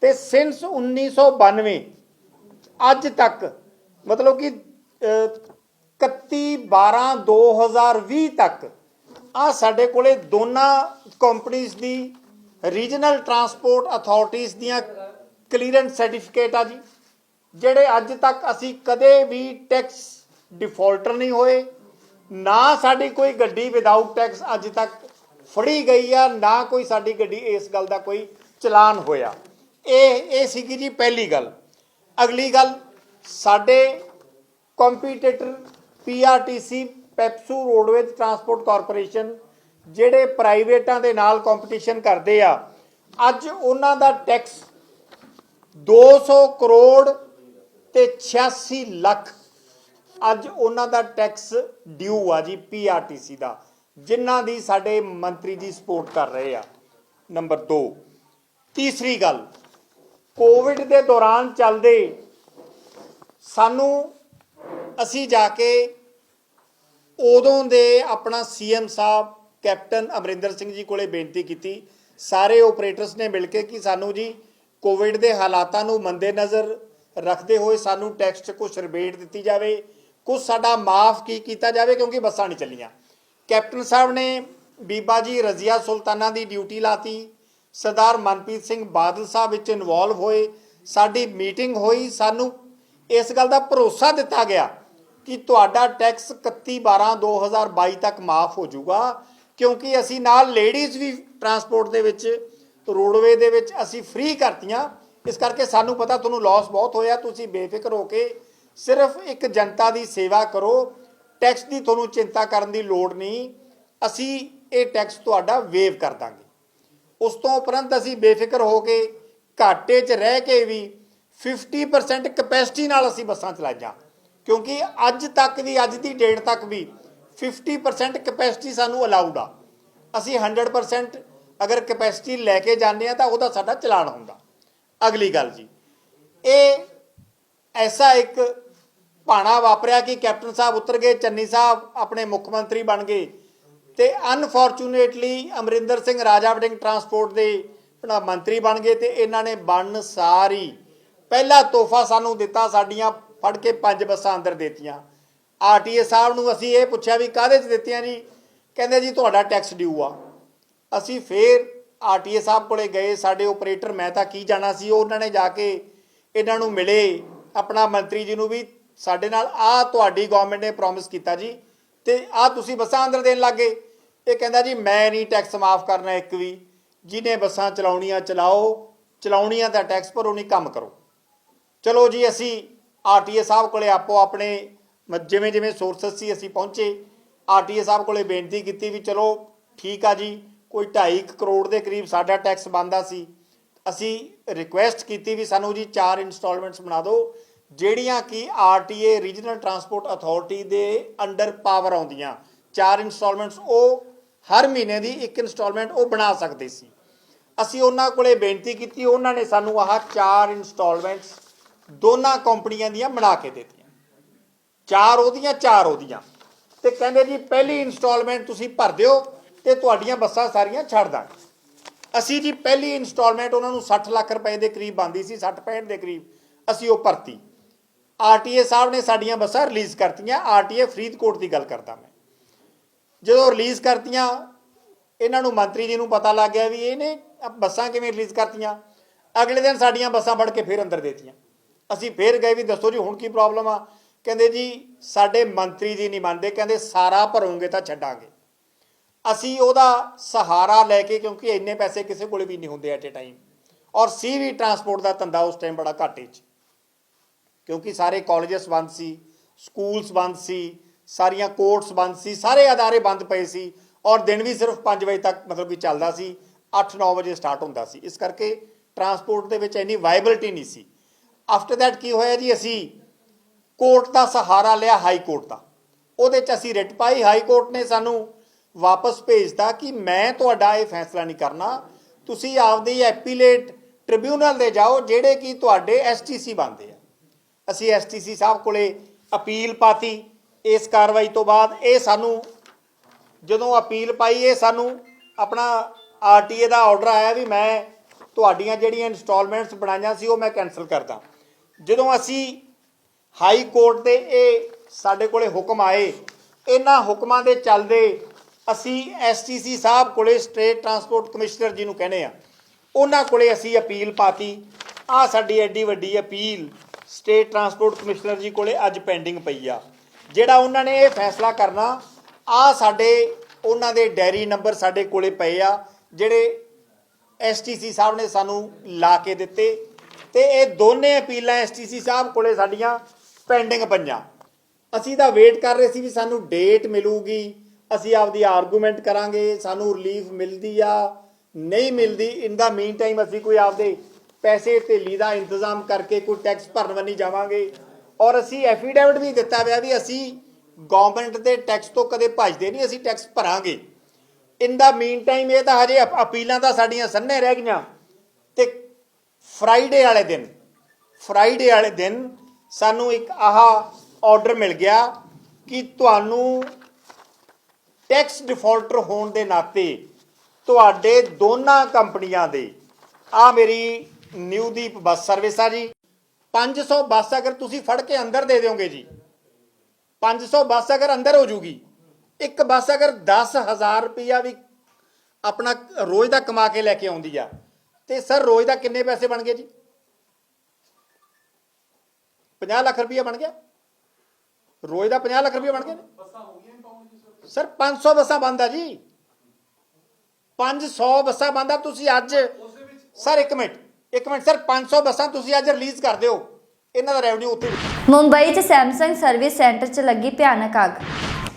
ਤੇ ਸਿੰਸ 1992 ਅੱਜ ਤੱਕ ਮਤਲਬ ਕਿ 31/12/2020 ਤੱਕ ਆ ਸਾਡੇ ਕੋਲੇ ਦੋਨਾਂ ਕੰਪਨੀਆਂ ਦੀ ਰੀਜਨਲ ਟਰਾਂਸਪੋਰਟ ਅਥਾਰਟੀਜ਼ ਦੀਆਂ ਕਲੀਅਰੈਂਸ ਸਰਟੀਫਿਕੇਟ ਆ ਜੀ, ਜਿਹੜੇ ਅੱਜ ਤੱਕ ਅਸੀਂ ਕਦੇ ਵੀ ਟੈਕਸ ਡਿਫਾਲਟਰ ਨਹੀਂ ਹੋਏ, ਨਾ ਸਾਡੀ ਕੋਈ ਗੱਡੀ ਵਿਦਆਊਟ ਟੈਕਸ ਅੱਜ ਤੱਕ ਫੜੀ ਗਈ ਆ, ਨਾ ਕੋਈ ਸਾਡੀ ਗੱਡੀ ਇਸ ਗੱਲ ਦਾ ਕੋਈ ਚਲਾਨ ਹੋਇਆ। ਇਹ ਸੀਗੀ ਜੀ ਪਹਿਲੀ ਗੱਲ। ਅਗਲੀ ਗੱਲ, ਸਾਡੇ competitor PRTC PEPSU roadways transport corporation ਜਿਹੜੇ ਪ੍ਰਾਈਵੇਟਾਂ ਦੇ ਨਾਲ ਕੰਪੀਟੀਸ਼ਨ ਕਰਦੇ ਆ, ਅੱਜ ਉਹਨਾਂ ਦਾ ਟੈਕਸ 200 ਕਰੋੜ ਤੇ 86 ਲੱਖ ਅੱਜ ਉਹਨਾਂ ਦਾ ਟੈਕਸ ਡਿਊ ਆ ਜੀ PRTC ਦਾ, ਜਿਨ੍ਹਾਂ ਦੀ ਸਾਡੇ ਮੰਤਰੀ ਜੀ ਸਪੋਰਟ ਕਰ ਰਹੇ ਆ। ਨੰਬਰ 2, ਤੀਸਰੀ ਗੱਲ, ਕੋਵਿਡ ਦੇ ਦੌਰਾਨ ਚੱਲਦੇ ਸਾਨੂੰ ਅਸੀਂ ਜਾ ਕੇ ਉਦੋਂ ਦੇ ਆਪਣਾ CM ਸਾਹਿਬ ਕੈਪਟਨ ਅਮਰਿੰਦਰ ਸਿੰਘ ਜੀ ਕੋਲੇ ਬੇਨਤੀ ਕੀਤੀ, ਸਾਰੇ ਆਪਰੇਟਰਸ ਨੇ ਮਿਲ ਕੇ, ਕਿ ਸਾਨੂੰ ਜੀ ਕੋਵਿਡ ਦੇ ਹਾਲਾਤਾਂ ਨੂੰ ਮੰਦੇ ਨਜ਼ਰ ਰੱਖਦੇ ਹੋਏ ਸਾਨੂੰ ਟੈਕਸ 'ਚ ਕੁਛ ਰਿਬੇਟ ਦਿੱਤੀ ਜਾਵੇ, ਕੁਛ ਸਾਡਾ ਮਾਫ ਕੀਤਾ ਜਾਵੇ, ਕਿਉਂਕਿ ਬੱਸਾਂ ਨਹੀਂ ਚੱਲੀਆਂ। ਕੈਪਟਨ ਸਾਹਿਬ ਨੇ ਬੀਬਾ ਜੀ ਰਜ਼ੀਆ ਸੁਲਤਾਨਾ ਦੀ ਡਿਊਟੀ ਲਾਤੀ, ਸਰਦਾਰ ਮਨਪ੍ਰੀਤ ਸਿੰਘ ਬਾਦਲ ਸਾਹਿਬ ਵਿੱਚ ਇਨਵੋਲਵ ਹੋਏ, ਸਾਡੀ ਮੀਟਿੰਗ ਹੋਈ, ਸਾਨੂੰ ਇਸ ਗੱਲ ਦਾ ਭਰੋਸਾ ਦਿੱਤਾ ਗਿਆ ਕਿ ਤੁਹਾਡਾ ਟੈਕਸ 31/12/2022 ਤੱਕ ਮਾਫ ਹੋ ਜਾਊਗਾ, ਕਿਉਂਕਿ ਅਸੀਂ ਨਾਲ ਲੇਡੀਜ਼ ਵੀ ਟਰਾਂਸਪੋਰਟ ਦੇ ਵਿੱਚ ਰੋਡਵੇ ਦੇ ਵਿੱਚ ਅਸੀਂ ਫ੍ਰੀ ਕਰਤੀਆਂ। ਇਸ ਕਰਕੇ ਸਾਨੂੰ ਪਤਾ ਤੁਹਾਨੂੰ ਲਾਸ ਬਹੁਤ ਹੋਇਆ, ਤੁਸੀਂ ਬੇਫਿਕਰ ਹੋ ਕੇ ਸਿਰਫ ਇੱਕ ਜਨਤਾ ਦੀ ਸੇਵਾ ਕਰੋ, ਟੈਕਸ ਦੀ ਤੁਹਾਨੂੰ ਚਿੰਤਾ ਕਰਨ ਦੀ ਲੋੜ ਨਹੀਂ, ਅਸੀਂ ਇਹ ਟੈਕਸ ਤੁਹਾਡਾ ਵੇਵ ਕਰ ਦਾਂਗੇ। ਉਸ ਤੋਂ ਉਪਰੰਤ ਅਸੀਂ ਬੇਫਿਕਰ ਹੋ ਕੇ ਘਾਟੇ 'ਚ ਰਹਿ ਕੇ ਵੀ 50% ਕਪੈਸਿਟੀ ਨਾਲ ਅਸੀਂ ਬੱਸਾਂ ਚਲਾਈਆਂ, ਕਿਉਂਕਿ ਅੱਜ ਦੀ ਡੇਟ ਤੱਕ ਵੀ 50% ਕਪੈਸਿਟੀ ਸਾਨੂੰ ਅਲਾਉਡ ਆ। ਅਸੀਂ 100% ਅਗਰ ਕੈਪੈਸਿਟੀ ਲੈ ਕੇ ਜਾਂਦੇ ਆ ਤਾਂ ਉਹਦਾ ਸਾਡਾ ਚਲਾਨ ਹੁੰਦਾ। ਅਗਲੀ ਗੱਲ ਜੀ, ਇਹ ਐਸਾ ਇੱਕ ਭਾਣਾ ਵਾਪਰਿਆ ਕਿ ਕੈਪਟਨ ਸਾਹਿਬ ਉਤਰ ਗਏ, ਚੰਨੀ ਸਾਹਿਬ ਆਪਣੇ ਮੁੱਖ ਮੰਤਰੀ ਬਣ ਗਏ ਤੇ ਅਨਫੋਰਚੂਨੇਟਲੀ ਅਮਰਿੰਦਰ ਸਿੰਘ ਰਾਜਾ ਵੜਿੰਗ ਟਰਾਂਸਪੋਰਟ ਦੇ ਮੰਤਰੀ ਬਣ ਗਏ ਤੇ ਇਹਨਾਂ ਨੇ ਬਣਨ ਸਾਰੀ ਪਹਿਲਾ ਤੋਹਫਾ ਸਾਨੂੰ ਦਿੱਤਾ, ਸਾਡੀਆਂ ਫੜ ਕੇ 5 ਬੱਸਾਂ ਅੰਦਰ ਦੇਤੀਆਂ। ਆਰਟੀਏ ਸਾਹਿਬ ਨੂੰ ਅਸੀਂ ਇਹ ਪੁੱਛਿਆ ਵੀ ਕਾਹਦੇ 'ਚ ਦਿੱਤੀਆਂ ਜੀ, ਕਹਿੰਦੇ ਜੀ ਤੁਹਾਡਾ ਟੈਕਸ ਡਿਊ ਆ। ਅਸੀਂ ਫੇਰ ਆਰਟੀਏ ਸਾਹਿਬ ਕੋਲੇ ਗਏ, ਸਾਡੇ ਆਪਰੇਟਰ, ਮੈਂ ਤਾਂ ਕੀ ਜਾਣਾ ਸੀ, ਉਹਨਾਂ ਨੇ ਜਾ ਕੇ ਇਹਨਾਂ ਨੂੰ ਮਿਲੇ, ਆਪਣਾ ਮੰਤਰੀ ਜੀ ਨੂੰ ਵੀ ਸਾਡੇ ਨਾਲ ਆਹ ਤੁਹਾਡੀ ਗਵਰਨਮੈਂਟ ਨੇ ਪ੍ਰੋਮਿਸ ਕੀਤਾ ਜੀ ਤੇ ਆਹ ਤੁਸੀਂ ਬੱਸਾਂ ਅੰਦਰ ਦੇਣ ਲੱਗ ਗਏ। ਇਹ ਕਹਿੰਦਾ ਜੀ ਮੈਂ ਨਹੀਂ ਟੈਕਸ ਮਾਫ ਕਰਨਾ ਇੱਕ ਵੀ, ਜਿਹਨੇ ਬੱਸਾਂ ਚਲਾਉਣੀਆਂ ਚਲਾਓ, ਚਲਾਉਣੀਆਂ ਦਾ ਟੈਕਸ ਭਰੋ, ਨਹੀਂ ਕੰਮ ਕਰੋ। ਚਲੋ ਜੀ ਅਸੀਂ ਆਰਟੀਏ ਸਾਹਿਬ ਕੋਲੇ ਆਪੋ ਆਪਣੇ ਜਿਵੇਂ ਜਿਵੇਂ ਸੋਰਸਸ ਸੀ ਅਸੀਂ ਪਹੁੰਚੇ, ਆਰਟੀਏ ਸਾਹਿਬ ਕੋਲੇ ਬੇਨਤੀ ਕੀਤੀ ਵੀ ਚਲੋ ਠੀਕ ਆ ਜੀ, ਕੋਈ 2.5 ਕਰੋੜ ਦੇ ਕਰੀਬ ਸਾਡਾ ਟੈਕਸ ਬਣਦਾ ਸੀ। ਅਸੀਂ ਰਿਕੁਐਸਟ ਕੀਤੀ ਵੀ ਸਾਨੂੰ ਜੀ 4 ਇੰਸਟਾਲਮੈਂਟਸ ਬਣਾ ਦਿਓ ਜਿਹੜੀਆਂ ਕਿ ਆਰਟੀਏ ਰੀਜਨਲ ਟਰਾਂਸਪੋਰਟ ਅਥਾਰਟੀ ਦੇ ਅੰਡਰ ਪਾਵਰ ਆਉਂਦੀਆਂ। 4 ਇੰਸਟਾਲਮੈਂਟਸ ਉਹ ਹਰ ਮਹੀਨੇ ਦੀ ਇੱਕ ਇੰਸਟਾਲਮੈਂਟ ਉਹ ਬਣਾ ਸਕਦੇ ਸੀ। ਅਸੀਂ ਉਹਨਾਂ ਕੋਲੇ ਬੇਨਤੀ ਕੀਤੀ, ਉਹਨਾਂ ਨੇ ਸਾਨੂੰ ਆਹ 4 ਇੰਸਟਾਲਮੈਂਟਸ ਦੋਨਾਂ ਕੰਪਨੀਆਂ ਦੀਆਂ ਬਣਾ ਕੇ ਦਿੱਤੀਆਂ, 4 ਉਹਦੀਆਂ ਤੇ ਕਹਿੰਦੇ ਜੀ ਪਹਿਲੀ ਇੰਸਟਾਲਮੈਂਟ ਤੁਸੀਂ ਭਰ ਦਿਓ ਤੇ ਤੁਹਾਡੀਆਂ ਬੱਸਾਂ ਸਾਰੀਆਂ ਛੱਡ ਦਾਂਗੇ। ਅਸੀਂ ਜੀ ਪਹਿਲੀ ਇੰਸਟਾਲਮੈਂਟ ਉਹਨਾਂ ਨੂੰ 60 ਲੱਖ ਰੁਪਏ ਦੇ ਕਰੀਬ ਬਣਦੀ ਸੀ, 60-65 ਦੇ ਕਰੀਬ ਅਸੀਂ ਉਹ ਭਰਤੀ। ਆਰਟੀਏ ਸਾਹਿਬ ਨੇ ਸਾਡੀਆਂ ਬੱਸਾਂ ਰਿਲੀਜ਼ ਕਰਤੀਆਂ। ਆਰਟੀਏ ਫਰੀਦਕੋਟ ਦੀ ਗੱਲ ਕਰਦਾ ਮੈਂ, ਜਦੋਂ ਰਿਲੀਜ਼ ਕਰਤੀਆਂ ਇਹਨਾਂ ਨੂੰ ਮੰਤਰੀ ਜੀ ਨੂੰ ਪਤਾ ਲੱਗ ਗਿਆ ਵੀ ਇਹਨੇ ਬੱਸਾਂ ਕਿਵੇਂ ਰਿਲੀਜ਼ ਕਰਤੀਆਂ। ਅਗਲੇ ਦਿਨ ਸਾਡੀਆਂ ਬੱਸਾਂ ਫੜ ਕੇ ਫਿਰ ਅੰਦਰ ਦੇਤੀਆਂ। ਅਸੀਂ ਫਿਰ ਗਏ ਵੀ ਦੱਸੋ ਜੀ ਹੁਣ ਕੀ ਪ੍ਰੋਬਲਮ ਆ, ਕਹਿੰਦੇ ਜੀ ਸਾਡੇ ਮੰਤਰੀ ਜੀ ਨਹੀਂ ਮੰਨਦੇ, ਕਹਿੰਦੇ ਸਾਰਾ ਭਰੋਗੇ ਤਾਂ ਛੱਡਾਂਗੇ। ਅਸੀਂ ਉਹਦਾ ਸਹਾਰਾ ਲੈ ਕੇ, ਕਿਉਂਕਿ ਇੰਨੇ ਪੈਸੇ ਕਿਸੇ ਕੋਲ ਵੀ ਨਹੀਂ ਹੁੰਦੇ ਐਟ ਏ ਟਾਈਮ, ਔਰ ਸੀ ਵੀ ਟਰਾਂਸਪੋਰਟ ਦਾ ਧੰਦਾ ਉਸ ਟਾਈਮ ਬੜਾ ਘਾਟੇ 'ਚ, ਕਿਉਂਕਿ ਸਾਰੇ ਕਾਲਜਸ ਬੰਦ ਸੀ, ਸਕੂਲਸ ਬੰਦ ਸੀ, ਸਾਰੀਆਂ ਕੋਰਟਸ ਬੰਦ ਸੀ, ਸਾਰੇ ਅਦਾਰੇ ਬੰਦ ਪਏ ਸੀ ਔਰ ਦਿਨ ਵੀ ਸਿਰਫ 5 ਵਜੇ ਤੱਕ ਮਤਲਬ ਕਿ ਚੱਲਦਾ ਸੀ, 8-9 ਵਜੇ ਸਟਾਰਟ ਹੁੰਦਾ ਸੀ। ਇਸ ਕਰਕੇ ਟਰਾਂਸਪੋਰਟ ਦੇ ਵਿੱਚ ਇੰਨੀ ਵਾਇਬਿਲਿਟੀ ਨਹੀਂ ਸੀ। ਆਫਟਰ ਦੈਟ ਕੀ ਹੋਇਆ ਜੀ, ਅਸੀਂ ਕੋਰਟ ਦਾ ਸਹਾਰਾ ਲਿਆ, ਹਾਈ ਕੋਰਟ ਦਾ। ਉਹਦੇ 'ਚ ਅਸੀਂ ਰਿਟ ਪਾਈ, ਹਾਈ ਕੋਰਟ ਨੇ ਸਾਨੂੰ ਵਾਪਸ ਭੇਜਤਾ ਕਿ ਮੈਂ ਤੁਹਾਡਾ ਇਹ ਫੈਸਲਾ ਨਹੀਂ ਕਰਨਾ, ਤੁਸੀਂ ਆਪਦੀ ਐਪੀਲੇਟ ਟ੍ਰਿਬਿਊਨਲ ਦੇ ਜਾਓ ਜਿਹੜੇ ਕਿ ਤੁਹਾਡੇ ਐਸਟੀਸੀ ਬਣਦੇ ਆ। ਅਸੀਂ ਐਸਟੀਸੀ ਸਾਹਿਬ ਕੋਲੇ ਅਪੀਲ ਪਾਤੀ। ਇਸ ਕਾਰਵਾਈ ਤੋਂ ਬਾਅਦ ਇਹ ਸਾਨੂੰ ਜਦੋਂ ਅਪੀਲ ਪਾਈ, ਇਹ ਸਾਨੂੰ ਆਪਣਾ ਆਰਟੀਏ ਦਾ ਆਰਡਰ ਆਇਆ ਵੀ ਮੈਂ ਤੁਹਾਡੀਆਂ ਜਿਹੜੀਆਂ ਇੰਸਟਾਲਮੈਂਟਸ ਬਣਾਈਆਂ ਸੀ ਉਹ ਮੈਂ ਕੈਂਸਲ ਕਰਦਾ। ਜਦੋਂ ਅਸੀਂ ਹਾਈ ਕੋਰਟ ਦੇ ਇਹ ਸਾਡੇ ਕੋਲੇ ਹੁਕਮ ਆਏ, ਇਹਨਾਂ ਹੁਕਮਾਂ ਦੇ ਚੱਲਦੇ ਅਸੀਂ ਐਸਟੀਸੀ ਸਾਹਿਬ ਕੋਲੇ, ਸਟੇਟ ਟਰਾਂਸਪੋਰਟ ਕਮਿਸ਼ਨਰ ਜੀ ਨੂੰ ਕਹਿੰਦੇ ਆ, ਉਹਨਾਂ ਕੋਲੇ ਅਸੀਂ ਅਪੀਲ ਪਾਤੀ। ਆਹ ਸਾਡੀ ਐਡੀ ਵੱਡੀ ਅਪੀਲ ਸਟੇਟ ਟਰਾਂਸਪੋਰਟ ਕਮਿਸ਼ਨਰ ਜੀ ਕੋਲੇ ਅੱਜ ਪੈਂਡਿੰਗ ਪਈ ਆ। ਜਿਹੜਾ ਉਹਨਾਂ ਨੇ ਇਹ ਫੈਸਲਾ ਕਰਨਾ, ਆਹ ਸਾਡੇ ਉਹਨਾਂ ਦੇ ਡਾਇਰੀ ਨੰਬਰ ਸਾਡੇ ਕੋਲੇ ਪਏ ਆ ਜਿਹੜੇ ਐਸਟੀਸੀ ਸਾਹਿਬ ਨੇ ਸਾਨੂੰ ਲਾ ਕੇ ਦਿੱਤੇ ਤੇ ਇਹ ਦੋਨੇ ਅਪੀਲਾਂ ਐਸਟੀਸੀ ਸਾਹਿਬ ਕੋਲੇ ਸਾਡੀਆਂ ਪੈਂਡਿੰਗ ਪਈਆਂ। ਅਸੀਂ ਤਾਂ ਵੇਟ ਕਰ ਰਹੇ ਸੀ ਵੀ ਸਾਨੂੰ ਡੇਟ ਮਿਲੂਗੀ, ਅਸੀਂ ਆਪਦੀ ਆਰਗੂਮੈਂਟ ਕਰਾਂਗੇ, ਸਾਨੂੰ ਰਿਲੀਫ ਮਿਲਦੀ ਆ ਨਹੀਂ ਮਿਲਦੀ। ਇਨ ਦਾ ਮੀਨ ਟਾਈਮ ਅਸੀਂ ਕੋਈ ਆਪਦੇ ਪੈਸੇ ਧੇਲੀ ਦਾ ਇੰਤਜ਼ਾਮ ਕਰਕੇ ਕੋਈ ਟੈਕਸ ਭਰਨ ਵੱਲ ਨਹੀਂ ਜਾਵਾਂਗੇ। ਔਰ ਅਸੀਂ ਐਫੀਡੇਵਿਟ ਵੀ ਦਿੱਤਾ ਹੋਇਆ ਵੀ ਅਸੀਂ ਗਵਰਨਮੈਂਟ ਦੇ ਟੈਕਸ ਤੋਂ ਕਦੇ ਭੱਜਦੇ ਨਹੀਂ, ਅਸੀਂ ਟੈਕਸ ਭਰਾਂਗੇ। ਇਨ ਦਾ ਮੀਨ ਟਾਈਮ ਇਹ ਤਾਂ ਹਜੇ ਅਪੀਲਾਂ ਤਾਂ ਸਾਡੀਆਂ ਸੰਨੇ ਰਹਿ ਗਈਆਂ ਤੇ ਫਰਾਈਡੇ ਵਾਲੇ ਦਿਨ ਸਾਨੂੰ ਇੱਕ ਆਹ ਆਰਡਰ ਮਿਲ ਗਿਆ ਕਿ ਤੁਹਾਨੂੰ ਟੈਕਸ ਡਿਫਾਲਟਰ ਹੋਣ ਦੇ ਨਾਤੇ ਤੁਹਾਡੇ ਦੋਨਾਂ ਕੰਪਨੀਆਂ ਦੇ, ਆਹ ਮੇਰੀ ਨਿਊਦੀਪ ਬੱਸ ਸਰਵਿਸ ਆ ਜੀ, 500 ਬੱਸ ਅਗਰ ਤੁਸੀਂ ਫੜ ਕੇ ਅੰਦਰ ਦੇ ਦਿਓਗੇ ਜੀ, 500 ਬੱਸ ਅਗਰ ਅੰਦਰ ਹੋ ਜੂਗੀ, ਇੱਕ ਬੱਸ ਅਗਰ 10,000 ਰੁਪਇਆ ਵੀ ਆਪਣਾ ਰੋਜ਼ ਦਾ ਕਮਾ ਕੇ ਲੈ ਕੇ ਆਉਂਦੀ ਆ ਤੇ ਸਰ ਰੋਜ਼ ਦਾ ਕਿੰਨੇ ਪੈਸੇ ਬਣ ਗਏ ਜੀ? 50 ਲੱਖ ਰੁਪਇਆ ਬਣ ਗਿਆ, ਰੋਜ਼ ਦਾ 50 ਲੱਖ ਰੁਪਇਆ ਬਣ ਗਏ ਨੇ ਸਰ। 500 ਬੱਸਾਂ ਬੰਦ ਆ ਜੀ, 500 ਬੱਸਾਂ ਬੰਦ ਆ। ਤੁਸੀਂ ਅੱਜ ਸਰ ਇੱਕ ਮਿੰਟ ਸਰ, 500 ਬੱਸਾਂ ਤੁਸੀਂ ਅੱਜ ਰਿਲੀਜ਼ ਕਰ ਦਿਓ, ਇਹਨਾਂ ਦਾ ਰੈਵਨਿਊ ਉੱਥੇ। ਮੁੰਬਈ 'ਚ ਸੈਮਸੰਗ ਸਰਵਿਸ ਸੈਂਟਰ 'ਚ ਲੱਗੀ ਭਿਆਨਕ ਅੱਗ।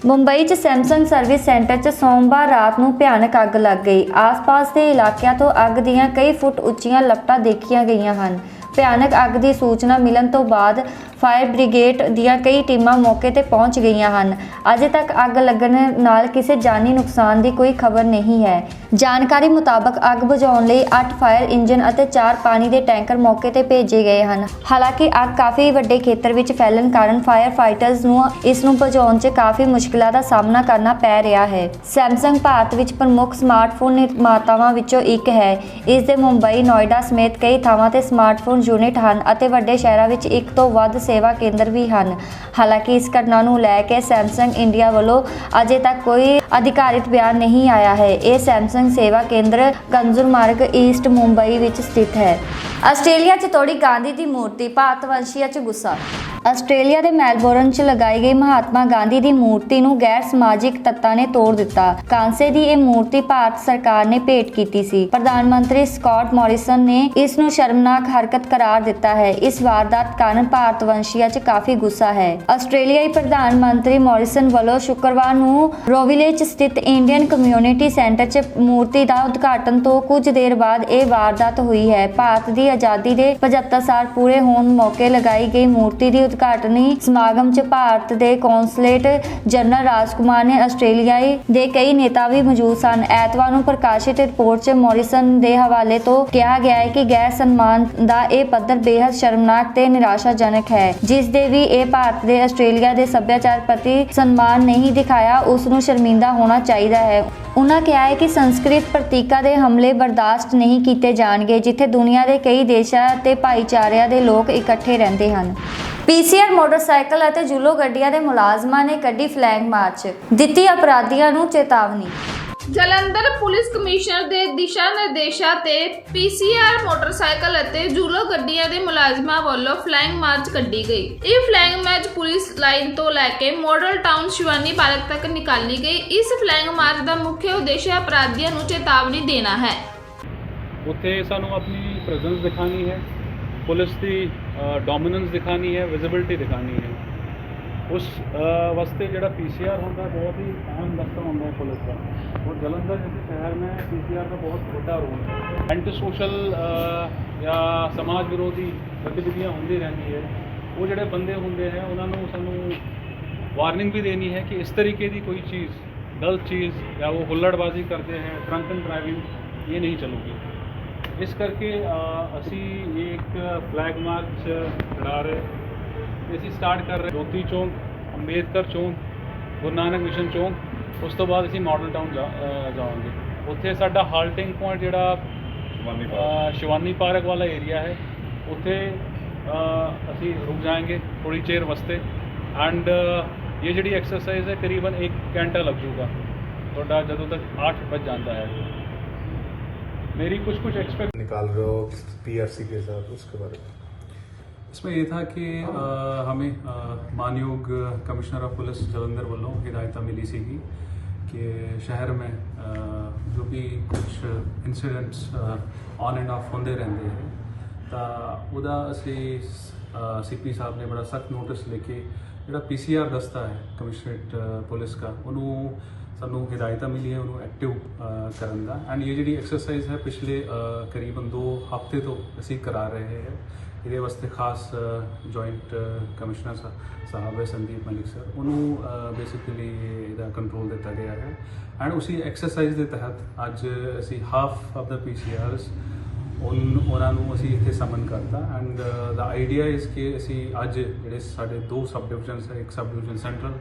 ਮੁੰਬਈ 'ਚ ਸੈਮਸੰਗ ਸਰਵਿਸ ਸੈਂਟਰ 'ਚ ਸੋਮਵਾਰ ਰਾਤ ਨੂੰ ਭਿਆਨਕ ਅੱਗ ਲੱਗ ਗਈ। ਆਸ-ਪਾਸ ਦੇ ਇਲਾਕਿਆਂ ਤੋਂ ਅੱਗ ਦੀਆਂ ਕਈ ਫੁੱਟ ਉੱਚੀਆਂ ਲਪਟਾਂ ਦੇਖੀਆਂ ਗਈਆਂ ਹਨ। ਭਿਆਨਕ ਅੱਗ ਦੀ ਸੂਚਨਾ ਮਿਲਣ ਤੋਂ ਬਾਅਦ ਫਾਇਰ ਬ੍ਰਿਗੇਡ ਦੀਆਂ ਕਈ ਟੀਮਾਂ ਮੌਕੇ ਤੇ ਪਹੁੰਚ ਗਈਆਂ ਹਨ। ਅਜੇ ਤੱਕ ਅੱਗ ਲੱਗਣ ਨਾਲ ਕਿਸੇ ਜਾਨੀ ਨੁਕਸਾਨ ਦੀ ਕੋਈ ਖਬਰ ਨਹੀਂ ਹੈ। ਜਾਣਕਾਰੀ ਮੁਤਾਬਕ ਅੱਗ ਬੁਝਾਉਣ ਲਈ 8 ਫਾਇਰ ਇੰਜਨ ਅਤੇ 4 ਪਾਣੀ ਦੇ ਟੈਂਕਰ ਮੌਕੇ ਤੇ ਭੇਜੇ ਗਏ ਹਨ। ਹਾਲਾਂਕਿ ਅੱਗ ਕਾਫੀ ਵੱਡੇ ਖੇਤਰ ਵਿੱਚ ਫੈਲਣ ਕਾਰਨ ਫਾਇਰ ਫਾਈਟਰਸ ਨੂੰ ਇਸ ਨੂੰ ਬੁਝਾਉਣ 'ਚ ਕਾਫੀ ਮੁਸ਼ਕਲਾਂ ਦਾ ਸਾਹਮਣਾ ਕਰਨਾ ਪੈ ਰਿਹਾ ਹੈ। ਸੈਮਸੰਗ ਭਾਰਤ ਵਿੱਚ ਪ੍ਰਮੁੱਖ ਸਮਾਰਟਫੋਨ ਨਿਰਮਾਤਾਵਾਂ ਵਿੱਚੋਂ ਇੱਕ ਹੈ। ਇਸ ਦੇ ਮੁੰਬਈ, ਨੋਇਡਾ ਸਮੇਤ ਕਈ ਥਾਵਾਂ ਤੇ ਸਮਾਰਟਫੋਨ ਯੂਨਿਟ ਹਨ ਅਤੇ ਵੱਡੇ ਸ਼ਹਿਰਾਂ ਵਿੱਚ ਇੱਕ ਤੋਂ ਵੱਧ ਸੇਵਾ ਕੇਂਦਰ ਵੀ ਹਨ। ਹਾਲਾਂਕਿ ਇਸ ਘਟਨਾ ਨੂੰ ਲੈ ਕੇ ਸੈਮਸੰਗ ਇੰਡੀਆ ਵੱਲੋਂ ਅਜੇ ਤੱਕ ਕੋਈ ਅਧਿਕਾਰਿਤ ਬਿਆਨ ਨਹੀਂ ਆਇਆ ਹੈ। ਇਹ ਸੈਮਸੰਗ ਸੇਵਾ ਕੇਂਦਰ ਕੰਜ਼ੂਰਮਾਰਗ ਈਸਟ ਮੁੰਬਈ ਵਿੱਚ ਸਥਿਤ ਹੈ। ਆਸਟ੍ਰੇਲੀਆ 'ਚ ਤੋੜੀ ਗਾਂਧੀ ਦੀ ਮੂਰਤੀ, ਭਾਰਤ ਵੰਸ਼ੀਆਂ 'ਚ ਗੁੱਸਾ। ਆਸਟ੍ਰੇਲੀਆ ਦੇ ਮੈਲਬੌਰਨ 'ਚ ਲਗਾਈ ਗਈ ਮਹਾਤਮਾ ਗਾਂਧੀ ਦੀ ਮੂਰਤੀ ਨੂੰ ਗੈਰ ਸਮਾਜਿਕ ਤੱਤਾਂ ਨੇ ਤੋੜ ਦਿੱਤਾ। ਕਾਂਸੇ ਦੀ ਇਹ ਮੂਰਤੀ ਭਾਰਤ ਸਰਕਾਰ ਨੇ ਭੇਟ ਕੀਤੀ ਸੀ। ਪ੍ਰਧਾਨ ਮੰਤਰੀ ਸਕਾਟ ਮੋਰਿਸਨ ਨੇ ਇਸ ਨੂੰ ਸ਼ਰਮਨਾਕ ਹਰਕਤ ਕਰਾਰ ਦਿੱਤਾ ਹੈ। ਇਸ ਵਾਰਦਾਤ ਕਾਰਨ ਭਾਰਤ ਵੰਸ਼ੀਆਂ 'ਚ ਕਾਫੀ ਗੁੱਸਾ ਹੈ। ਆਸਟ੍ਰੇਲੀਆਈ ਪ੍ਰਧਾਨ ਮੰਤਰੀ ਮੋਰਿਸਨ ਵੱਲੋਂ ਸ਼ੁੱਕਰਵਾਰ ਨੂੰ ਰੋਵਿਲੇ 'ਚ ਸਥਿਤ ਇੰਡੀਅਨ ਕਮਿਊਨਿਟੀ ਸੈਂਟਰ 'ਚ ਮੂਰਤੀ ਦਾ ਉਦਘਾਟਨ ਤੋਂ ਕੁਝ ਦੇਰ ਬਾਅਦ ਇਹ ਵਾਰਦਾਤ ਹੋਈ ਹੈ। ਭਾਰਤ ਦੀ ਆਜ਼ਾਦੀ ਦੇ 75 ਸਾਲ ਪੂਰੇ ਹੋਣ ਮੌਕੇ ਲਗਾਈ ਗਈ ਮੂਰਤੀ ਦੀ ਉਦਘਾਟਨੀ ਸਮਾਗਮ 'ਚ ਭਾਰਤ ਦੇ ਕੌਂਸਲੇਟ ਜਨਰਲ ਰਾਜਕੁਮਾਰ ਨੇ ਆਸਟ੍ਰੇਲੀਆਈ ਦੇ ਕਈ ਨੇਤਾ ਵੀ ਮੌਜੂਦ ਸਨ। ਐਤਵਾਰ ਨੂੰ ਪ੍ਰਕਾਸ਼ਿਤ ਰਿਪੋਰਟ 'ਚ ਮੋਰਿਸਨ ਦੇ ਹਵਾਲੇ ਤੋਂ ਕਿਹਾ ਗਿਆ ਹੈ ਕਿ ਗੈਰ ਸਨਮਾਨ ਦਾ ਇਹ ਪੱਧਰ ਬੇहद ਸ਼ਰਮਨਾਕ ਤੇ ਨਿਰਾਸ਼ਾਜਨਕ ਹੈ। ਜਿਸ ਦੇ ਵੀ ਇਹ ਭਾਰਤ ਦੇ ਆਸਟ੍ਰੇਲੀਆ ਦੇ ਸੱਭਿਆਚਾਰ ਪ੍ਰਤੀ ਸਨਮਾਨ ਨਹੀਂ ਦਿਖਾਇਆ, ਉਸ ਨੂੰ ਸ਼ਰਮਿੰਦਾ ਹੋਣਾ ਚਾਹੀਦਾ ਹੈ। ਉਨ੍ਹਾਂ ਕਿਹਾ ਹੈ ਕਿ ਸੰਸਕ੍ਰਿਤ ਪ੍ਰਤੀਕਾਂ ਦੇ ਹਮਲੇ ਬਰਦਾਸ਼ਤ ਨਹੀਂ ਕੀਤੇ ਜਾਣਗੇ, ਜਿੱਥੇ ਦੁਨੀਆ ਦੇ ਕਈ ਦੇਸ਼ਾਂ ਤੇ ਭਾਈਚਾਰਿਆਂ ਦੇ ਲੋਕ ਇਕੱਠੇ ਰਹਿੰਦੇ ਹਨ। ਪੀਸੀਆਰ ਮੋਟਰਸਾਈਕਲ ਅਤੇ ਜੂਲੋ ਗੱਡੀਆਂ ਦੇ ਮੁਲਾਜ਼ਮਾਂ ਨੇ ਕੱਢੀ ਫਲੈਗ ਮਾਰਚ, ਦਿੱਤੀ ਅਪਰਾਧੀਆਂ ਨੂੰ ਚੇਤਾਵਨੀ। ਜਲੰਧਰ ਪੁਲਿਸ ਕਮਿਸ਼ਨਰ ਦੇ ਦਿਸ਼ਾ ਨਿਰਦੇਸ਼ਾਂ ਤੇ ਪੀਸੀਆਰ ਮੋਟਰਸਾਈਕਲ ਅਤੇ ਜੂਲੋ ਗੱਡੀਆਂ ਦੇ ਮੁਲਾਜ਼ਮਾਂ ਵੱਲੋਂ ਫਲਾਈਂਗ ਮਾਰਚ ਕੱਢੀ ਗਈ। ਇਹ ਫਲਾਈਂਗ ਮਾਰਚ ਪੁਲਿਸ ਲਾਈਨ ਤੋਂ ਲੈ ਕੇ ਮਾਡਲ ਟਾਊਨ ਸ਼ਿਵਾਨੀ ਪਾਰਕ ਤੱਕ ਨਿਕਾਲੀ ਗਈ। ਇਸ ਫਲਾਈਂਗ ਮਾਰਚ ਦਾ ਮੁੱਖ ਉਦੇਸ਼ ਅਪਰਾਧੀਆਂ ਨੂੰ ਚੇਤਾਵਨੀ ਦੇਣਾ ਹੈ। ਉੱਥੇ ਸਾਨੂੰ ਆਪਣੀ ਪ੍ਰੈਜ਼ੈਂਸ ਦਿਖਾਣੀ ਹੈ, ਪੁਲਿਸ ਦੀ ਡੋਮੀਨੈਂਸ ਦਿਖਾਣੀ ਹੈ, ਵਿਜ਼ਿਬਿਲਿਟੀ ਦਿਖਾਣੀ ਹੈ। ਉਸ ਵਾਸਤੇ ਜਿਹੜਾ ਪੀਸੀਆਰ ਹੁੰਦਾ ਬਹੁਤ ਹੀ ਅਹਿਮ ਦਫ਼ਤਰ ਹੁੰਦਾ ਹੈ ਪੁਲਿਸ ਦਾ। और जलंधर जैसे शहर में पीसीआर का बहुत छोटा रोल है। एंटी सोशल या समाज विरोधी गतिविधियाँ होती रहती है। वो जोड़े बंदे होंगे हैं उन्होंने सानू वार्निंग भी देनी है कि इस तरीके की कोई चीज़ गलत चीज़ या वो हुल्लड़बाजी करते हैं, ड्रंकन ड्राइविंग ये नहीं चलूगी। इस करके असी एक फ्लैग मार्च चढ़ा रहे, असी स्टार्ट कर रहे ज्योति चौक, अंबेडकर चौक, गुरु नानक मिशन चौक। उस तो बाद असी मॉडल टाउन जाएंगे। उत्थे साडा हाल्टिंग पॉइंट जिहड़ा शिवानी पार्क वाला एरिया है, उत्थे असी रुक जाएंगे थोड़ी चेर वास्ते। एंड ये जिहड़ी एक्सरसाइज है करीबन 1 घंटा लग जूगा थोड़ा, जदों तक 8 बज जाता है। मेरी कुछ एक्सपेक्ट निकाल रहे हो पीआरसी के साथ, उसके बारे में? इसमें ये था कि हमें मानयोग कमिश्नर ऑफ पुलिस जलंधर वालों हिदायत मिली सी कि शहर में जो भी कुछ इंसिडेंट्स ऑन एंड ऑफ होंदे रहंदे हैं, तो उदा असी सीपी साहब ने बड़ा सख्त नोटिस लेके जो पीसीआर दस्ता है कमिश्नरेट पुलिस का, उन्होंने सानू हिदायत मिली है उन्होंने एक्टिव करन दा। एंड ये जी एक्सरसाइज है पिछले करीबन 2 हफ्ते तो असी करा रहे हैं। ये वास्ते खास जॉइंट कमिश्नर साहब है संदीप मलिक सर, उन्होंने बेसिकली इहदा कंट्रोल दिता गया है। एंड उसी एक्सरसाइज के तहत अज असी हाफ ऑफ द पीसीआरस उन्होंने असी इत्थे समन करता। एंड द आइडिया इज़ कि असी अज जिहड़े साडे 2 सब डिविजन्स है, एक sub division central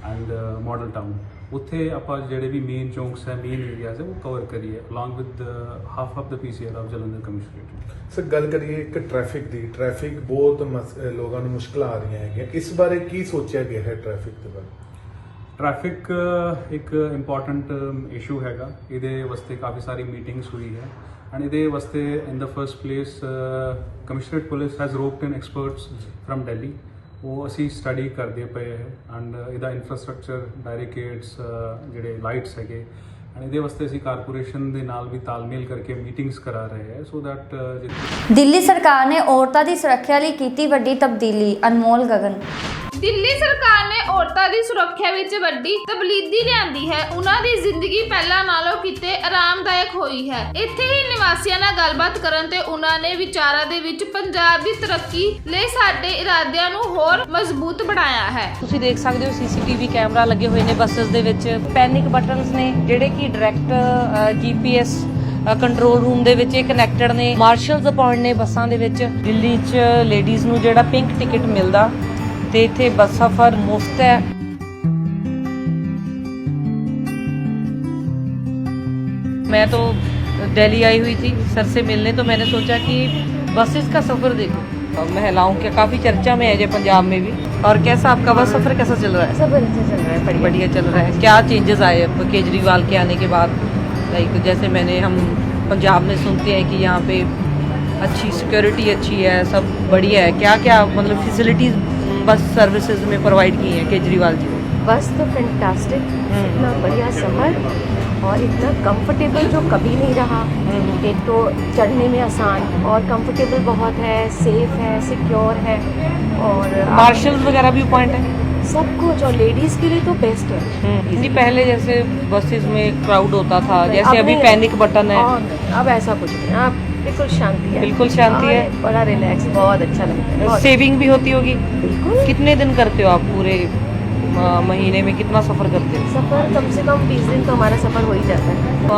and model town, उत्थे आपां जिहड़े भी मेन चौंक्स है, मेन एरियाज है वो कवर करिए along with half of the PCR of Jalandhar commissionerate. Sir गल करिए एक ट्रैफिक बहुत लोगों को मुश्किल आ रही है, इस बारे की सोचा गया है ट्रैफिक के बारे? ट्रैफिक एक इंपॉर्टेंट इशू हैगा, इहदे वास्ते काफ़ी सारी मीटिंग्स हुई है। एंड इहदे वास्ते in the first place commissionerate police has roped in experts from Delhi, वो असी स्टडी करते पे है। एंड इहदा इंफ्रास्ट्रक्चर बैरिकेड्स जिहड़े लाइट्स हैगे, एंड इहदे वास्ते असी कारपोरेशन दे नाल भी तालमेल करके मीटिंग्स करा रहे हैं सो दैट ਦਿੱਲੀ ਸਰਕਾਰ ਨੇ ਔਰਤਾਂ ਦੀ ਸੁਰੱਖਿਆ ਲਈ ਕੀਤੀ ਵੱਡੀ ਤਬਦੀਲੀ, ਅਨਮੋਲ ਗਗਨ। ਦਿੱਲੀ ਸਰਕਾਰ ਨੇ ਔਰਤਾਂ ਦੀ ਸੁਰੱਖਿਆ ਵਿੱਚ ਵੱਡੀ ਤਬਦੀਲੀ ਲਿਆਂਦੀ ਹੈ। ਉਹਨਾਂ ਦੀ ਜ਼ਿੰਦਗੀ ਪਹਿਲਾਂ ਨਾਲੋਂ ਕਿਤੇ ਆਰਾਮਦਾਇਕ ਹੋਈ ਹੈ। ਇੱਥੇ ਹੀ ਨਿਵਾਸੀਆਂ ਨਾਲ ਗੱਲਬਾਤ ਕਰਨ ਤੇ ਉਹਨਾਂ ਨੇ ਵਿਚਾਰਾਂ ਦੇ ਵਿੱਚ ਪੰਜਾਬ ਦੀ ਤਰੱਕੀ ਲਈ ਸਾਡੇ ਇਰਾਦਿਆਂ ਨੂੰ ਹੋਰ ਮਜ਼ਬੂਤ ਬਣਾਇਆ ਹੈ। ਤੁਸੀਂ ਦੇਖ ਸਕਦੇ ਹੋ ਸੀਸੀਟੀਵੀ ਕੈਮਰਾ ਲੱਗੇ ਹੋਏ ਨੇ ਬੱਸਸ ਦੇ ਵਿੱਚ, ਪੈਨਿਕ ਬਟਨਸ ਨੇ ਜਿਹੜੇ ਕਿ ਡਾਇਰੈਕਟ ਜੀਪੀਐਸ ਕੰਟਰੋਲ ਰੂਮ ਦੇ ਵਿੱਚ ਕਨੈਕਟਡ ਨੇ। ਮਾਰਸ਼ਲਸ ਅਪਾਇੰਟ ਨੇ ਬੱਸਾਂ ਦੇ ਵਿੱਚ। ਦਿੱਲੀ 'ਚ ਲੇਡੀਜ਼ ਨੂੰ ਜਿਹੜਾ ਪਿੰਕ ਟਿਕਟ ਮਿਲਦਾ ਤੇ ਇੱਥੇ ਬੱਸ ਸਫ਼ਰ ਮੁਫਤ ਹੈ। मैं तो दिल्ली आई हुई थी सर से मिलने, तो मैंने सोचा कि बसेस का सफ़र देखो, महिलाओं के काफ़ी चर्चा में है जो पंजाब में भी। और कैसा आपका बस सफ़र कैसा चल रहा है? सब अच्छा चल रहा है, बढ़िया चल रहा है। क्या चेंजेस आए अब केजरीवाल के आने के बाद? लाइक जैसे हम पंजाब में सुनते हैं कि यहाँ पे अच्छी सिक्योरिटी अच्छी है, सब बढ़िया है। क्या क्या मतलब फैसिलिटीज़ बस सर्विसेज में प्रोवाइड की हैं केजरीवाल जी? बस तो फैंटास्टिक, इतना बढ़िया सफ़र और इतना कंफर्टेबल जो कभी नहीं रहा। एक तो चढ़ने में आसान और कंफर्टेबल बहुत है, सेफ है, सिक्योर है। और मार्शल्स वगैरह भी पॉइंट है सब कुछ, और लेडीज़ के लिए तो बेस्ट है। नहीं, पहले जैसे बसेस में क्राउड होता था, जैसे अभी पैनिक बटन है, अब ऐसा कुछ नहीं। अब बिल्कुल शांति है, बिल्कुल शांति है, बड़ा रिलैक्स, बहुत अच्छा लगता है। सेविंग भी होती होगी? बिल्कुल। कितने दिन करते हो आप पूरे महीने में, कितना सफ़र करते हो? सफ़र कम से कम 20 दिन तो हमारा सफ़र हो ही जाता है।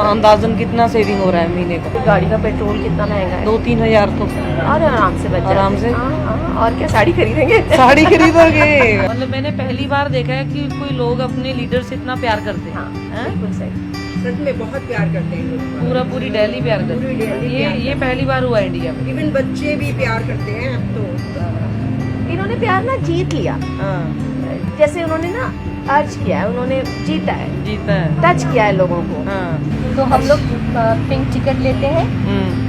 अंदाजन कितना सेविंग हो रहा है महीने का? गाड़ी का पेट्रोल कितना महंगा है, 2-3 हज़ार तो और आराम से बच आराम से। और क्या, साड़ी खरीदेंगे। साड़ी खरीदोगे? मतलब मैंने पहली बार देखा है कि कोई लोग अपने लीडर से इतना प्यार करते हैं। बिल्कुल सही, सच में बहुत प्यार करते हैं। पूरी दिल्ली प्यार करती है। ये पहली बार हुआ इंडिया में। इवन बच्चे भी प्यार करते हैं अब तो। इन्होंने प्यार ना जीत लिया। जैसे उन्होंने ना अर्ज किया है, उन्होंने जीता है, टच किया है लोगों को। तो हम लोग पिंक टिकट लेते हैं,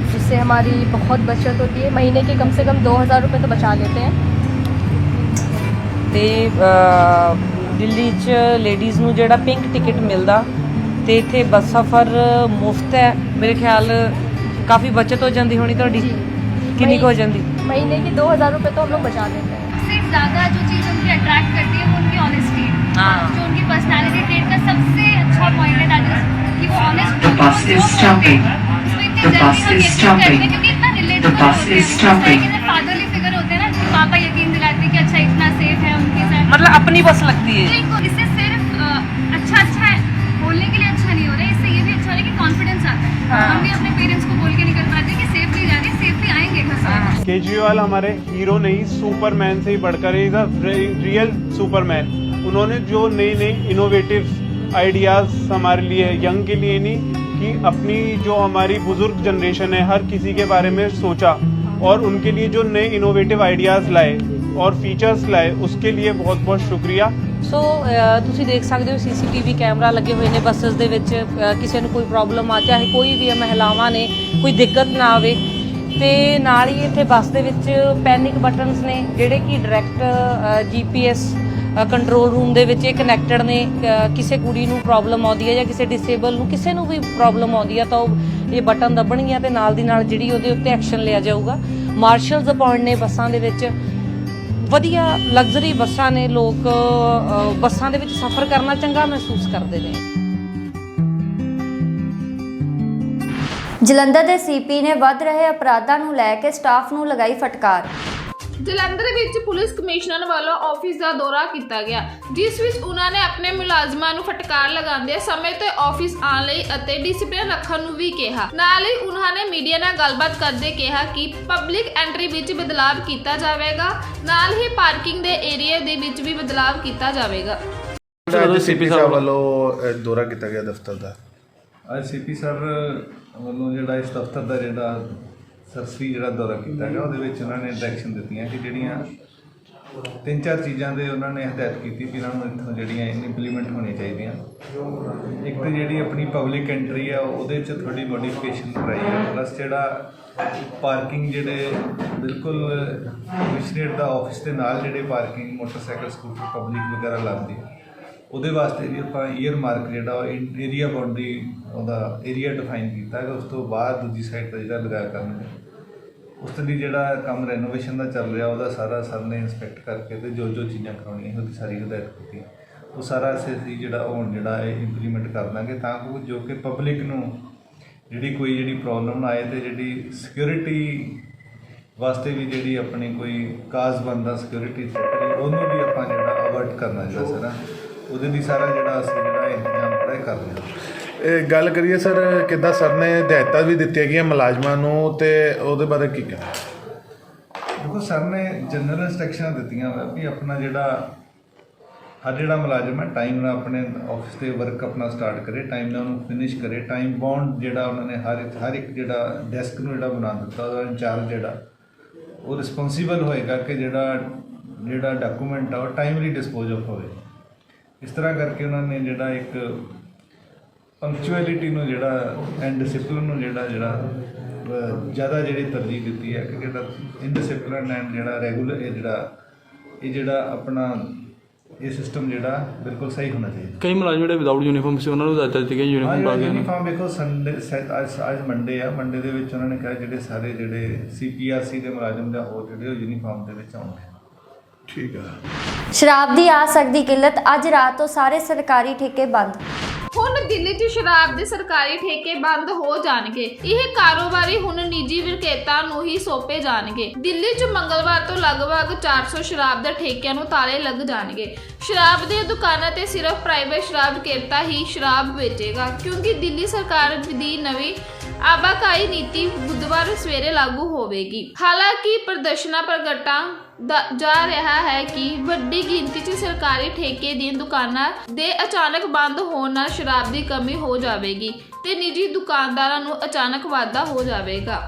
जिससे हमारी बहुत बचत होती है। महीने के कम से कम 2000 रुपये तो बचा लेते हैं। ਤੇ ਦਿੱਲੀ 'ਚ ਲੇਡੀਜ਼ ਨੂੰ ਜਿਹੜਾ ਪਿੰਕ ਟਿਕਟ ਮਿਲਦਾ ਤੇ ਇੱਥੇ ਬੱਸ ਸਫ਼ਰ ਮੁਫਤ ਹੈ। ਮੇਰੇ ਖਿਆਲ ਕਾਫੀ ਬਚਤ ਹੋ ਜਾਂਦੀ ਹੋਣੀ ਤੁਹਾਡੀ। कितनी हो जाती? महीने की 2000 रुपये तो हम लोग बचा लेते हैं। सबसे ज़्यादा जो चीज़ उनकी अट्रैक्ट करती है वो उनकी ऑनेस्टी, जो उनकी पर्सनालिटी ट्रेट का सबसे अच्छा पॉइंट है दैट इज कि वो ऑनेस्ट क्योंकि इतना रिलेटेबल होते हैं, फादरली फिगर होते हैं ना, कि पापा यकीन दिलाते हैं कि अच्छा इतना सेफ है उनके साथ, मतलब अपनी बस लगती है। बिल्कुल। इससे सिर्फ अच्छा है बोलने के लिए अच्छा नहीं हो रहा है, इससे ये भी अच्छा हो रहा है कि कॉन्फिडेंस आता है। हम भी अपने पेरेंट्स को बोल के नहीं कर पाते कि सेफली जा रहे हैं, सेफली आएंगे घर से। केजरीवाल हमारे हीरो नहीं, सुपरमैन से ही बढ़कर इज अ रियल सुपरमैन। उन्होंने जो नई इनोवेटिव आइडियाज़ हमारे लिए, यंग के लिए नहीं, कि अपनी जो हमारी बुजुर्ग जनरेशन है हर किसी के बारे में सोचा और उनके लिए जो नए इनोवेटिव आइडियाज़ लाए और फीचर्स लाए, उसके लिए बहुत बहुत शुक्रिया। ਸੋ ਤੁਸੀਂ ਦੇਖ ਸਕਦੇ ਹੋ ਸੀਸੀਟੀਵੀ ਕੈਮਰਾ ਲੱਗੇ ਹੋਏ ਨੇ ਬੱਸਸ ਦੇ ਵਿੱਚ। ਕਿਸੇ ਨੂੰ ਕੋਈ ਪ੍ਰੋਬਲਮ ਆ, ਚਾਹੇ ਕੋਈ ਵੀ ਮਹਿਲਾਵਾਂ ਨੇ, ਕੋਈ ਦਿੱਕਤ ਨਾ ਆਵੇ। ਤੇ ਨਾਲ ਹੀ ਇੱਥੇ ਬੱਸ ਦੇ ਵਿੱਚ ਪੈਨਿਕ ਬਟਨਸ ਨੇ ਜਿਹੜੇ ਕਿ ਡਾਇਰੈਕਟ ਜੀਪੀਐਸ ਕੰਟਰੋਲ ਰੂਮ ਦੇ ਵਿੱਚ ਕਨੈਕਟਡ ਨੇ। ਕਿਸੇ ਕੁੜੀ ਨੂੰ ਪ੍ਰੋਬਲਮ ਆਉਂਦੀ ਹੈ ਜਾਂ ਕਿਸੇ ਡਿਸੇਬਲ ਨੂੰ, ਕਿਸੇ ਨੂੰ ਵੀ ਪ੍ਰੋਬਲਮ ਆਉਂਦੀ ਹੈ ਤਾਂ ਉਹ ਇਹ ਬਟਨ ਦੱਬਣਗੀਆਂ ਤੇ ਨਾਲ ਦੀ ਨਾਲ ਜਿਹੜੀ ਉਹਦੇ ਉੱਤੇ ਐਕਸ਼ਨ ਲਿਆ ਜਾਊਗਾ। ਮਾਰਸ਼ਲਸ ਅਪਾਇੰਟ ਨੇ ਬੱਸਾਂ ਦੇ ਵਿੱਚ। ਵਧੀਆ ਲਗਜ਼ਰੀ ਬੱਸਾਂ ਨੇ, ਲੋਕ ਬੱਸਾਂ ਦੇ ਵਿੱਚ ਸਫ਼ਰ ਕਰਨਾ ਚੰਗਾ ਮਹਿਸੂਸ ਕਰਦੇ ਨੇ। ਜਲੰਧਰ ਦੇ ਸੀਪੀ ਨੇ ਵੱਧ ਰਹੇ ਅਪਰਾਧਾਂ ਨੂੰ ਲੈ ਕੇ ਸਟਾਫ ਨੂੰ ਲਗਾਈ ਫਟਕਾਰ। ਜਲੰਧਰ ਵਿੱਚ ਪੁਲਿਸ ਕਮਿਸ਼ਨਰ ਵੱਲੋਂ ਆਫਿਸ ਦਾ ਦੌਰਾ ਕੀਤਾ ਗਿਆ, ਜਿਸ ਵਿੱਚ ਉਹਨਾਂ ਨੇ ਆਪਣੇ ਮੁਲਾਜ਼ਮਾਂ ਨੂੰ ਫਟਕਾਰ ਲਗਾਉਂਦੇ ਸਮੇਂ ਤੇ ਆਫਿਸ ਆਉਣ ਲਈ ਅਤੇ ਡਿਸਪਲਿਨ ਰੱਖਣ ਨੂੰ ਵੀ ਕਿਹਾ। ਨਾਲ ਹੀ ਉਹਨਾਂ ਨੇ ਮੀਡੀਆ ਨਾਲ ਗੱਲਬਾਤ ਕਰਦੇ ਕਿਹਾ ਕਿ ਪਬਲਿਕ ਐਂਟਰੀ ਵਿੱਚ ਬਦਲਾਵ ਕੀਤਾ ਜਾਵੇਗਾ, ਨਾਲ ਹੀ ਪਾਰਕਿੰਗ ਦੇ ਏਰੀਆ ਦੇ ਵਿੱਚ ਵੀ ਬਦਲਾਵ ਕੀਤਾ ਜਾਵੇਗਾ। ਅੱਜ ਸੀਪੀ ਸਾਹਿਬ ਵੱਲੋਂ ਦੌਰਾ ਕੀਤਾ ਗਿਆ ਦਫ਼ਤਰ ਦਾ। ਅੱਜ ਸੀਪੀ ਸਰ ਵੱਲੋਂ ਜਿਹੜਾ ਇਸ ਦਫ਼ਤਰ ਦਾ ਜਿਹੜਾ ਸਰਸਰੀ ਜਿਹੜਾ ਦੌਰਾ ਕੀਤਾ ਗਿਆ, ਉਹਦੇ ਵਿੱਚ ਉਹਨਾਂ ਨੇ ਡਾਇਰੈਕਸ਼ਨ ਦਿੱਤੀਆਂ ਕਿ ਜਿਹੜੀਆਂ 3-4 ਚੀਜ਼ਾਂ ਦੇ ਉਹਨਾਂ ਨੇ ਹਦਾਇਤ ਕੀਤੀ ਕਿ ਇਹਨਾਂ ਨੂੰ ਇੱਥੋਂ ਜਿਹੜੀਆਂ ਇੰਪਲੀਮੈਂਟ ਹੋਣੀਆਂ ਚਾਹੀਦੀਆਂ। ਇੱਕ ਤਾਂ ਜਿਹੜੀ ਆਪਣੀ ਪਬਲਿਕ ਐਂਟਰੀ ਆ ਉਹਦੇ 'ਚ ਥੋੜ੍ਹੀ ਮੋਡੀਫਿਕੇਸ਼ਨ ਕਰਾਈ ਹੈ, ਪਲੱਸ ਜਿਹੜਾ ਪਾਰਕਿੰਗ ਜਿਹੜੇ ਬਿਲਕੁਲ ਕਮਿਸ਼ਨਰੇਟ ਦਾ ਆਫਿਸ ਦੇ ਨਾਲ ਜਿਹੜੇ ਪਾਰਕਿੰਗ ਮੋਟਰਸਾਈਕਲ ਸਕੂਟਰ ਪਬਲਿਕ ਵਗੈਰਾ ਲਾਉਂਦੀ, ਉਹਦੇ ਵਾਸਤੇ ਵੀ ਆਪਾਂ ਈਅਰ ਮਾਰਕ ਜਿਹੜਾ ਏਰੀਆ ਬਾਉਂਡਰੀ ਉਹਦਾ ਏਰੀਆ ਡਿਫਾਈਨ ਕੀਤਾ ਹੈਗਾ। ਉਸ ਤੋਂ ਬਾਅਦ ਦੂਜੀ ਸਾਈਡ 'ਤੇ ਜਿਹੜਾ ਲਗਾਇਆ ਕਰਨਗੇ। ਉਸ ਦੀ ਜਿਹੜਾ ਕੰਮ ਰੈਨੋਵੇਸ਼ਨ ਦਾ ਚੱਲ ਰਿਹਾ ਉਹਦਾ ਸਾਰਾ ਸਰ ਨੇ ਇੰਸਪੈਕਟ ਕਰਕੇ ਤੇ ਜੋ ਚੀਜ਼ਾਂ ਕਰਾਉਣੀਆਂ ਉਹਦੀ ਸਾਰੀ ਹਦਾਇਤ ਕੀਤੀ। ਉਹ ਸਾਰਾ ਅਸੀਂ ਜਿਹੜਾ ਹੁਣ ਜਿਹੜਾ ਇਹ ਇੰਪਲੀਮੈਂਟ ਕਰ ਦਾਂਗੇ ਤਾਂ ਕਿ ਜੋ ਕਿ ਪਬਲਿਕ ਨੂੰ ਜਿਹੜੀ ਪ੍ਰੋਬਲਮ ਨਾ ਆਏ ਤੇ ਜਿਹੜੀ ਸਿਕਿਉਰਿਟੀ ਵਾਸਤੇ ਵੀ ਜਿਹੜੀ ਆਪਣੀ ਕੋਈ ਕਾਜ਼ ਬਣਦਾ ਸਿਕਿਉਰਿਟੀ ਥ੍ਰੈਟ ਉਹਨੂੰ ਵੀ ਆਪਾਂ ਜਿਹੜਾ ਅਵਰਟ ਕਰਨਾ ਜਿਹੜਾ ਸਰ ਉਹਦੇ ਲਈ ਸਾਰਾ ਜਿਹੜਾ ਅਸੀਂ ਜਿਹੜਾ ਇੰਤਜ਼ਾਮ ਖੜਾ ਕਰ ਰਹੇ ਹਾਂ। ਇਹ ਗੱਲ ਕਰੀਏ ਸਰ ਕਿੱਦਾਂ ਸਰ ਨੇ ਹਦਾਇਤਾਂ ਵੀ ਦਿੱਤੀਆਂ ਗਈਆਂ ਮੁਲਾਜ਼ਮਾਂ ਨੂੰ ਤੇ ਉਹਦੇ ਬਾਰੇ ਕੀ ਕਹਿਣਾ? ਦੇਖੋ ਸਰ ਨੇ ਜਨਰਲ ਇੰਸਟਰਕਸ਼ਨਾਂ ਦਿੱਤੀਆਂ ਵਾ ਵੀ ਆਪਣਾ ਹਰ ਜਿਹੜਾ ਮੁਲਾਜ਼ਮ ਹੈ ਟਾਈਮ ਨਾਲ ਆਪਣੇ ਆਫਿਸ ਤੇ ਵਰਕ ਆਪਣਾ ਸਟਾਰਟ ਕਰੇ, ਟਾਈਮ ਨਾਲ ਉਹਨੂੰ ਫਿਨਿਸ਼ ਕਰੇ। ਟਾਈਮ ਬਾਉਂਡ ਜਿਹੜਾ ਉਹਨਾਂ ਨੇ ਹਰ ਇੱਕ ਜਿਹੜਾ ਡੈਸਕ ਨੂੰ ਜਿਹੜਾ ਬਣਾ ਦਿੱਤਾ ਉਹਦਾ ਇੰਚਾਰਜ ਜਿਹੜਾ ਉਹ ਰਿਸਪੌਂਸੀਬਲ ਹੋਏਗਾ ਕਿ ਜਿਹੜਾ ਡਾਕੂਮੈਂਟ ਆ ਉਹ ਟਾਈਮਲੀ ਡਿਸਪੋਜ਼ ਆਫ ਹੋਵੇ। ਇਸ ਤਰ੍ਹਾਂ ਕਰਕੇ ਉਹਨਾਂ ਨੇ ਜਿਹੜਾ ਇੱਕ ਪੰਕਚੁਅਲਿਟੀ ਨੂੰ ਜਿਹੜਾ ਐਂਡ ਡਿਸਿਪਲਿਨ ਨੂੰ ਜਿਹੜਾ ਜ਼ਿਆਦਾ ਜਿਹੜੀ ਤਰਜੀਹ ਦਿੱਤੀ ਹੈ ਕਿ ਜਿਹੜਾ ਇਨਡਿਸਿਪਲਿਨ ਐਂਡ ਜਿਹੜਾ ਰੈਗੂਲਰ ਇਹ ਜਿਹੜਾ ਆਪਣਾ ਇਹ ਸਿਸਟਮ ਜਿਹੜਾ ਬਿਲਕੁਲ ਸਹੀ ਹੋਣਾ ਚਾਹੀਦਾ। ਕਈ ਮੁਲਾਜ਼ਮ ਜਿਹੜੇ ਵਿਦਆਊਟ ਯੂਨੀਫਾਰਮ ਸੀ ਉਹਨਾਂ ਨੂੰ ਦਿੱਤਾ ਸੀਗਾ ਯੂਨੀਫਾਰਮ ਪਾ ਕੇ। ਯੂਨੀਫਾਰਮ ਦੇਖੋ ਅੱਜ ਮੰਡੇ ਆ, ਮੰਡੇ ਦੇ ਵਿੱਚ ਉਹਨਾਂ ਨੇ ਕਿਹਾ ਜਿਹੜੇ ਸਾਰੇ ਜਿਹੜੇ CPRC ਦੇ ਮੁਲਾਜ਼ਮ ਜਾਂ ਹੋਰ ਜਿਹੜੇ ਉਹ ਯੂਨੀਫਾਰਮ ਦੇ ਵਿੱਚ ਆਉਣਗੇ। ਠੀਕ ਹੈ। ਸ਼ਰਾਬ ਦੀ ਆ ਸਕਦੀ ਕਿੱਲਤ, ਅੱਜ ਰਾਤ ਤੋਂ ਸਾਰੇ ਸਰਕਾਰੀ ਠੇਕੇ ਬੰਦ। ਹੁਣ ਦਿੱਲੀ 'ਚ ਸ਼ਰਾਬ ਦੇ ਸਰਕਾਰੀ ਠੇਕੇ ਬੰਦ ਹੋ ਜਾਣਗੇ। ਇਹ ਕਾਰੋਬਾਰੀ ਹੁਣ ਨਿੱਜੀ ਵਿਕਰੇਤਾ ਨੂੰ ਹੀ ਸੌਂਪੇ ਜਾਣਗੇ। ਦਿੱਲੀ 'ਚ ਮੰਗਲਵਾਰ ਤੋਂ ਲਗਭਗ 400 ਸ਼ਰਾਬ ਦੇ ਠੇਕਿਆਂ ਨੂੰ ਤਾਲੇ ਲੱਗ ਜਾਣਗੇ। ਸ਼ਰਾਬ ਦੀਆਂ ਦੁਕਾਨਾਂ ਤੇ ਸਿਰਫ ਪ੍ਰਾਈਵੇਟ ਸ਼ਰਾਬ ਵਿਕਰੇਤਾ ਹੀ ਸ਼ਰਾਬ ਵੇਚੇਗਾ, ਕਿਉਂਕਿ ਦਿੱਲੀ ਸਰਕਾਰ ਦੀ ਨਵੀਂ ਆਵਾਜਾਈ ਨੀਤੀ ਬੁੱਧਵਾਰ ਸਵੇਰੇ ਲਾਗੂ ਹੋਵੇਗੀ। ਹਾਲਾਂਕਿ ਪ੍ਰਦਰਸ਼ਨਾਂ ਪ੍ਰਗਟਾ ਜਾ ਰਿਹਾ ਹੈ ਕਿ ਵੱਡੀ ਗਿਣਤੀ 'ਚ ਸਰਕਾਰੀ ਠੇਕੇ ਦੀਆਂ ਦੁਕਾਨਾਂ ਦੇ ਅਚਾਨਕ ਬੰਦ ਹੋਣ ਨਾਲ ਸ਼ਰਾਬ ਦੀ ਕਮੀ ਹੋ ਜਾਵੇਗੀ ਤੇ ਨਿੱਜੀ ਦੁਕਾਨਦਾਰਾਂ ਨੂੰ ਅਚਾਨਕ ਵਾਧਾ ਹੋ ਜਾਵੇਗਾ।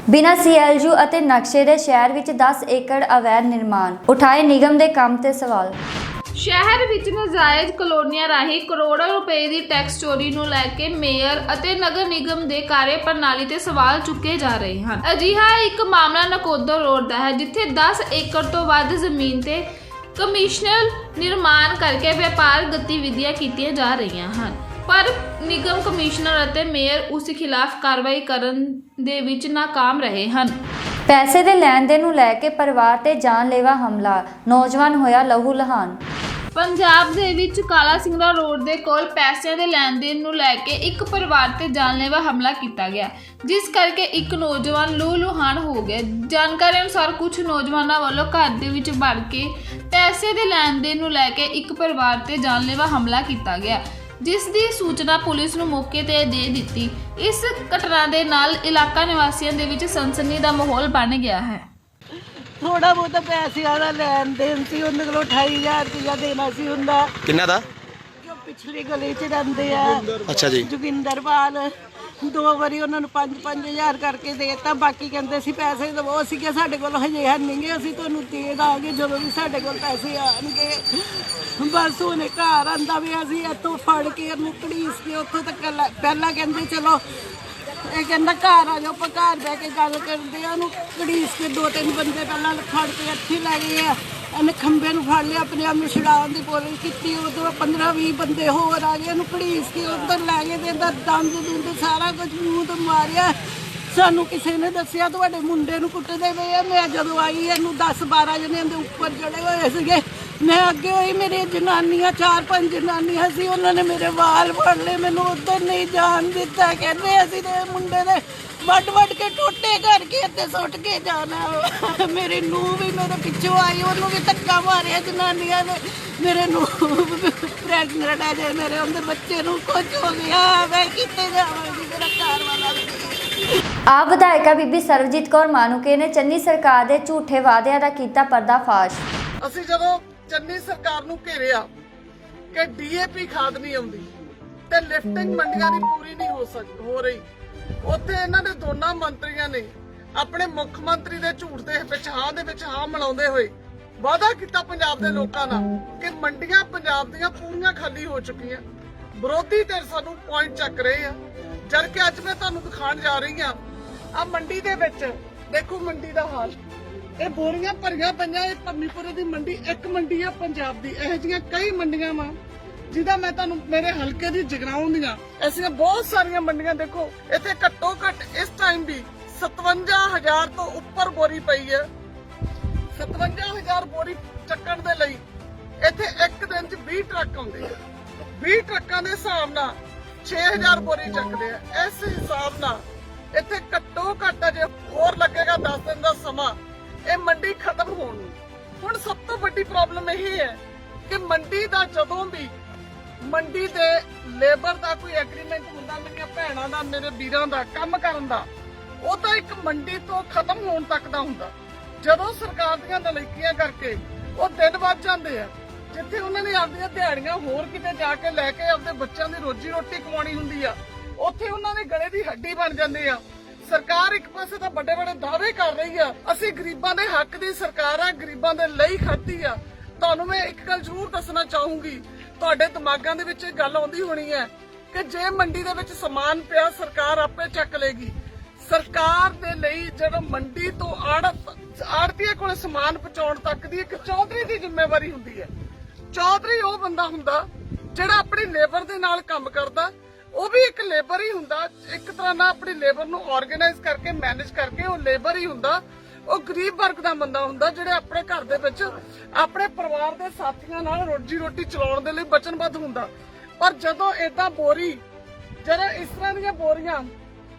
ਬਿਨਾਂ CLU ਅਤੇ ਨਕਸ਼ੇ ਦੇ ਸ਼ਹਿਰ ਵਿੱਚ 10 ਏਕੜ ਅਵੈਧ ਨਿਰਮਾਣ, ਉਠਾਏ ਨਿਗਮ ਦੇ ਕੰਮ ਤੇ ਸਵਾਲ। ਸ਼ਹਿਰ ਵਿੱਚ ਨਾਜਾਇਜ਼ ਕਲੋਨੀਆਂ ਰਾਹੀਂ ਕਰੋੜਾਂ ਰੁਪਏ ਦੀ ਟੈਕਸ ਚੋਰੀ ਨੂੰ ਲੈ ਕੇ ਮੇਅਰ ਅਤੇ ਨਗਰ ਨਿਗਮ ਦੇ ਕਾਰਜ ਪ੍ਰਣਾਲੀ ਤੇ ਸਵਾਲ ਚੁੱਕੇ ਜਾ ਰਹੇ ਹਨ। ਅਜਿਹਾ ਇੱਕ ਮਾਮਲਾ ਨਕੋਦਰ ਰੋਡ ਦਾ ਹੈ, ਜਿੱਥੇ 10 ਏਕੜ ਤੋਂ ਵੱਧ ਜ਼ਮੀਨ ਤੇ ਕਮਿਸ਼ਨਲ ਨਿਰਮਾਣ ਕਰਕੇ ਵਪਾਰ ਗਤੀਵਿਧੀਆਂ ਕੀਤੀਆਂ ਜਾ ਰਹੀਆਂ ਹਨ, ਪਰ ਨਿਗਮ ਕਮਿਸ਼ਨਰ ਅਤੇ ਮੇਅਰ ਉਸ ਖਿਲਾਫ ਕਾਰਵਾਈ ਕਰਨ ਦੇ ਵਿੱਚ ਨਾਕਾਮ ਰਹੇ ਹਨ। ਪੈਸੇ ਦੇ ਲੈਣ ਦੇਣ ਨੂੰ ਲੈ ਕੇ ਪਰਿਵਾਰ ਤੇ ਜਾਨਲੇਵਾ ਹਮਲਾ, ਨੌਜਵਾਨ ਹੋਇਆ ਲਹੂ ਲਹਾਨ। ਪੰਜਾਬ ਦੇ ਵਿੱਚ ਕਾਲਾ ਸਿੰਘਾ ਰੋਡ ਦੇ ਕੋਲ ਪੈਸਿਆਂ ਦੇ ਲੈਣ ਦੇਣ ਨੂੰ ਲੈ ਕੇ ਇੱਕ ਪਰਿਵਾਰ ਤੇ ਜਾਨਲੇਵਾ ਹਮਲਾ ਕੀਤਾ ਗਿਆ, ਜਿਸ ਕਰਕੇ ਇੱਕ ਨੌਜਵਾਨ ਲਹੂ-ਲੁਹਾਨ ਹੋ ਗਿਆ। ਜਾਣਕਾਰੀ ਅਨੁਸਾਰ ਕੁਝ ਨੌਜਵਾਨਾਂ ਵੱਲੋਂ ਘਰ ਦੇ ਵਿੱਚ ਵੜ ਕੇ ਪੈਸੇ ਦੇ ਲੈਣ ਦੇਣ ਨੂੰ ਲੈ ਕੇ ਇੱਕ ਪਰਿਵਾਰ ਤੇ ਜਾਨਲੇਵਾ ਹਮਲਾ ਕੀਤਾ ਗਿਆ, ਜਿਸ ਦੀ ਸੂਚਨਾ ਪੁਲਿਸ ਨੂੰ ਮੌਕੇ ਤੇ ਦੇ ਦਿੱਤੀ। ਇਸ ਘਟਨਾ ਦੇ ਨਾਲ ਇਲਾਕਾ ਨਿਵਾਸੀਆਂ ਦੇ ਵਿੱਚ ਸਨਸਨੀ ਦਾ ਮਾਹੌਲ ਬਣ ਗਿਆ ਹੈ। ਥੋੜਾ ਬਹੁਤਾ ਪੈਸਿਆਂ ਦਾ ਲੈਣ ਦੇਣ ਸੀ, ਉਹਦੇ ਕੋਲੋਂ 28,000 ਰੁਪਇਆ ਦੇਣਾ ਸੀ ਹੁੰਦਾ। ਕਿੰਨਾ ਦਾ? ਜੋ ਪਿਛਲੀ ਗਲੀ 'ਚ ਰਹਿੰਦੇ ਆ। ਅੱਛਾ ਜੀ। ਜੋਗਿੰਦਰਪਾਲ 2 ਵਾਰੀ ਉਹਨਾਂ ਨੂੰ 5-5 ਕਰਕੇ ਦੇਤਾ, ਬਾਕੀ ਕਹਿੰਦੇ ਸੀ ਪੈਸੇ ਦਵੋ। ਅਸੀਂ ਕਿ ਸਾਡੇ ਕੋਲ ਹਜੇ ਹੈ ਨਹੀਂਗੇ, ਅਸੀਂ ਤੁਹਾਨੂੰ ਦੇ ਦਾਂਗੇ ਜਦੋਂ ਵੀ ਸਾਡੇ ਕੋਲ ਪੈਸੇ ਆਣਗੇ। ਬਸ ਉਹਨੇ ਘਰ ਆਂਦਾ ਵੀ ਅਸੀਂ ਇੱਥੋਂ ਫੜ ਕੇ ਇਹਨੂੰ ਘੜੀਸ ਕੇ ਉੱਥੋਂ ਤੱਕ ਪਹਿਲਾਂ ਕਹਿੰਦੇ ਚਲੋ ਇਹ ਕਹਿੰਦਾ ਘਰ ਆ ਜਾਓ, ਆਪਾਂ ਘਰ ਬਹਿ ਕੇ ਗੱਲ ਕਰਦੇ ਆ। ਉਹਨੂੰ ਘੜੀਸ ਕੇ 2-3 ਬੰਦੇ ਪਹਿਲਾਂ ਫੜ ਕੇ ਇੱਥੇ ਲੈ ਗਏ ਆ। ਇਹਨੇ ਖੰਭੇ ਨੂੰ ਫੜ ਲਿਆ, ਆਪਣੇ ਆਪ ਨੂੰ ਛੁਡਾਉਣ ਦੀ ਕੋਸ਼ਿਸ਼ ਕੀਤੀ। ਉਦੋਂ 15-20 ਬੰਦੇ ਹੋਰ ਆ ਗਏ, ਇਹਨੂੰ ਘੜੀਸ ਕੇ ਉੱਧਰ ਲੈ ਗਏ ਤੇ ਇਹਦਾ ਦੰਦ ਸਾਰਾ ਕੁਝ ਮੂੰਹ ਤੋਂ ਮਾਰਿਆ। ਸਾਨੂੰ ਕਿਸੇ ਨੇ ਦੱਸਿਆ ਤੁਹਾਡੇ ਮੁੰਡੇ ਨੂੰ ਕੁੱਟਦੇ ਪਏ ਆ। ਮੈਂ ਜਦੋਂ ਆਈ ਇਹਨੂੰ 10-12 ਜਣਿਆਂ ਦੇ ਉੱਪਰ ਚੜੇ ਹੋਏ ਸੀਗੇ। ਮੈਂ ਅੱਗੇ ਹੋਈ, ਮੇਰੀ ਜਨਾਨੀਆਂ 4-5 ਜਨਾਨੀਆਂ ਸੀ, ਉਹਨਾਂ ਨੇ ਮੇਰੇ ਵਾਲ ਫੜ ਲਏ, ਮੈਨੂੰ ਉੱਧਰ ਨਹੀਂ ਜਾਣ ਦਿੱਤਾ। ਕਹਿੰਦੇ ਅਸੀਂ ਤੇ ਮੁੰਡੇ ਦੇ ਵੱਢ ਕੇ ਟੋਟੇ ਕਰਕੇ ਇੱਥੇ ਸੁੱਟ ਕੇ ਜਾਣਾ। ਮੇਰੇ ਨੂੰਹ ਵੀ ਮੇਰੇ ਪਿੱਛੋਂ ਆਈ, ਉਹਨੂੰ ਵੀ ਧੱਕਾ ਮਾਰਿਆ ਜਨਾਨੀਆਂ ਨੇ। ਮੇਰੇ ਨੂੰਹ ਪ੍ਰੈਗਨੈਂਟ ਹੈ ਜੇ, ਮੇਰੇ ਉਹਦੇ ਬੱਚੇ ਨੂੰ ਕੁਝ ਹੋ ਗਿਆ, ਮੈਂ ਕਿੱਥੇ ਜਾਵਾਂਗੀ, ਮੇਰਾ ਘਰ ਵਾਲਾ ਵੀ। ਆਪ ਵਿਧਾਇਕਾ ਬੀਬੀ ਸਰਬਜੀਤ ਕੌਰ ਮਾਨੂਕੇ ਨੇ ਚੰਨੀ ਸਰਕਾਰ ਦੇ ਝੂਠੇ ਵਾਅਦਿਆਂ ਦਾ ਕੀਤਾ ਪਰਦਾਫਾਸ਼। ਅਸੀਂ ਜਦੋਂ ਚੰਨੀ ਸਰਕਾਰ ਨੂੰ ਘੇਰਿਆ ਕਿ DAP ਖਾਦ ਨਹੀਂ ਆਉਂਦੀ ਤੇ ਲਿਫਟਿੰਗ ਮੰਡੀਆਂ ਦੀ ਪੂਰੀ ਨਹੀਂ ਹੋ ਰਹੀ, ਉੱਥੇ ਇਹਨਾਂ ਦੇ ਦੋਨਾਂ ਮੰਤਰੀਆਂ ਨੇ ਆਪਣੇ ਮੁੱਖ ਮੰਤਰੀ ਦੇ ਝੂਠ ਦੇ ਵਿੱਚ ਹਾਂ ਮਿਲਾਉਂਦੇ ਹੋਏ ਵਾਅਦਾ ਕੀਤਾ ਪੰਜਾਬ ਦੇ ਲੋਕਾਂ ਨਾਲ ਕਿ ਮੰਡੀਆਂ ਪੰਜਾਬ ਦੀਆਂ ਪੂਰੀਆਂ ਖਾਲੀ ਹੋ ਚੁੱਕੀਆਂ। ਵਿਰੋਧੀ ਧਿਰ ਸਾਨੂੰ ਪੁਆਇੰਟ ਚੱਕ ਰਹੇ ਆ, ਜਦ ਕਿ ਅੱਜ ਮੈਂ ਤੁਹਾਨੂੰ ਦਿਖਾਉਣ ਜਾ ਰਹੀ ਹਾਂ ਆ ਮੰਡੀ ਦੇ ਵਿੱਚ। ਦੇਖੋ ਮੰਡੀ ਦਾ ਹਾਲ, ਇਹ ਬੋਰੀਆਂ ਭਰੀਆਂ ਪਈਆਂ। ਇਹ ਭੰਮੀਪੁਰੇ ਦੀ ਮੰਡੀ ਇੱਕ ਮੰਡੀ ਆ ਪੰਜਾਬ ਦੀ। ਇਹੋ ਜਿਹੀਆਂ ਕਈ ਮੰਡੀਆਂ ਵਾ ਜਿਹਦਾ ਮੈਂ ਤੁਹਾਨੂੰ ਮੇਰੇ ਹਲਕੇ ਦੀ ਜਗਰਾਉਂ ਦੀਆਂ ਐਸੀਆਂ ਬਹੁਤ ਸਾਰੀਆਂ ਮੰਡੀਆਂ। ਦੇਖੋ ਇੱਥੇ ਘੱਟੋ ਘੱਟ ਇਸ ਟਾਈਮ ਵੀ 57,000 ਤੋਂ ਉੱਪਰ ਬੋਰੀ ਪਈ ਹੈ। 57,000 ਬੋਰੀ ਚੱਕਣ ਦੇ ਲਈ ਇੱਥੇ ਇੱਕ ਦਿਨ 'ਚ 20 ਟਰੱਕ ਆਉਂਦੇ ਆ। 20 ਟਰੱਕਾਂ ਦੇ ਹਿਸਾਬ ਨਾਲ 6,000 ਬੋਰੀ ਚੱਕਦੇ ਆ। ਇਸ ਹਿਸਾਬ ਨਾਲ ਇੱਥੇ ਘੱਟੋ ਘੱਟ ਜੇ ਹੋਰ ਲੱਗੇਗਾ 10 ਦਿਨ ਦਾ ਸਮਾਂ ਇਹ ਮੰਡੀ ਖਤਮ ਹੋਣ ਨੂੰ। ਹੁਣ ਸਭ ਤੋਂ ਵੱਡੀ ਪ੍ਰੋਬਲਮ ਇਹ ਹੈ ਕਿ ਮੰਡੀ ਦਾ ਜਦੋਂ ਵੀ ਮੰਡੀ ਦੇ ਲੇਬਰ ਦਾ ਕੋਈ ਐਗਰੀਮੈਂਟ ਹੁੰਦਾ, ਮੇਰੀਆਂ ਭੈਣਾਂ ਦਾ, ਮੇਰੇ ਵੀਰਾਂ ਦਾ ਕੰਮ ਕਰਨ ਦਾ, ਉਹ ਤਾਂ ਇੱਕ ਮੰਡੀ ਤੋਂ ਖਤਮ ਹੋਣ ਤੱਕ ਦਾ ਹੁੰਦਾ। ਜਦੋਂ ਸਰਕਾਰ ਦੀਆਂ ਨਲਾਇਕੀਆਂ ਕਰਕੇ ਉਹ ਦਿਨ ਵੱਧ ਜਾਂਦੇ ਆ, ਜਿੱਥੇ ਉਹਨਾਂ ਨੇ ਆਪਣੀਆਂ ਦਿਹਾੜੀਆਂ ਹੋਰ ਕਿਤੇ ਜਾ ਕੇ ਲੈ ਕੇ ਆਪਣੇ ਬੱਚਿਆਂ ਦੀ ਰੋਜੀ ਰੋਟੀ ਕਮਾਉਣੀ ਹੁੰਦੀ ਆ, ਉੱਥੇ ਉਹਨਾਂ ਦੇ ਗਲੇ ਦੀ ਹੱਡੀ ਬਣ ਜਾਂਦੇ ਆ। ਸਰਕਾਰ ਇੱਕ ਪਾਸੇ ਤਾਂ ਵੱਡੇ ਵੱਡੇ ਦਾਅਵੇ ਕਰ ਰਹੀ ਆ, ਅਸੀਂ ਗਰੀਬਾਂ ਦੇ ਹੱਕ ਦੀ ਸਰਕਾਰ ਆ, ਗਰੀਬਾਂ ਦੇ ਲਈ ਖੜਦੀ ਆ। ਤੁਹਾਨੂੰ ਮੈਂ ਇੱਕ ਗੱਲ ਜ਼ਰੂਰ ਦੱਸਣਾ ਚਾਹੂੰਗੀ, ਤੁਹਾਡੇ ਦਿਮਾਗਾਂ ਦੇ ਵਿੱਚ ਇਹ ਗੱਲ ਆਉਂਦੀ ਹੋਣੀ ਹੈ ਕਿ ਜੇ ਮੰਡੀ ਦੇ ਵਿੱਚ ਸਮਾਨ ਪਿਆ ਸਰਕਾਰ ਆਪੇ ਚੱਕ ਲੇਗੀ। ਸਰਕਾਰ ਦੇ ਲਈ ਜਿਹੜਾ ਮੰਡੀ ਤੋਂ ਆੜਤੀਏ ਕੋਲ ਸਮਾਨ ਪਹੁੰਚਾਉਣ ਤੱਕ ਦੀ ਇੱਕ ਚੌਧਰੀ ਦੀ ਜ਼ਿੰਮੇਵਾਰੀ ਹੁੰਦੀ ਹੈ। ਚੌਧਰੀ ਉਹ ਬੰਦਾ ਹੁੰਦਾ ਜਿਹੜਾ ਆਪਣੀ ਲੇਬਰ ਦੇ ਨਾਲ ਕੰਮ ਕਰਦਾ, ਉਹ ਵੀ ਇੱਕ ਲੇਬਰ ਹੀ ਹੁੰਦਾ। ਇੱਕ ਤਰ੍ਹਾਂ ਨਾਲ ਆਪਣੀ ਲੇਬਰ ਨੂੰ ਆਰਗੇਨਾਈਜ਼ ਕਰਕੇ ਮੈਨੇਜ ਕਰਕੇ ਉਹ ਲੇਬਰ ਹੀ ਹੁੰਦਾ। ਉਹ ਗਰੀਬ ਵਰਗ ਦਾ ਬੰਦਾ ਹੁੰਦਾ ਜਿਹੜੇ ਆਪਣੇ ਘਰ ਦੇ ਵਿੱਚ ਆਪਣੇ ਪਰਿਵਾਰ ਦੇ ਸਾਥੀਆਂ ਨਾਲ ਰੋਜੀ ਰੋਟੀ ਚਲਾਉਣ ਦੇ ਲਈ ਵਚਨਬੱਧ ਹੁੰਦਾ। ਪਰ ਜਦੋਂ ਏਦਾਂ ਬੋਰੀ ਜਿਹੜਾ ਇਸ ਤਰ੍ਹਾਂ ਦੀਆਂ ਬੋਰੀਆਂ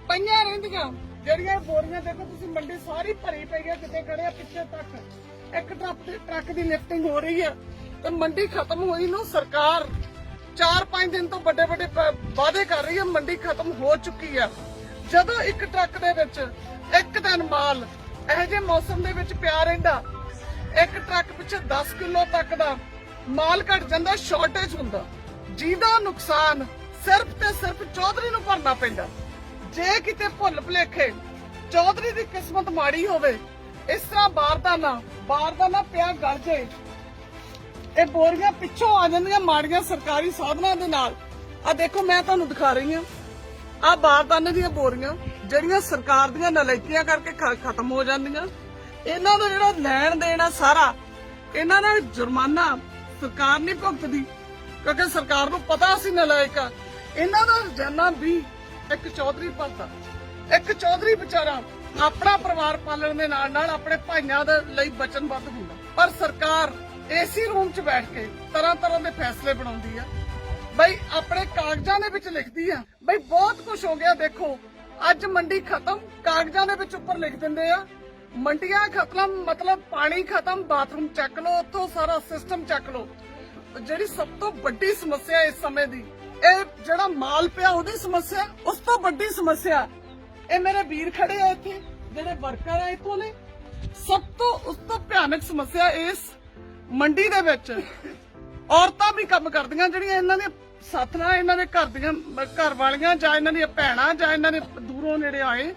ਪਈਆਂ ਰਹਿੰਦੀਆਂ, ਜਿਹੜੀਆਂ ਬੋਰੀਆਂ ਦੇਖੋ ਤੁਸੀਂ ਮੰਡੀ ਸਾਰੀ ਭਰੀ ਪਈ ਹੈ, ਕਿਤੇ ਖੜਿਆ ਪਿੱਛੇ ਤੱਕ ਇੱਕ ਟਰੱਕ ਦੀ ਲਿਫਟਿੰਗ ਹੋ ਰਹੀ ਹੈ ਤੇ ਮੰਡੀ ਖਤਮ ਹੋਈ ਨੂੰ ਸਰਕਾਰ 4-5 ਦਿਨ ਤੋਂ ਵੱਡੇ ਵੱਡੇ ਵਾਅਦੇ ਕਰ ਰਹੀ ਹੈ। ਮੰਡੀ ਖਤਮ ਹੋ ਚੁੱਕੀ ਹੈ। ਜਦੋਂ ਇੱਕ ਟਰੱਕ ਦੇ ਵਿੱਚ ਇੱਕ ਦਿਨ ਮਾਲ ਇਹੋ ਜਿਹੇ ਮੌਸਮ ਦੇ ਵਿੱਚ ਪਿਆ ਰਹਿੰਦਾ, ਇੱਕ ਟਰੱਕ ਪਿੱਛੇ 10 ਕਿਲੋ ਤੱਕ ਦਾ ਮਾਲ ਘਟ ਜਾਂਦਾ, ਸ਼ਾਰਟੇਜ ਹੁੰਦਾ, ਜਿਹਦਾ ਨੁਕਸਾਨ ਸਿਰਫ ਤੇ ਸਿਰਫ ਚੌਧਰੀ ਨੂੰ ਭਰਨਾ ਪੈਂਦਾ। ਜੇ ਕਿਤੇ ਭੁੱਲ ਭੁਲੇਖੇ ਚੌਧਰੀ ਦੀ ਕਿਸਮਤ ਮਾੜੀ ਹੋਵੇ, ਇਸ ਤਰ੍ਹਾਂ ਬਾਰਦਾਨਾ ਪਿਆ ਗਲ ਜੇ, ਇਹ ਬੋਰੀਆਂ ਪਿੱਛੋਂ ਆ ਜਾਂਦੀਆਂ ਮਾੜੀਆਂ ਸਰਕਾਰੀ ਸਾਧਨਾਂ ਦੇ ਨਾਲ। ਆ ਦੇਖੋ ਮੈਂ ਤੁਹਾਨੂੰ ਦਿਖਾ ਰਹੀ ਹਾਂ, ਆ ਬਾਰਦਾਨੇ ਦੀਆਂ ਬੋਰੀਆਂ ਜਿਹੜੀਆਂ ਸਰਕਾਰ ਦੀਆਂ ਨਲਾਇਕੀਆਂ ਕਰਕੇ ਖਤਮ ਹੋ ਜਾਂਦੀਆਂ। ਇਹਨਾਂ ਦਾ ਜਿਹੜਾ ਲੈਣ ਦੇਣ ਆ ਸਾਰਾ, ਇਹਨਾਂ ਦਾ ਜੁਰਮਾਨਾ ਸਰਕਾਰ ਨਹੀਂ ਭੁਗਤਦੀ ਕਿਉਂਕਿ ਸਰਕਾਰ ਨੂੰ ਪਤਾ ਅਸੀਂ ਨਲਾਇਕ ਆ। ਇਹਨਾਂ ਦਾ ਰੋਜ਼ਾਨਾ ਵੀ ਇੱਕ ਚੌਧਰੀ ਭਰਦਾ। ਇੱਕ ਚੌਧਰੀ ਵਿਚਾਰਾ ਆਪਣਾ ਪਰਿਵਾਰ ਪਾਲਣ ਦੇ ਨਾਲ ਨਾਲ ਆਪਣੇ ਭਾਈਆਂ ਦੇ ਲਈ ਵਚਨਬੱਧ ਹੁੰਦਾ, ਪਰ ਸਰਕਾਰ ਏਸੀ ਰੂਮ 'ਚ ਬੈਠ ਕੇ ਤਰ੍ਹਾਂ ਤਰ੍ਹਾਂ ਦੇ ਫੈਸਲੇ ਬਣਾਉਂਦੀ ਆ। ਬਈ ਆਪਣੇ ਕਾਗਜ਼ਾਂ ਦੇ ਵਿੱਚ ਲਿਖਦੀ ਆ ਬਈ ਬਹੁਤ ਕੁਝ ਹੋ ਗਿਆ। ਦੇਖੋ ਅੱਜ ਮੰਡੀ ਖਤਮ, ਕਾਗਜ਼ਾਂ ਦੇ ਵਿੱਚ ਉੱਪਰ ਲਿਖ ਦਿੰਦੇ ਆ ਮੰਡੀਆਂ ਖਤਮ, ਮਤਲਬ ਪਾਣੀ ਖਤਮ, ਬਾਥਰੂਮ ਚੱਕ ਲਓ, ਉੱਥੋਂ ਸਾਰਾ ਸਿਸਟਮ ਚੱਕ ਲਓ। ਜਿਹੜੀ ਸਭ ਤੋਂ ਵੱਡੀ ਸਮੱਸਿਆ ਇਸ ਸਮੇਂ ਦੀ, ਇਹ ਜਿਹੜਾ ਮਾਲ ਪਿਆ ਉਹਦੀ ਸਮੱਸਿਆ, ਉਸ ਤੋਂ ਵੱਡੀ ਸਮੱਸਿਆ ਇਹ ਮੇਰੇ ਵੀਰ ਖੜੇ ਆ ਇੱਥੇ ਜਿਹੜੇ ਵਰਕਰ ਆ ਇੱਥੋਂ ਨੇ, ਉਸ ਤੋਂ ਭਿਆਨਕ ਸਮੱਸਿਆ ਇਸ ਮੰਡੀ ਦੇ ਵਿੱਚ ਔਰਤਾਂ ਵੀ ਕੰਮ ਕਰਦੀਆਂ ਜਿਹੜੀਆਂ ਇਹਨਾਂ ਦੇ ਸਾਥ ਨਾਲ, ਇਹਨਾਂ ਦੇ ਘਰ ਵਾਲੀਆਂ ਜਾਂ ਇਹਨਾਂ ਦੀਆਂ ਭੈਣਾਂ ਜਾਂ ਇਹਨਾਂ ਦੇ ਦੂਰੋਂ ਨੇੜੇ ਆਏ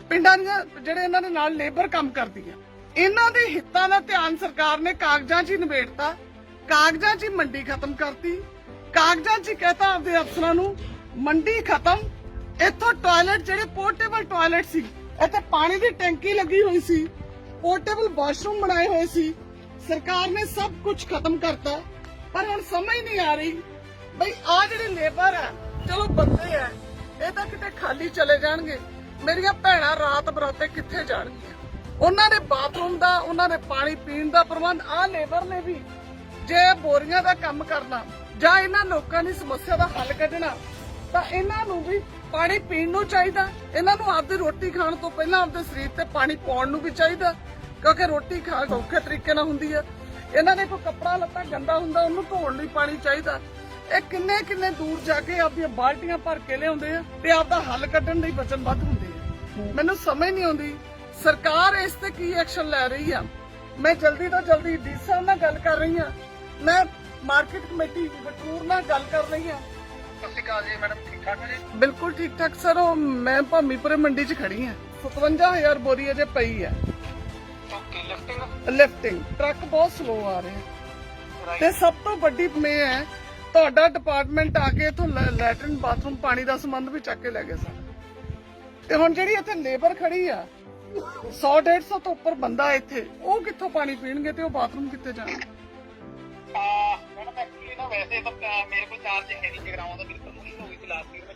ਪਿੰਡਾਂ ਦੀਆਂ ਜਿਹੜੇ ਇਹਨਾਂ ਦੇ ਨਾਲ ਲੇਬਰ ਕੰਮ ਕਰਦੀਆਂ। ਇਹਨਾਂ ਦੇ ਹਿੱਤਾਂ ਦਾ ਧਿਆਨ ਸਰਕਾਰ ਨੇ ਕਾਗਜ਼ਾਂ 'ਚ ਹੀ ਨਿਬੇੜਤਾ, ਕਾਗਜ਼ਾਂ 'ਚ ਹੀ ਮੰਡੀ ਖਤਮ ਕਰਤੀ, ਕਾਗਜ਼ਾਂ 'ਚ ਹੀ ਕਹਿਤਾ ਆਪਦੇ ਅਫਸਰਾਂ ਨੂੰ ਮੰਡੀ ਖਤਮ। ਇੱਥੋਂ ਟਾਇਲਟ ਜਿਹੜੇ ਪੋਰਟੇਬਲ ਟਾਇਲਟ ਸੀ, ਇੱਥੇ ਪਾਣੀ ਦੀ ਟੈਂਕੀ ਲੱਗੀ ਹੋਈ ਸੀ, ਪੋਰਟੇਬਲ ਵਾਸ਼ਰੂਮ ਬਣਾਏ ਹੋਏ ਸੀ, ਸਰਕਾਰ ਨੇ ਸਭ ਕੁਝ ਖਤਮ ਕਰਤਾ। ਪਰ ਹੁਣ ਸਮਝ ਨਹੀਂ ਆ ਰਹੀ ਬਈ ਆ ਜਿਹੜੇ ਲੇਬਰ ਆ, ਚਲੋ ਬੰਦੇ ਆ, ਇਹ ਤਾਂ ਕਿਤੇ ਖਾਲੀ ਚਲੇ ਜਾਣਗੇ, ਮੇਰੀਆਂ ਭੈਣਾਂ ਰਾਤ ਬਰਾਤੇ ਕਿੱਥੇ ਜਾਣਗੀਆਂ? ਉਹਨਾਂ ਨੇ ਬਾਥਰੂਮ ਦਾ, ਉਹਨਾਂ ਨੇ ਪਾਣੀ ਪੀਣ ਦਾ ਪ੍ਰਬੰਧ, ਆ ਲੇਬਰ ਨੇ ਵੀ ਜੇ ਬੋਰੀਆਂ ਦਾ ਕੰਮ ਕਰਨਾ ਜਾਂ ਇਹਨਾਂ ਲੋਕਾਂ ਦੀ ਸਮੱਸਿਆ ਦਾ ਹੱਲ ਕੱਢਣਾ ਤਾਂ ਇਹਨਾਂ ਨੂੰ ਵੀ ਪਾਣੀ ਪੀਣ ਨੂੰ ਚਾਹੀਦਾ, ਇਹਨਾਂ ਨੂੰ ਆਪਦੀ ਰੋਟੀ ਖਾਣ ਤੋਂ ਪਹਿਲਾਂ ਆਪਦੇ ਸਰੀਰ ਤੇ ਪਾਣੀ ਪਾਉਣ ਨੂੰ ਵੀ ਚਾਹੀਦਾ ਕਿਉਂਕਿ ਰੋਟੀ ਖਾ ਔਖੇ ਤਰੀਕੇ ਨਾਲ ਹੁੰਦੀ ਹੈ। ਇਹਨਾਂ ਦੇ ਕੋਈ ਕੱਪੜਾ ਲੱਤਾ ਗੰਦਾ ਹੁੰਦਾ ਉਹਨੂੰ ਧੋਣ ਲਈ ਪਾਣੀ ਚਾਹੀਦਾ। ਇਹ ਕਿੰਨੇ ਕਿੰਨੇ ਦੂਰ ਜਾ ਕੇ ਆਪਦੀਆਂ ਬਾਲਟੀਆਂ ਭਰ ਕੇ ਲਿਆਉਂਦੇ ਆ ਤੇ ਆਪਦਾ ਹੱਲ ਕੱਢਣ ਲਈ ਵਚਨਬੱਧ ਹੁੰਦੇ ਆ। ਮੈਨੂੰ ਸਮਝ ਨਹੀਂ ਆਉਂਦੀ ਸਰਕਾਰ ਇਸ ਤੇ ਕੀ ਐਕਸ਼ਨ ਲੈ ਰਹੀ ਆ। ਮੈਂ ਜਲਦੀ ਤੋਂ ਜਲਦੀ ਡੀ ਸਾਹਿਬ ਨਾਲ ਗੱਲ ਕਰ ਰਹੀ ਹਾਂ, ਮੈਂ ਮਾਰਕੀਟ ਕਮੇਟੀ ਬਟੂਰ ਨਾਲ ਗੱਲ ਕਰ ਰਹੀ ਹਾਂ। ਸਤਿ ਸ਼੍ਰੀ ਅਕਾਲ ਜੀ ਮੈਡਮ, ਠੀਕ ਠਾਕ ਜੀ? ਬਿਲਕੁਲ ਠੀਕ ਠਾਕ ਸਰ। ਉਹ ਮੈਂ ਭਾਮੀਪੁਰੇ ਮੰਡੀ 'ਚ ਖੜੀ ਹਾਂ, 57,000 ਬੋਰੀ ਅਜੇ ਪਈ ਹੈ। ਲਿਫਟਿੰਗ ਟਰੱਕ ਬਹੁਤ ਸਲੋ ਆ ਰਹੇ ਤੇ ਸਭ ਤੋਂ ਵੱਡੀ ਮੈਂ ਹੈ ਤੁਹਾਡਾ ਡਿਪਾਰਟਮੈਂਟ ਆ ਕੇ ਇਥੋਂ ਲੈਟਰਿਨ ਬਾਥਰੂਮ ਪਾਣੀ ਦਾ ਸੰਬੰਧ ਵੀ ਚੱਕ ਕੇ ਲੈ ਗਏ ਸਨ। ਤੇ ਹੁਣ ਜਿਹੜੀ ਇੱਥੇ ਲੇਬਰ ਖੜੀ ਆ 100-150 ਤੋਂ ਉੱਪਰ ਬੰਦਾ ਇੱਥੇ, ਉਹ ਕਿੱਥੋਂ ਪਾਣੀ ਪੀਣਗੇ ਤੇ ਉਹ ਬਾਥਰੂਮ ਕਿੱਥੇ ਜਾਣਗੇ? ਮੈਡਮ ਐਕਚੁਅਲੀ ਨਾ ਵੈਸੇ ਤਾਂ ਮੇਰੇ ਕੋਲ ਚਾਰਜ ਹੈ ਨਹੀਂ ਜਗਰਾਉਂ ਦਾ, ਬਿਲਕੁਲ ਨਹੀਂ ਹੋਈ ਸੀ ਲਾਸਟ ਈਅਰ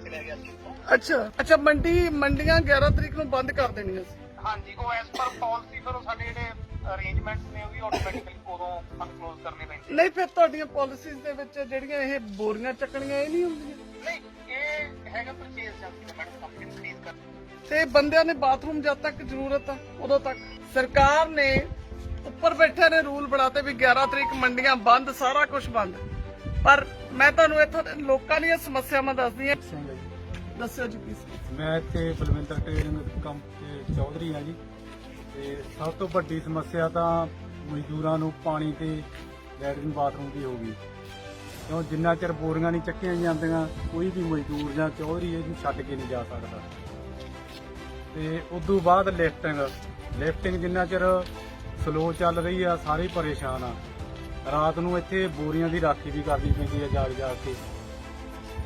ਅੱਛਾ ਮੰਡੀਆਂ 11 ਤਰੀਕ ਨੂੰ ਬੰਦ ਕਰ ਦੇਣੀਆਂ ਸੀ। ਹਾਂਜੀ, ਉਹ ਐਸ ਪਰ ਪਾਲਿਸੀ ਫਿਰ ਸਾਡੇ ਜਿਹੜੇ ਅਰੇਂਜਮੈਂਟਸ ਨੇ ਉਹ ਵੀ ਆਟੋਮੈਟਿਕਲੀ ਉਦੋਂ ਅਨਕਲੋਜ਼ ਕਰਨੇ ਪੈਂਦੇ। ਨਹੀਂ, ਫਿਰ ਤੁਹਾਡੀਆਂ ਪਾਲਿਸੀਜ਼ ਦੇ ਵਿੱਚ ਜਿਹੜੀਆਂ ਇਹ ਬੋਰੀਆਂ ਚੱਕਣੀਆਂ ਇਹ ਨਹੀਂ ਹੁੰਦੀਆਂ? ਨਹੀਂ, ਇਹ ਹੈਗਾ ਪਰਚੇਜ਼ ਏਜੰਸੀ ਦਾ ਮੈਡਮ, ਕੰਪਨੀ ਖਰੀਦ ਕਰ। ਤੇ ਬੰਦਿਆਂ ਨੇ ਬਾਥਰੂਮ ਜਦ ਤੱਕ ਜ਼ਰੂਰਤ ਆ ਉਦੋਂ ਤੱਕ ਸਰਕਾਰ ਨੇ ਉੱਪਰ ਬੈਠੇ ਨੇ ਰੂਲ ਬਣਾਤੇ ਵੀ 11 ਤਰੀਕ ਮੰਡੀਆਂ ਬੰਦ, ਸਾਰਾ ਕੁਝ ਬੰਦ। ਪਰ ਮੈਂ ਤੁਹਾਨੂੰ ਇੱਥੋਂ ਦੇ ਲੋਕਾਂ ਦੀਆਂ ਸਮੱਸਿਆਵਾਂ ਦੱਸਦੀ ਹਾਂ। ਦੱਸਿਓ ਜੀ ਪਲੀਜ਼। ਮੈਂ ਇੱਥੇ ਬਲਵਿੰਦਰ ਟ੍ਰੇਡਿੰਗ ਕੰਪਨੀ ਚੌਧਰੀ ਹਾਂ ਜੀ। ਤੇ ਸਭ ਤੋਂ ਵੱਡੀ ਸਮੱਸਿਆ ਤਾਂ ਮਜ਼ਦੂਰਾਂ ਨੂੰ ਪਾਣੀ ਤੇ ਲੈਟਰਿਨ ਬਾਥਰੂਮ ਦੀ ਹੋ ਗਈ, ਕਿਉਂ ਜਿੰਨਾ ਚਿਰ ਬੋਰੀਆਂ ਨਹੀਂ ਚੱਕੀਆਂ ਜਾਂਦੀਆਂ ਕੋਈ ਵੀ ਮਜ਼ਦੂਰ ਜਾਂ ਚੌਧਰੀ ਇਹਨੂੰ ਛੱਡ ਕੇ ਨਹੀਂ ਜਾ ਸਕਦਾ। ਤੇ ਉਦੋਂ ਬਾਅਦ ਲਿਫਟਿੰਗ ਜਿੰਨਾ ਚਿਰ ਸਲੋ ਚੱਲ ਰਹੀ ਆ ਸਾਰੇ ਪਰੇਸ਼ਾਨ ਆ। ਰਾਤ ਨੂੰ ਇੱਥੇ ਬੋਰੀਆਂ ਦੀ ਰਾਖੀ ਵੀ ਕਰਨੀ ਪੈਂਦੀ ਆ ਜਾ ਕੇ,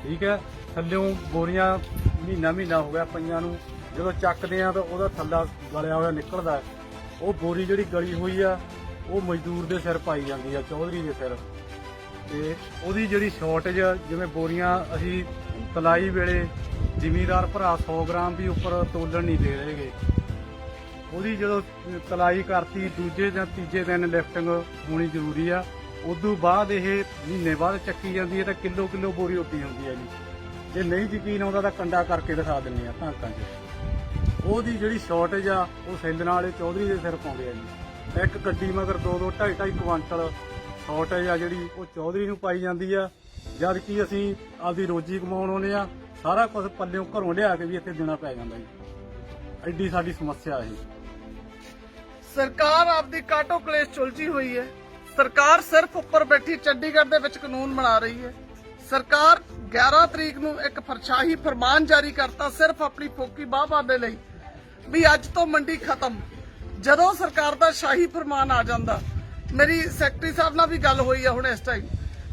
ਠੀਕ ਹੈ। ਥੱਲਿਓਂ ਬੋਰੀਆਂ ਮਹੀਨਾ ਹੋ ਗਿਆ ਪਈਆਂ ਨੂੰ, ਜਦੋਂ ਚੱਕਦੇ ਆ ਤਾਂ ਉਹਦਾ ਥੱਲਾ ਗਲਿਆ ਹੋਇਆ ਨਿਕਲਦਾ। ਉਹ ਬੋਰੀ ਜਿਹੜੀ ਗਲੀ ਹੋਈ ਆ ਉਹ ਮਜ਼ਦੂਰ ਦੇ ਸਿਰ ਪਾਈ ਜਾਂਦੀ ਆ, ਚੌਧਰੀ ਦੇ ਸਿਰ। ਤੇ ਉਹਦੀ ਜਿਹੜੀ ਸ਼ਾਰਟੇਜ, ਜਿਵੇਂ ਬੋਰੀਆਂ ਅਸੀਂ ਤਲਾਈ ਵੇਲੇ ਜ਼ਿਮੀਦਾਰ ਭਰਾ 100 ਗ੍ਰਾਮ ਵੀ ਉੱਪਰ ਤੋਲਣ ਨਹੀਂ ਦੇ ਰਹੇਗੇ। ਉਹਦੀ ਜਦੋਂ ਤਲਾਈ ਕਰਤੀ ਦੂਜੇ ਜਾਂ ਤੀਜੇ ਦਿਨ ਲਿਫਟਿੰਗ ਹੋਣੀ ਜ਼ਰੂਰੀ ਆ। ਉਦੋਂ ਬਾਅਦ ਇਹ ਮਹੀਨੇ ਬਾਅਦ ਚੱਕੀ ਜਾਂਦੀ ਹੈ ਤਾਂ ਕਿਲੋ ਬੋਰੀ ਉੱਡੀ ਹੁੰਦੀ ਹੈ ਜੀ। ਜੇ ਨਹੀਂ ਯਕੀਨ ਆਉਂਦਾ ਤਾਂ ਕੰਡਾ ਕਰਕੇ ਦਿਖਾ ਦਿੰਦੇ ਆ ਧਾਕਾਂ 'ਚ। ਉਹਦੀ ਜਿਹੜੀ ਸ਼ਾਰਟੇਜ ਆ ਉਹ ਸੈੱਲ ਨਾਲ ਚੌਧਰੀ ਦੇ ਸਿਰ ਪਾਉਂਦੇ ਆ ਜੀ। ਇੱਕ ਗੱਡੀ ਮਗਰ 2-2 2.5 ਕੁਆਂਟਲ ਸ਼ਾਰਟੇਜ ਆ ਜਿਹੜੀ ਉਹ ਚੌਧਰੀ ਨੂੰ ਪਾਈ ਜਾਂਦੀ ਆ, ਜਦ ਕਿ ਅਸੀਂ ਆਪਦੀ ਰੋਜੀ ਕਮਾਉਣ ਆਉਂਦੇ ਆ। ਸਾਰਾ ਕੁਝ ਪੱਲਿਓਂ ਘਰੋਂ ਲਿਆ ਕੇ ਵੀ ਇੱਥੇ ਦੇਣਾ ਪੈ ਜਾਂਦਾ ਜੀ। ਐਡੀ ਸਾਡੀ ਸਮੱਸਿਆ ਇਹ। ਸਰਕਾਰ ਆਪਦੀ ਕਾਟੋ ਕਲੇਸ਼ ਚੁਲਝੀ ਹੋਈ ਹੈ। ਸਰਕਾਰ ਸਿਰਫ ਉੱਪਰ ਬੈਠੀ ਚੰਡੀਗੜ੍ਹ ਦੇ ਵਿੱਚ ਕਾਨੂੰਨ ਬਣਾ ਰਹੀ ਹੈ। ਸਰਕਾਰ 11 ਤਰੀਕ ਨੂੰ ਇੱਕ ਸ਼ਾਹੀ ਫਰਮਾਨ ਜਾਰੀ ਕਰਤਾ ਸਿਰਫ ਆਪਣੀ ਫੋਕੀ ਬਾਹ ਦੇ ਲਈ ਵੀ ਅੱਜ ਤੋਂ ਮੰਡੀ ਖਤਮ। ਜਦੋਂ ਸਰਕਾਰ ਦਾ ਸ਼ਾਹੀ ਫਰਮਾਨ ਆ ਜਾਂਦਾ, ਮੇਰੀ ਸੈਕਟਰੀ ਸਾਹਿਬ ਨਾਲ ਵੀ ਗੱਲ ਹੋਈ ਹੈ ਹੁਣ ਇਸ ਟਾਈਮ,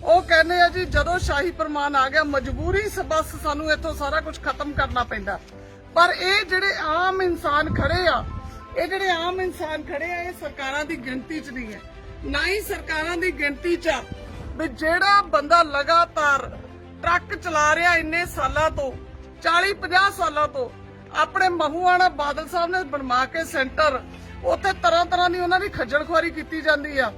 ਉਹ ਕਹਿੰਦੇ ਆ ਜੀ ਜਦੋਂ ਸ਼ਾਹੀ ਫਰਮਾਨ ਆ ਗਿਆ ਮਜਬੂਰੀ ਬਸ ਸਾਨੂੰ ਇੱਥੋਂ ਸਾਰਾ ਕੁਝ ਖਤਮ ਕਰਨਾ ਪੈਂਦਾ। ਪਰ ਇਹ ਜਿਹੜੇ ਆਮ ਇਨਸਾਨ ਖੜੇ ਆ, ਇਹ ਸਰਕਾਰਾਂ ਦੀ ਗਿਣਤੀ 'ਚ ਨਹੀਂ ਹੈ, ਨਾ ਹੀ ਸਰਕਾਰਾਂ ਦੀ ਗਿਣਤੀ 'ਚ ਆ ਵੀ ਜਿਹੜਾ ਬੰਦਾ ਲਗਾਤਾਰ ਟਰੱਕ ਚਲਾ ਰਿਹਾ ਇੰਨੇ ਸਾਲਾਂ ਤੋਂ, 40-50 ਸਾਲਾਂ ਤੋਂ, ਆਪਣੇ ਮਹੂਆਣਾ ਬਾਦਲ ਸਾਹਿਬ ਨੇ ਬਣਵਾ ਕੇ ਸੈਂਟਰ, ਉੱਥੇ ਤਰ੍ਹਾਂ ਦੀ ਉਹਨਾਂ ਦੀ ਖੱਜਲ ਖੁਆਰੀ ਕੀਤੀ ਜਾਂਦੀ ਆ।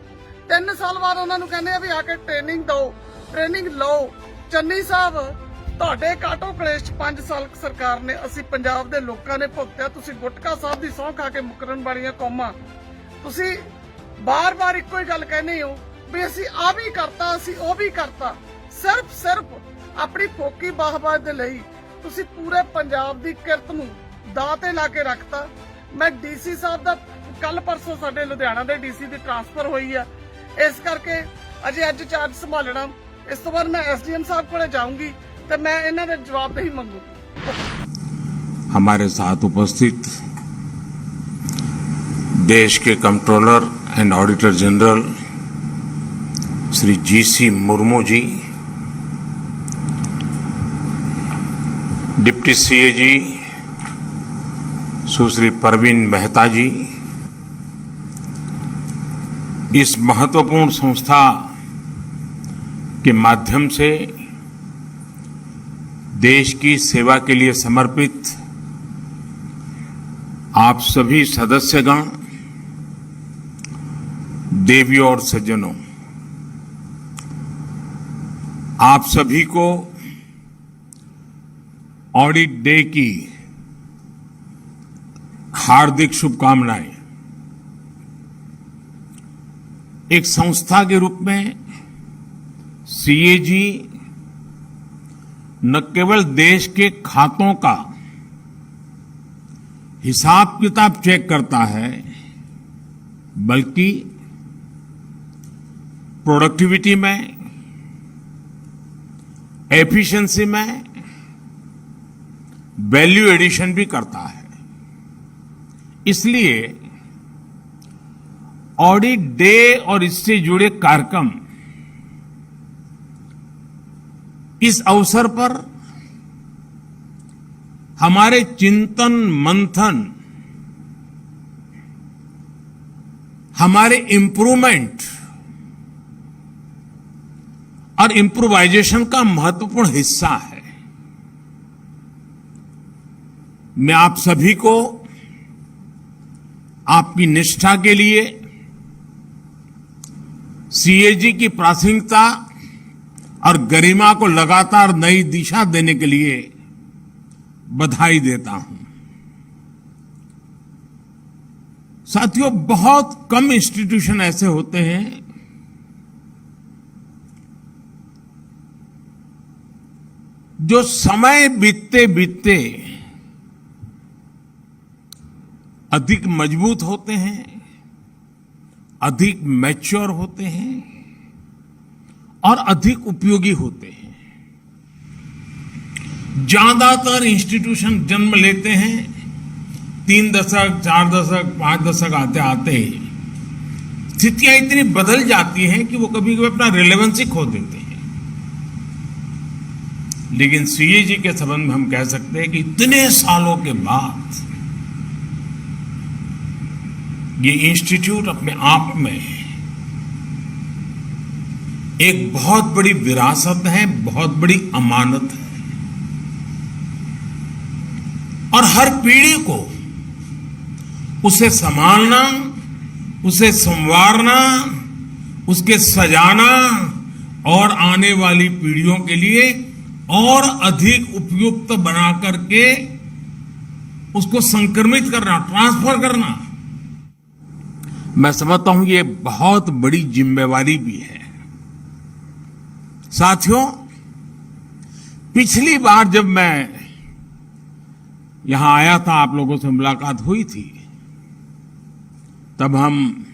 3 ਸਾਲ ਬਾਅਦ ਉਹਨਾਂ ਨੂੰ ਕਹਿੰਦੇ ਆ ਵੀ ਆ ਕੇ ਟ੍ਰੇਨਿੰਗ ਲਓ। ਚੰਨੀ ਸਾਹਿਬ, ਤੁਹਾਡੇ ਕਾਟੋ ਕਲੇਸ਼ 'ਚ 5 ਸਾਲ ਸਰਕਾਰ ਨੇ, ਅਸੀਂ ਪੰਜਾਬ ਦੇ ਲੋਕਾਂ ਨੇ ਭੁਗਤਿਆ। ਤੁਸੀਂ ਗੁਟਕਾ ਸਾਹਿਬ ਦੀ ਸਹੁੰ ਖਾ ਕੇ ਮੁਕਰਨ ਵਾਲੀਆਂ ਕੌਮਾਂ, ਤੁਸੀਂ ਬਾਰ-ਬਾਰ ਇੱਕੋ ਹੀ ਗੱਲ ਕਹਿੰਦੇ ਹੋ ਵੀ ਅਸੀਂ ਆ ਵੀ ਕਰਤਾ, ਅਸੀਂ ਉਹ ਵੀ ਕਰਤਾ। ਸਿਰਫ ਆਪਣੀ ਫੋਕੀ ਬਾਹਬਾਹ ਦੇ ਲਈ ਤੁਸੀਂ ਪੂਰੇ ਪੰਜਾਬ ਦੀ ਕਿਰਤ ਨੂੰ ਦਾਅ ਤੇ ਲਾ ਕੇ ਰੱਖਤਾ। ਮੈਂ ਡੀਸੀ ਸਾਹਿਬ ਦਾ ਕੱਲ ਪਰਸੋਂ ਸਾਡੇ ਲੁਧਿਆਣਾ ਦੇ ਡੀਸੀ ਦੀ ਟ੍ਰਾਂਸਫਰ ਹੋਈ ਆ, ਇਸ ਕਰਕੇ ਅੱਜ ਚਾਰਜ ਸੰਭਾਲਣਾ। ਇਸ ਤੋਂ ਬਾਅਦ ਮੈਂ ਐਸਡੀਐਮ ਸਾਹਿਬ ਕੋਲੇ ਜਾਊंगी तो मैं इन्हां दे जवाबदेही मंगू। हमारे साथ उपस्थित देश के controller and auditor general Shri GC Murmu ji, deputy CAG Sushri Parveen Mehta ji, इस महत्वपूर्ण संस्था के माध्यम से देश की सेवा के लिए समर्पित आप सभी सदस्यगण, देवियों और सज्जनों, आप सभी को ऑडिट डे की हार्दिक शुभकामनाएं। एक संस्था के रूप में सीएजी न केवल देश के खातों का हिसाब किताब चेक करता है, बल्कि प्रोडक्टिविटी में, एफिशिएंसी में वैल्यू एडिशन भी करता है। इसलिए ऑडिट डे और इससे जुड़े कार्यक्रम इस अवसर पर हमारे चिंतन मंथन, हमारे इंप्रूवमेंट और इंप्रूवाइजेशन का महत्वपूर्ण हिस्सा है। मैं आप सभी को आपकी निष्ठा के लिए, सीएजी की प्रासंगिकता और गरिमा को लगातार नई दिशा देने के लिए बधाई देता हूं। साथियों, बहुत कम इंस्टीट्यूशन ऐसे होते हैं जो समय बीतते बीतते अधिक मजबूत होते हैं, अधिक मैच्योर होते हैं और अधिक उपयोगी होते हैं। ज्यादातर इंस्टीट्यूशन जन्म लेते हैं 3 दशक, 4 दशक, 5 दशक आते आते स्थितियां इतनी बदल जाती हैं कि वो कभी कभी अपना रिलेवेंस ही खो देते हैं। लेकिन सीएजी के संबंध में हम कह सकते हैं कि इतने सालों के बाद ये इंस्टीट्यूट अपने आप में एक बहुत बड़ी विरासत है, बहुत बड़ी अमानत है और हर पीढ़ी को उसे संभालना, उसे संवारना, उसके सजाना और आने वाली पीढ़ियों के लिए और अधिक उपयुक्त बना करके उसको संक्रमित करना, ट्रांसफर करना, मैं समझता हूं ये बहुत बड़ी जिम्मेवारी भी है। साथियों, पिछली बार जब मैं यहां आया था, आप लोगों से मुलाकात हुई थी, तब हम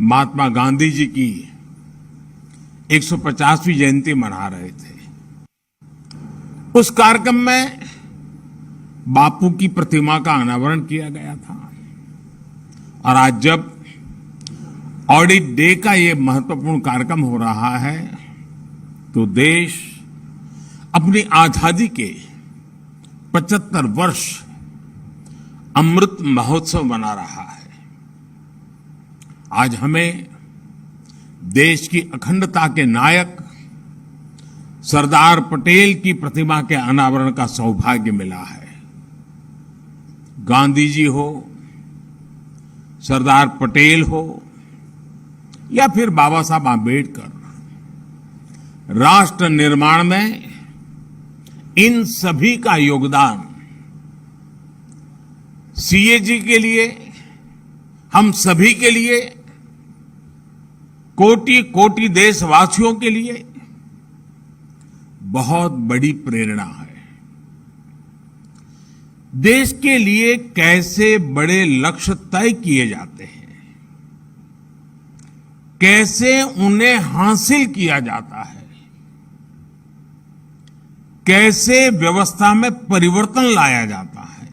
महात्मा गांधी जी की 150वीं जयंती मना रहे थे। उस कार्यक्रम में बापू की प्रतिमा का अनावरण किया गया था और आज जब ऑडिट डे का ये महत्वपूर्ण कार्यक्रम हो रहा है तो देश अपनी आजादी के 75 वर्ष अमृत महोत्सव मना रहा है। आज हमें देश की अखंडता के नायक सरदार पटेल की प्रतिमा के अनावरण का सौभाग्य मिला है। गांधी जी हो, सरदार पटेल हो या फिर बाबा साहब आंबेडकर, राष्ट्र निर्माण में इन सभी का योगदान सीएजी के लिए, हम सभी के लिए, कोटि कोटि देशवासियों के लिए बहुत बड़ी प्रेरणा है। देश के लिए कैसे बड़े लक्ष्य तय किए जाते हैं, कैसे उन्हें हासिल किया जाता है, कैसे व्यवस्था में परिवर्तन लाया जाता है,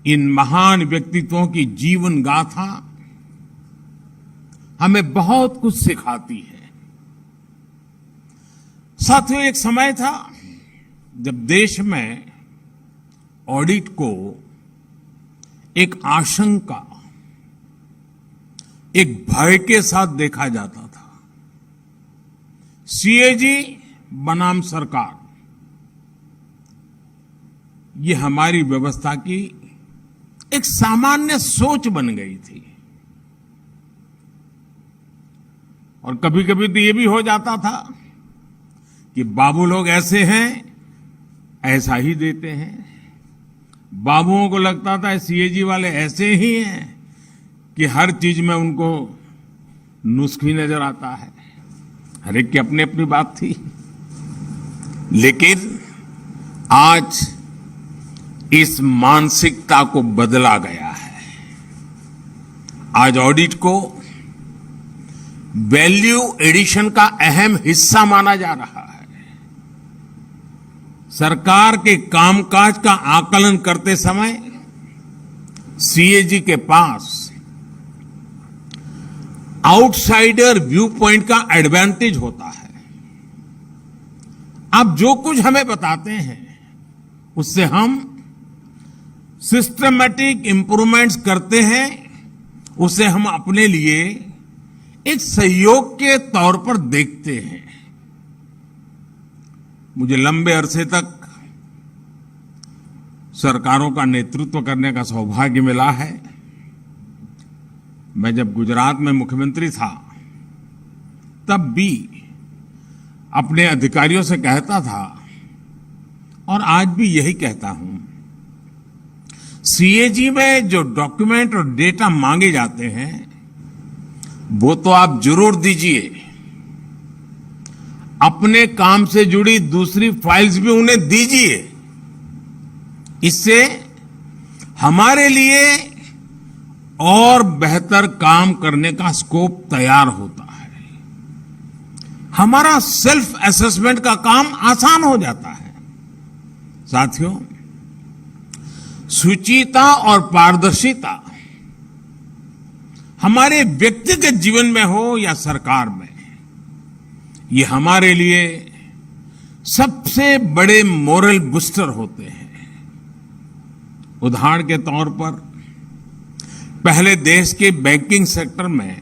इन महान व्यक्तित्वों की जीवन गाथा हमें बहुत कुछ सिखाती है। साथियों, एक समय था जब देश में ऑडिट को एक आशंका, एक भय के साथ देखा जाता था। सीएजी बनाम सरकार, ये हमारी व्यवस्था की एक सामान्य सोच बन गई थी और कभी कभी तो ये भी हो जाता था कि बाबू लोग ऐसे हैं, ऐसा ही देते हैं। बाबुओं को लगता था सीएजी वाले ऐसे ही हैं कि हर चीज में उनको नुस्खी नजर आता है। हर एक की अपनी अपनी बात थी। लेकिन आज इस मानसिकता को बदला गया है। आज ऑडिट को वैल्यू एडिशन का अहम हिस्सा माना जा रहा है। सरकार के कामकाज का आकलन करते समय सीएजी के पास आउटसाइडर व्यू पॉइंट का एडवांटेज होता है। आप जो कुछ हमें बताते हैं उससे हम सिस्टमैटिक इंप्रूवमेंट्स करते हैं, उसे हम अपने लिए एक सहयोग के तौर पर देखते हैं। मुझे लंबे अरसे तक सरकारों का नेतृत्व करने का सौभाग्य मिला है। मैं जब गुजरात में मुख्यमंत्री था तब भी अपने अधिकारियों से कहता था और आज भी यही कहता हूं, सीएजी में जो डॉक्यूमेंट और डेटा मांगे जाते हैं वो तो आप जरूर दीजिए, अपने काम से जुड़ी दूसरी फाइल्स भी उन्हें दीजिए। इससे हमारे लिए और बेहतर काम करने का स्कोप तैयार होता है, हमारा सेल्फ असेसमेंट का काम आसान हो जाता है। साथियों, शुचिता और पारदर्शिता हमारे व्यक्तिगत जीवन में हो या सरकार में, ये हमारे लिए सबसे बड़े मोरल बूस्टर होते हैं। उदाहरण के तौर पर पहले देश के बैंकिंग सेक्टर में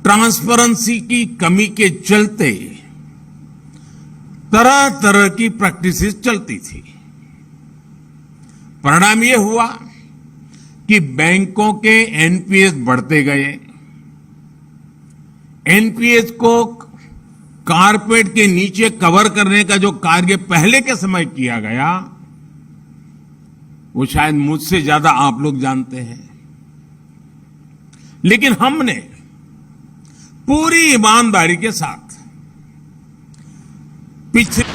ट्रांसपेरेंसी की कमी के चलते तरह तरह की प्रैक्टिसेस चलती थी। परिणाम यह हुआ कि बैंकों के एनपीएस बढ़ते गए। एनपीएस को कारपेट के नीचे कवर करने का जो कार्य पहले के समय किया गया वो शायद मुझसे ज्यादा आप लोग जानते हैं, लेकिन हमने पूरी ईमानदारी के साथ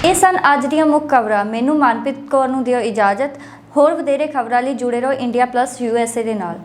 ਇਹ ਸਨ ਅੱਜ ਦੀਆਂ ਮੁੱਖ ਖਬਰਾਂ। ਮੈਨੂੰ ਮਨਪ੍ਰੀਤ ਕੌਰ ਨੂੰ ਦਿਓ ਇਜਾਜ਼ਤ। ਹੋਰ ਵਧੇਰੇ ਖਬਰਾਂ ਲਈ ਜੁੜੇ ਰਹੋ ਇੰਡੀਆ ਪਲੱਸ USA ਦੇ ਨਾਲ।